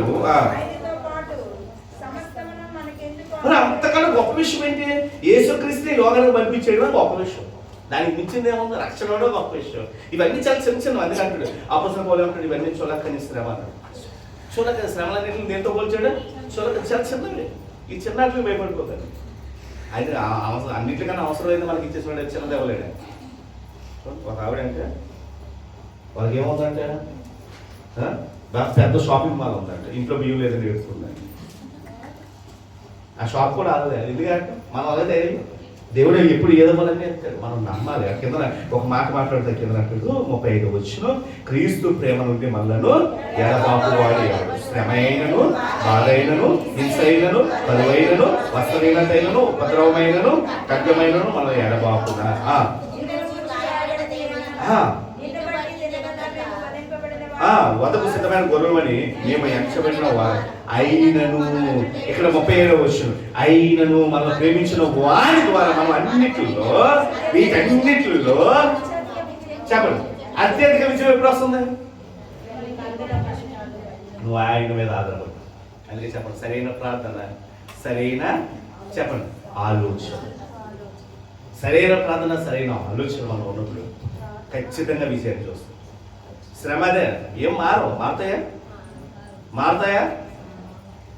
అంతకన్నా గొప్ప విషయం ఏంటి, యేసుక్రీస్తుని లోకానికి పంపించేయడం గొప్ప విషయం. దానికి మించింది ఏముంది, రక్షణ గొప్ప విషయం. ఇవన్నీ చాలా చిన్న చిన్న అందుకే అంటాడు అపోస్తలుడు పౌలు అంటాడు, ఇవన్నీ చూడకని శ్రమ అన్నాడు. చూడక శ్రమలన్నింటిని దేంతో పోల్చాడు, చూడక చాలా చిన్నవి. ఈ చిన్నట్లు భయపడిపోతాడు. అయితే అన్నింటికన్నా అవసరమైంది మనకి ఇచ్చేసాడు, చిన్నది ఇవ్వలేడు. ఒక ఆవిడ అంటే వాళ్ళకి ఏమవుతుందంటే బాగా పెద్ద షాపింగ్ మాల్ ఉందంటే ఇంట్లో బియ్యం లేదని ఏడుస్తుందండి. ఆ షాప్ కూడా ఆడలేదు. ఎందుకంటే మనం అదే ధైర్యం, దేవుడు ఎప్పుడు ఏదో మనల్ని చెప్తాడు, మనం నమ్మాలి. కింద ఒక మాట మాట్లాడితే కింద 35 వచ్చిన క్రీస్తు ప్రేమ నుండి మనలను ఎడబాపు వాడు ఎవడు, శ్రమ అయినను, బాధ అయినను, హింస అయినను, పరువైనను, వస్త్రహీనతైనను, ఉపద్రవమైనను, ఖడ్గమైనను మన ఎడబాపున వదకు సిద్ధమైన గొర్రెమని మేము ఎంచబడిన వారు అయినను. ఇక్కడ 37 వచ్చిన అయినను మనం ప్రేమించిన వారి ద్వారా మనం అన్నిటిలో వీటన్నిటిలో చెప్పండి అత్యధిక విజయం ఎప్పుడు వస్తుంది, నువ్వు ఆయన మీద ఆధారపడు. అందుకే చెప్పండి సరైన ప్రార్థన, సరైన చెప్పండి ఆలోచన. సరైన ప్రార్థన, సరైన ఆలోచన మనం ఉన్నప్పుడు ఖచ్చితంగా విజయాన్ని చూస్తాం. శ్రమ అదే ఏం మారుతాయా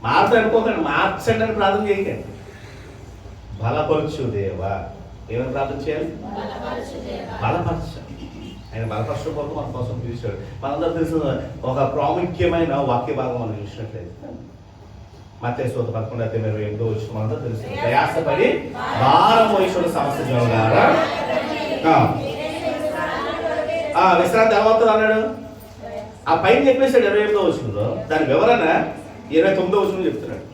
మారుతాయి అనుకోకండి, మార్చండి అని ప్రార్థన చేయకండి. బలపరచు దేవా, ఏమైనా ప్రార్థన చేయాలి, బలపరచండి. ఆయన బలపరచడం కొరకు మన కోసం పిలిచాడు. మనందరూ తెలిసిన ఒక ప్రాముఖ్యమైన వాక్య భాగం మనం చూసినట్లయితే మత్తయి 11:28 వచ్చిన మనందరూ తెలుస్తుంది, ప్రయాసపడి భారం మోయించుకున్న సమస్త జనులారా విశ్రాంతి ఎలా అన్నాడు. ఆ పైన చెప్పేసాడు 28వ వచనంలో, దాని వివరణ 29వ వచనం చెప్తున్నాడు.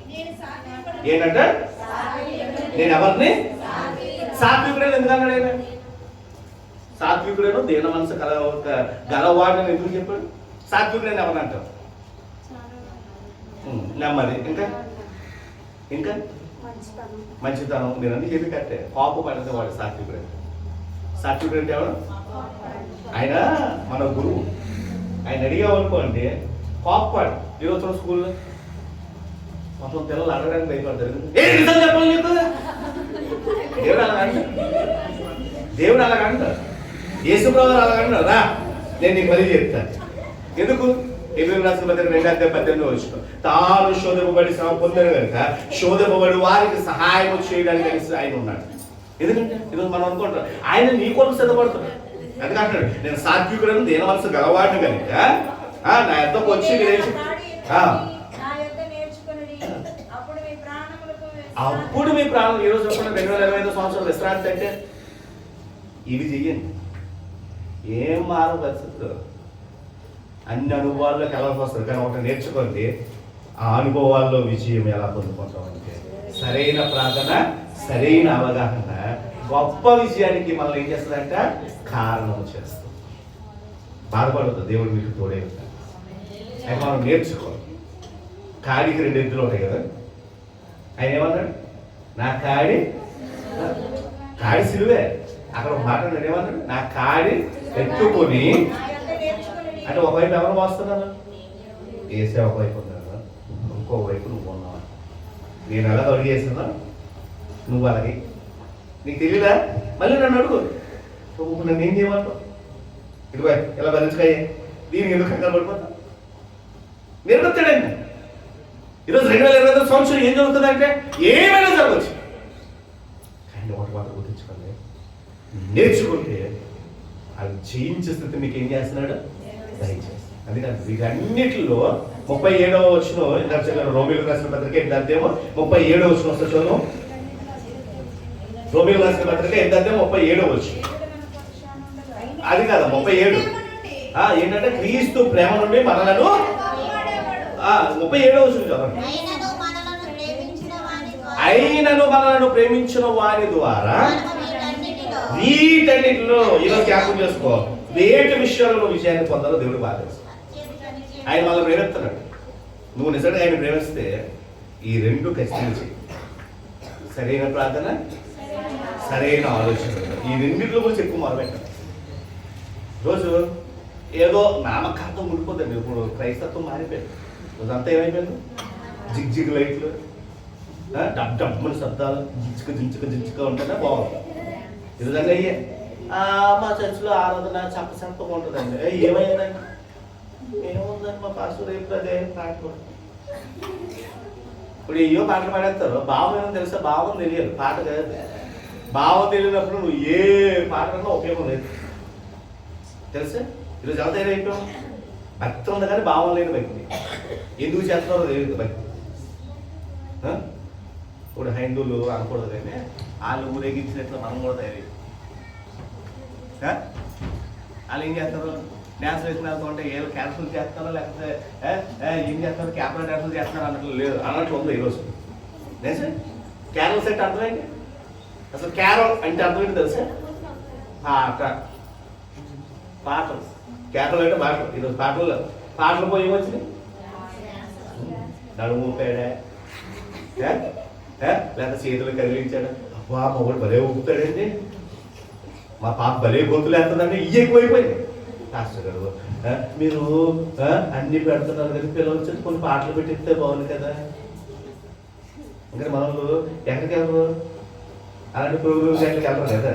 ఏంటంటే నేను ఎవరిని సాత్వికుడని ఎందుకు అన్నాడు ఆయన. సాత్వికుడేను దీన మనసు గలవాడని ఎందుకు చెప్పాడు. సాత్వికుడని ఎవరిని అంటారు, నెమ్మది, ఇంకా మంచితనం. నేను అన్ని చెప్పి కట్టే కోప పడితే వాడు సాత్వికుడు. సాత్వికుడు అంటే ఎవరు? ఆయన మన గురువు. ఆయన అడిగామనుకోండి కోప్పడు. ఈరోజు స్కూల్లో మొత్తం పిల్లలు అడగడానికి భయపడతారు. చెప్పాలి నీకు దేవుడు అలాగంట, దేవుడు అలాగంట, యేసుప్రభువు అలాగంటారు. రా నేను నీకు మళ్ళీ చెప్తాను. ఎందుకు? ఎబ్రియులకు రాసిన పత్రిక 2:18 తాను శోధింపబడి శ్రమ పొందారు కనుక శోధింపబడి వారికి సహాయం చేయడానికి ఆయన ఉన్నాడు. ఎందుకంటే ఈరోజు మనం అనుకుంటాం ఆయన నీ కొరకు సిద్ధపడుతున్నాడు. ఎందుకంటాడు నేను సాత్వికుడను దేని మనసు గలవాడిని కనుక నా ఎంతకు వచ్చి అప్పుడు మీ ప్రాణం. ఈరోజు 2025 సంవత్సరాలు విశ్రాంతి అంటే ఇవి చెయ్యండి. ఏం మారు పరిస్థితులు, అన్ని అనుభవాల్లోకి వెళ్ళాల్సి వస్తుంది. కానీ ఒకటి నేర్చుకోండి, ఆ అనుభవాల్లో విజయం ఎలా పొందుకుంటామంటే సరైన ప్రార్థన, సరైన అవగాహన గొప్ప విజయానికి మనల్ని ఏం చేస్తుందంట కారణం చేస్తుంది. బాధపడుతుంది, దేవుడు మీకు తోడే ఉంటాడు. అయితే మనం నేర్చుకోవాలి. కాడికి 2 ఎద్దులు ఉంటాయి కదా, ఆయన ఏమన్నాడు? నా కాడి సిలువే. అక్కడ ఒక మాట ఏమన్నాడు? నా కాడి ఎత్తుకొని. అంటే ఒకవైపు ఎవరు మోస్తున్నారు? ఏసే ఒకవైపు ఉన్నారు, ఇంకోవైపు నువ్వు ఉన్నావు. నేను అలాగ అడిగేస్తున్నా, నువ్వు అలాగే. నీకు తెలియదా? మళ్ళీ నన్ను అడుగు, నువ్వు నన్ను ఏం చేయమంటావు? ఇదిగో ఇలా బలించుకాయ, దీనికి ఎందుకు కంగారు పడిపోతా? నిర్వహిస్తాడండి. ఈరోజు 2025 సంవత్సరం ఏం జరుగుతుందంటే ఏమైనా జరగవచ్చు. కానీ ఒకటి మాత్రం గుర్తించుకోండి, నేర్చుకుంటే అది జయించే స్థితి మీకు ఏం చేస్తున్నాడు? దయచేసి. అందుకని వీటన్నిటిలో 37వ వచనం రోమిలకు రాసిన పత్రిక 37వ వచనం వస్తే చూద్దాం. రోమిలకు రాసిన పత్రిక 37వ వచనం. అది కాదా 37. ఏంటంటే క్రీస్తు ప్రేమ నుండి మనలను 37వ వచనం చదవండి. అయినను మనలను ప్రేమించిన వారి ద్వారా వీటన్నిటిలో ఈరోజు జ్ఞాపకం చేసుకో, వేటి విషయాల్లో విజయాన్ని పొందాలో దేవుడు బాగా తెలుసు. ఆయన మనల్ని ప్రేమిస్తున్నాడు. నువ్వు నిజంగా ఆయన ప్రేమిస్తే ఈ 2 ఖచ్చితంగా సరైన ప్రార్థన, సరైన ఆలోచన, ఈ 2 గురించి ఎక్కువ మొదలుపెట్టాలి. రోజు ఏదో నామకార్థం ఉండిపోతుంది. ఇప్పుడు క్రైస్తత్వం మారిపోయింది. రోజంతా ఏమైపోయింది? జిగ్ లైట్లు, డబ్ డబ్బుని శబ్దాలు, జించుక ఉంటేనే బాగుంది. ఈ విధంగా అయ్యే మా చర్చిలో ఆరాధన చప్పగా ఉంటుందండి. ఏమయ్యాదండి? ఏముందండి మా పాస్టర్ రేపు అదే పాట. ఇప్పుడు ఏయో పాటలు పాడేస్తారు. భావం ఏమో తెలుసా? భావం తెలియదు, పాట కాదు. భావం తెలియనప్పుడు నువ్వు ఏ పాట కన్నా ఉపయోగం లేదు. తెలుసా? ఈరోజు ఎంత అయిపోయాం? భక్తి ఉంది కానీ భావం లేని వ్యక్తి. ఎందుకు చేస్తున్నారో తెలియదు భక్తి. ఇప్పుడు హైందువులు అనకూడదు కానీ వాళ్ళు ఊరేగించినట్లు మనం కూడా తయారు. వాళ్ళు ఏం చేస్తారు? డ్యాన్స్ వేసిన వెళ్తూ ఉంటే ఏదో క్యాన్సిల్ చేస్తారో లేకపోతే ఏం చేస్తారు, క్యాపరా డ్యాన్సులు చేస్తున్నారు అన్నట్లు లేదు, అన్నట్లు ఉంది ఈరోజు. నేసే క్యారల్ సెట్ అర్థమైంది. అసలు క్యారల్ అంటే అర్థమైంది తెలుసా? పాటలు. క్యారల్ అంటే పాటలు. ఈరోజు పాటలు పోయి ఏమొచ్చినాయి? నడుము ఊపాడా, లేకపోతే చేతులు కదిలించాడు. అబ్బా మొగుడు భలే ఊపుతాడండి, మా పాప భలే గొంతులు వేస్తుందండి. ఇవి ఎక్కువైపోయింది. మాస్టర్ గారు మీరు అన్ని పెడుతున్నారు కదా, పిల్లలు వచ్చి కొన్ని పాటలు పెట్టిస్తే బాగుంది కదా. ఇంకా మనలు ఎక్కడికి వెళ్ళరు? అలాంటి ప్రోగ్రామ్స్ ఎక్కడికి వెళ్ళరు కదా.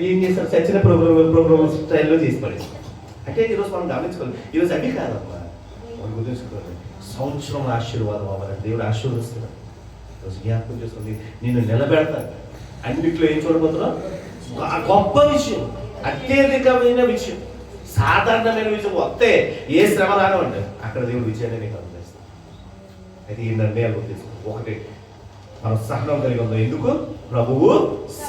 ఏం చేస్తారు? చచ్చిన ప్రోగ్రామ్ స్టైల్లో చేసి పడేసి. అంటే ఈరోజు మనం గమనించుకోవాలి. ఈరోజు అవి కాదమ్మా, మనం గుర్తుంచుకోవాలి. సంవత్సరం ఆశీర్వాదం అవ్వాలని దేవుడు ఆశీర్వదిస్తున్నాడు. ఈరోజు జ్ఞాపకం చేసుకోండి, నేను నిలబెడతాను. అన్నింటిలో ఏం చూడబోతున్నావు? గొప్ప విషయం, అత్యధికమైన విషయం, సాధారణమైన విషయం వస్తే ఏ శ్రమ రాను అంటే అక్కడ దేవుడు విజయాన్ని నీకు అనుభవిస్తాడు. అయితే ఈ నిర్ణయాలు తీసుకో. ఒకటి, మనం సహనం కలిగి ఉందాం. ఎందుకు? ప్రభువు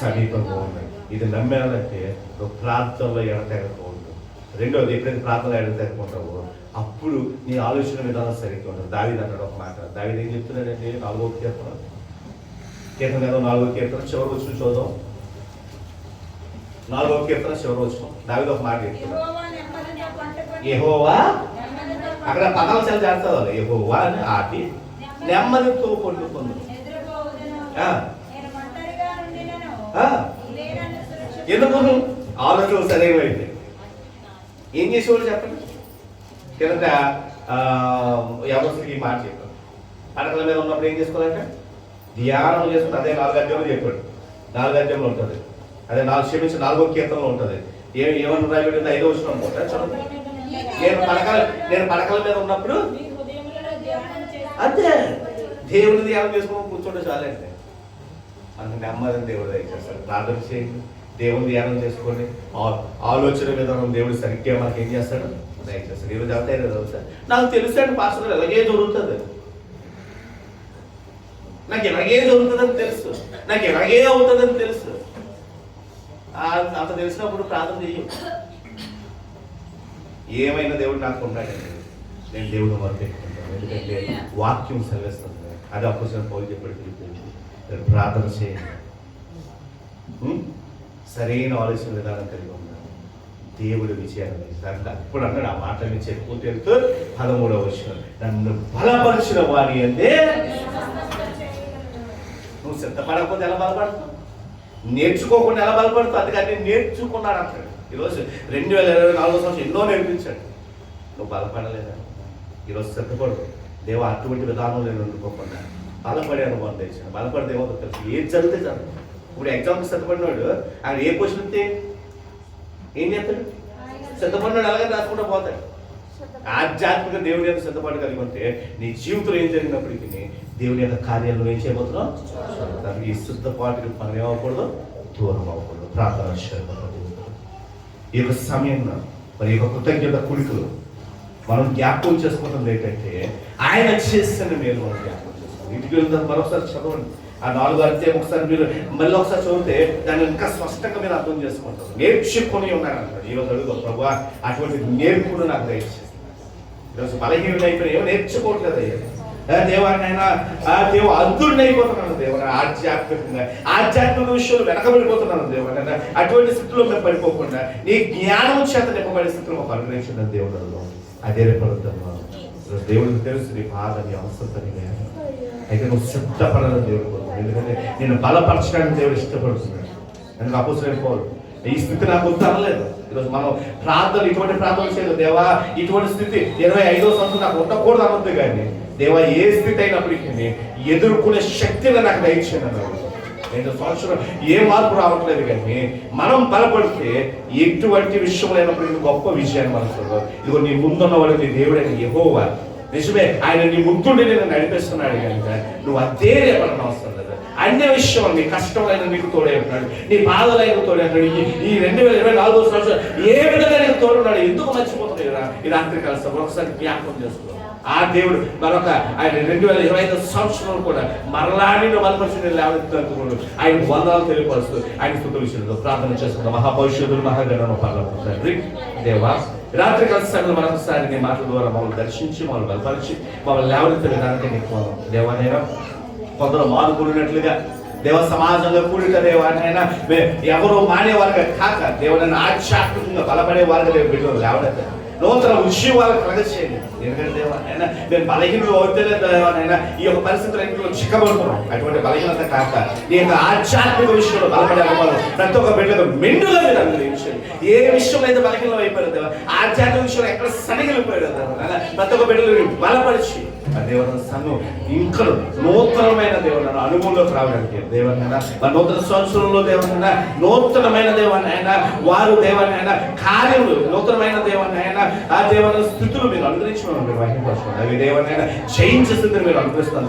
సమీపంగా ఉన్నాయి. ఇది నమ్మాలంటే నువ్వు ప్రార్థనలో ఎడతెగకపో ఉంటుంది. రెండోది, ఎప్పుడైతే ప్రార్థనలో ఎడతెగకపోతావో అప్పుడు నీ ఆలోచన విధానం సరిగ్గా ఉండదు. దావీదు అన్నాడు ఒక మాట. దావీదు ఏం చెప్తున్నాడంటే 4వ కీర్తన 4వ కీర్తన చివరి వచ్చిన చూద్దాం. 4వ కీర్తన చివరి వచ్చిన దావీదు ఒక మాట చెప్తున్నాడు. యెహోవా, అక్కడ పదాంశాలు చేస్తారు. యెహోవా అని ఆటి నెమ్మదితో పొందుకుంది. ఎందుకు? ఆలోచన సరైనవైతే ఏం చేసేవాళ్ళు చెప్పండి. కిందట ఎవరికి ఈ మాట చెప్పాడు, పడకల మీద ఉన్నప్పుడు ఏం చేసుకోవాలంటే ధ్యానం చేసుకుంటే అదే 4 అధ్యాయంలో చెప్పాడు. 4 అధ్యాయంలో ఉంటుంది, అదే 4వ కీర్తనలో ఉంటుంది. ఏమన్నా రాయబడింది 5వ వచనం అనుకుంటా. చదువు. నేను పడకల మీద ఉన్నప్పుడు అంతే దేవుని ధ్యానం చేసుకుని కూర్చోండి చాలంటే అందుకే అమ్మదని దేవుడు దయచేస్తాడు. ప్రార్థన చేయండి, దేవుని ధ్యానం చేసుకోండి. ఆలోచన విధానం దేవుడు సరిగ్గా మనకి ఏం చేస్తాడు దయచేస్తాడు. ఈరోజు అంతే చదువుతాడు. నాకు తెలుసండి పాస్టర్ ఎలాగే జరుగుతుంది, నాకు ఎలాగే జరుగుతుందని తెలుసు, నాకు ఎలాగే అవుతుందని తెలుసు. అంత తెలిసినప్పుడు ప్రార్థన చెయ్యి. ఏమైనా దేవుడు నాకు ఉన్నాడండి, నేను దేవుడు మొదలుపెట్టుకుంటాను. ఎందుకంటే వాక్యం సెలవిస్తుంది. అది అప్పుడు పౌలు చెప్పాడు, ప్రార్థన చేయండి, సరైన ఆలోచన విధానం కలిగి ఉన్నాను, దేవుడు విజయాన్ని ఇస్తాడు. అప్పుడు అన్నాడు ఆ మాట నుంచి ఎక్కువ తెలుతూ 13వ వచనం, నన్ను బలపరిచిన వారి అంటే నువ్వు సిద్ధపడకపోతే ఎలా బలపడతావు, నేర్చుకోకుండా ఎలా బలపడతావు. అందుకని నేర్చుకున్నాడు అంటాడు. ఈరోజు 2024 సంవత్సరం ఎన్నో నేర్పించాడు, నువ్వు బలపడలేదా? ఈరోజు సిద్ధపడు. దేవ అటువంటి విధానం నేను వండుకోకుండా బలపడే అనుభవం తెచ్చాను. బలపడితే ఏమవుతుంది తెలుసు, ఏది జరిగితే చాలు. ఇప్పుడు ఎగ్జామ్కి సిద్ధపడినాడు, ఆయన ఏ క్వశ్చన్ ఇస్తే ఏం చేస్తాడు? సిద్ధపడినాడు అలాగే రాసుకుంటూ పోతాడు. ఆధ్యాత్మిక దేవుని యొక్క సిద్ధపాటు కలిగి ఉంటే నీ జీవితంలో ఏం జరిగినప్పటికీ దేవుని యొక్క కార్యాలను ఏం చేయబోతున్నాం. ఈ సిద్ధపాటుకి మనం ఏమవ్వకూడదు, దూరం అవ్వకూడదు. ప్రార్థన ఈ యొక్క సమయంలో మరి ఈ యొక్క కృతజ్ఞత కుడికలు మనం జ్ఞాపకం చేసుకుంటుంది ఏంటంటే ఆయన చేసిన మేలు మనం జ్ఞాపకం చేసుకోవాలి. ఇంటికి వెళ్ళిన మరొకసారి చదవండి. ఆ 4 అధ్యాయం ఒకసారి మీరు మళ్ళీ ఒకసారి చదివితే దాన్ని ఇంకా స్పష్టంగా మీరు అర్థం చేసుకుంటారు. నేర్చుకొని ఉన్నారంటారు. ఈరోజు అడుగు ప్రభు అటువంటి నేర్పును నాకు దయచేసి. ఈరోజు బలహీనుడు అయిపోయిన ఏమో నేర్చుకోవట్లేదు అయ్యా దేవాన్నైనా దేవు అద్దుడిని అయిపోతున్నాను దేవుడు. ఆధ్యాత్మిక విషయంలో వెనకబడిపోతున్నాను దేవుడు. అటువంటి స్థితిలో మేము పడిపోకుండా నీ జ్ఞానం చేత నింపబడే స్థితిలో మాకు అనుగ్రహించిన దేవుడు. అదే రేపడుతున్నాను. దేవుడికి తెలుసు నీ బాధ, నీ అవసరం అయితే నువ్వు సిద్ధపడాలని దేవుడు కోరుతున్నాడు. ఎందుకంటే నేను బలపరచడానికి దేవుడు ఇష్టపడుతున్నాడు. నేను అపోసరైన పౌలు ఈ స్థితి నాకు వద్దనలేదు. ఈరోజు మనం ప్రార్థనలు ఇటువంటి ప్రార్థనలు చేయలేదు. దేవా ఇటువంటి స్థితి 25వ సంవత్సరం నాకు ఉండకూడదు అనొద్దు, కానీ దేవా ఏ స్థితి అయినప్పటికీ ఎదుర్కొనే శక్తిని నాకు దయచేయను. 5 సంవత్సరం ఏ మార్పు రావట్లేదు, కానీ మనం బలపడితే ఎటువంటి విషయంలో అయినప్పుడు గొప్ప విషయాన్ని మనం చూడదు. ఇదిగో నీ ముందున్న వాడికి దేవుడైన యెహోవా నిజమే, ఆయన నీ ముందుండి నేను నడిపిస్తున్నాడు కనుక నువ్వు అదే రేపడని అవసరం లేదు. అన్ని విషయంలో నీ కష్టమైన నీకు తోడే ఉన్నాడు, నీ బాధలైన తోడే ఉన్నాడు. ఈ 2024వ సంవత్సరం ఏ విధంగా నీకు తోడున్నాడు. ఎందుకు మర్చిపోతుంది ఈ రాత్రి కాలం ఒకసారి జ్ఞాపకం చేసుకో. ఆ దేవుడు మరొక ఆయన 2025 సంవత్సరంలో కూడా మరలా నేను బలపరిచి లేవనెత్తుకున్నాడు. ఆయన వందనాలు తెలియపరుస్తూ ఆయన స్థుతుల విషయంలో ప్రార్థన చేస్తున్న మహాపరిశుద్ధులు మహాగణమ పరలోకపు తండ్రి దేవా, రాత్రి కాల సమయంలో మరొకసారి నీ మాటల ద్వారా మమ్మల్ని దర్శించి మమ్మల్ని బలపరిచి మమ్మల్ని లేవనెత్తే విధానానికి నీకు దేవానైనా కొందరు మానుకున్నట్లుగా దేవ సమాజంలో కూడిక దేవానైనా ఎవరో మానేవారుగా కాక దేవునైనా ఆధ్యాత్మికంగా బలపడే వారుగా దేవు బిడ్డలు లేవనెత్తారు. నూతన విషయం వాళ్ళకి కలగచేయండి. ఎందుకంటే దేవానైనా మేము బలహీనలు అవుతలేదు దేవానైనా ఈ యొక్క పరిస్థితుల్లో చిక్కబడుతున్నాం. అటువంటి బలహీనత కాక నీ యొక్క ఆధ్యాత్మిక విషయంలో బలపడే అనుభవం ప్రతి ఒక్క బిడ్డకు మెండుగా మీరు అనుగ్రహించండి. ఏ విషయంలో అయితే బలహీనం అయిపోయారు దేవా, ఆధ్యాత్మిక విషయంలో ఎక్కడ సనిగిలిపోయారు దేవా, ప్రతి ఒక్క బిడ్డలు బలపరిచి ఆ దేవుని సంఘం ఇంకా నూతనమైన దేవుని అనుభవంలోకి రావడానికి దేవనైనా నూతన సంవత్సరంలో దేవనైనా నూతనమైన దేవానైనా వారు దేవానైనా కార్యములు నూతనమైన దేవానైనా ఆ దేవన స్థితులు మీరు అనుగ్రహించమని మీరు వహింపరచుకోండి. అవి దేవనైనా జయించేసింది మీరు అనుగ్రహిస్తాను.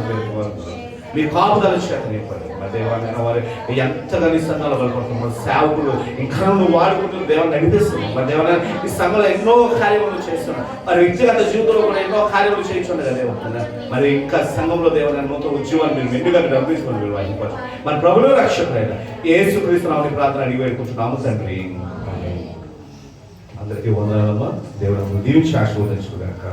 మీ కాపుదల చేత నింపండి. మా దేవాలైన వారు ఎంతగా నీ సంఘాలు బలపడుతున్నారు. సేవకులు ఇంకా నువ్వు వాడుకుంటూ దేవుని నడిపిస్తున్నావు. మా దేవాలయం ఈ సంఘంలో ఎన్నో కార్యములు చేస్తున్నావు. మరి వ్యక్తిగత జీవితంలో కూడా ఎన్నో కార్యములు చేయించుండగా దేవన మరి ఇంకా సంఘంలో దేవన నూతన ఉద్యోగాలు మీరు మెండుగా నడిపించుకొని మీరు వాయించవచ్చు. మన ప్రభువు రక్షకుడైన యేసుక్రీస్తు నామమున ప్రార్థన అడిగి వేడుకుంటున్నాము తండ్రి. అందరికీ వందనాలమ్మా. దేవుడు దీవించి ఆశీర్వదించుగాక.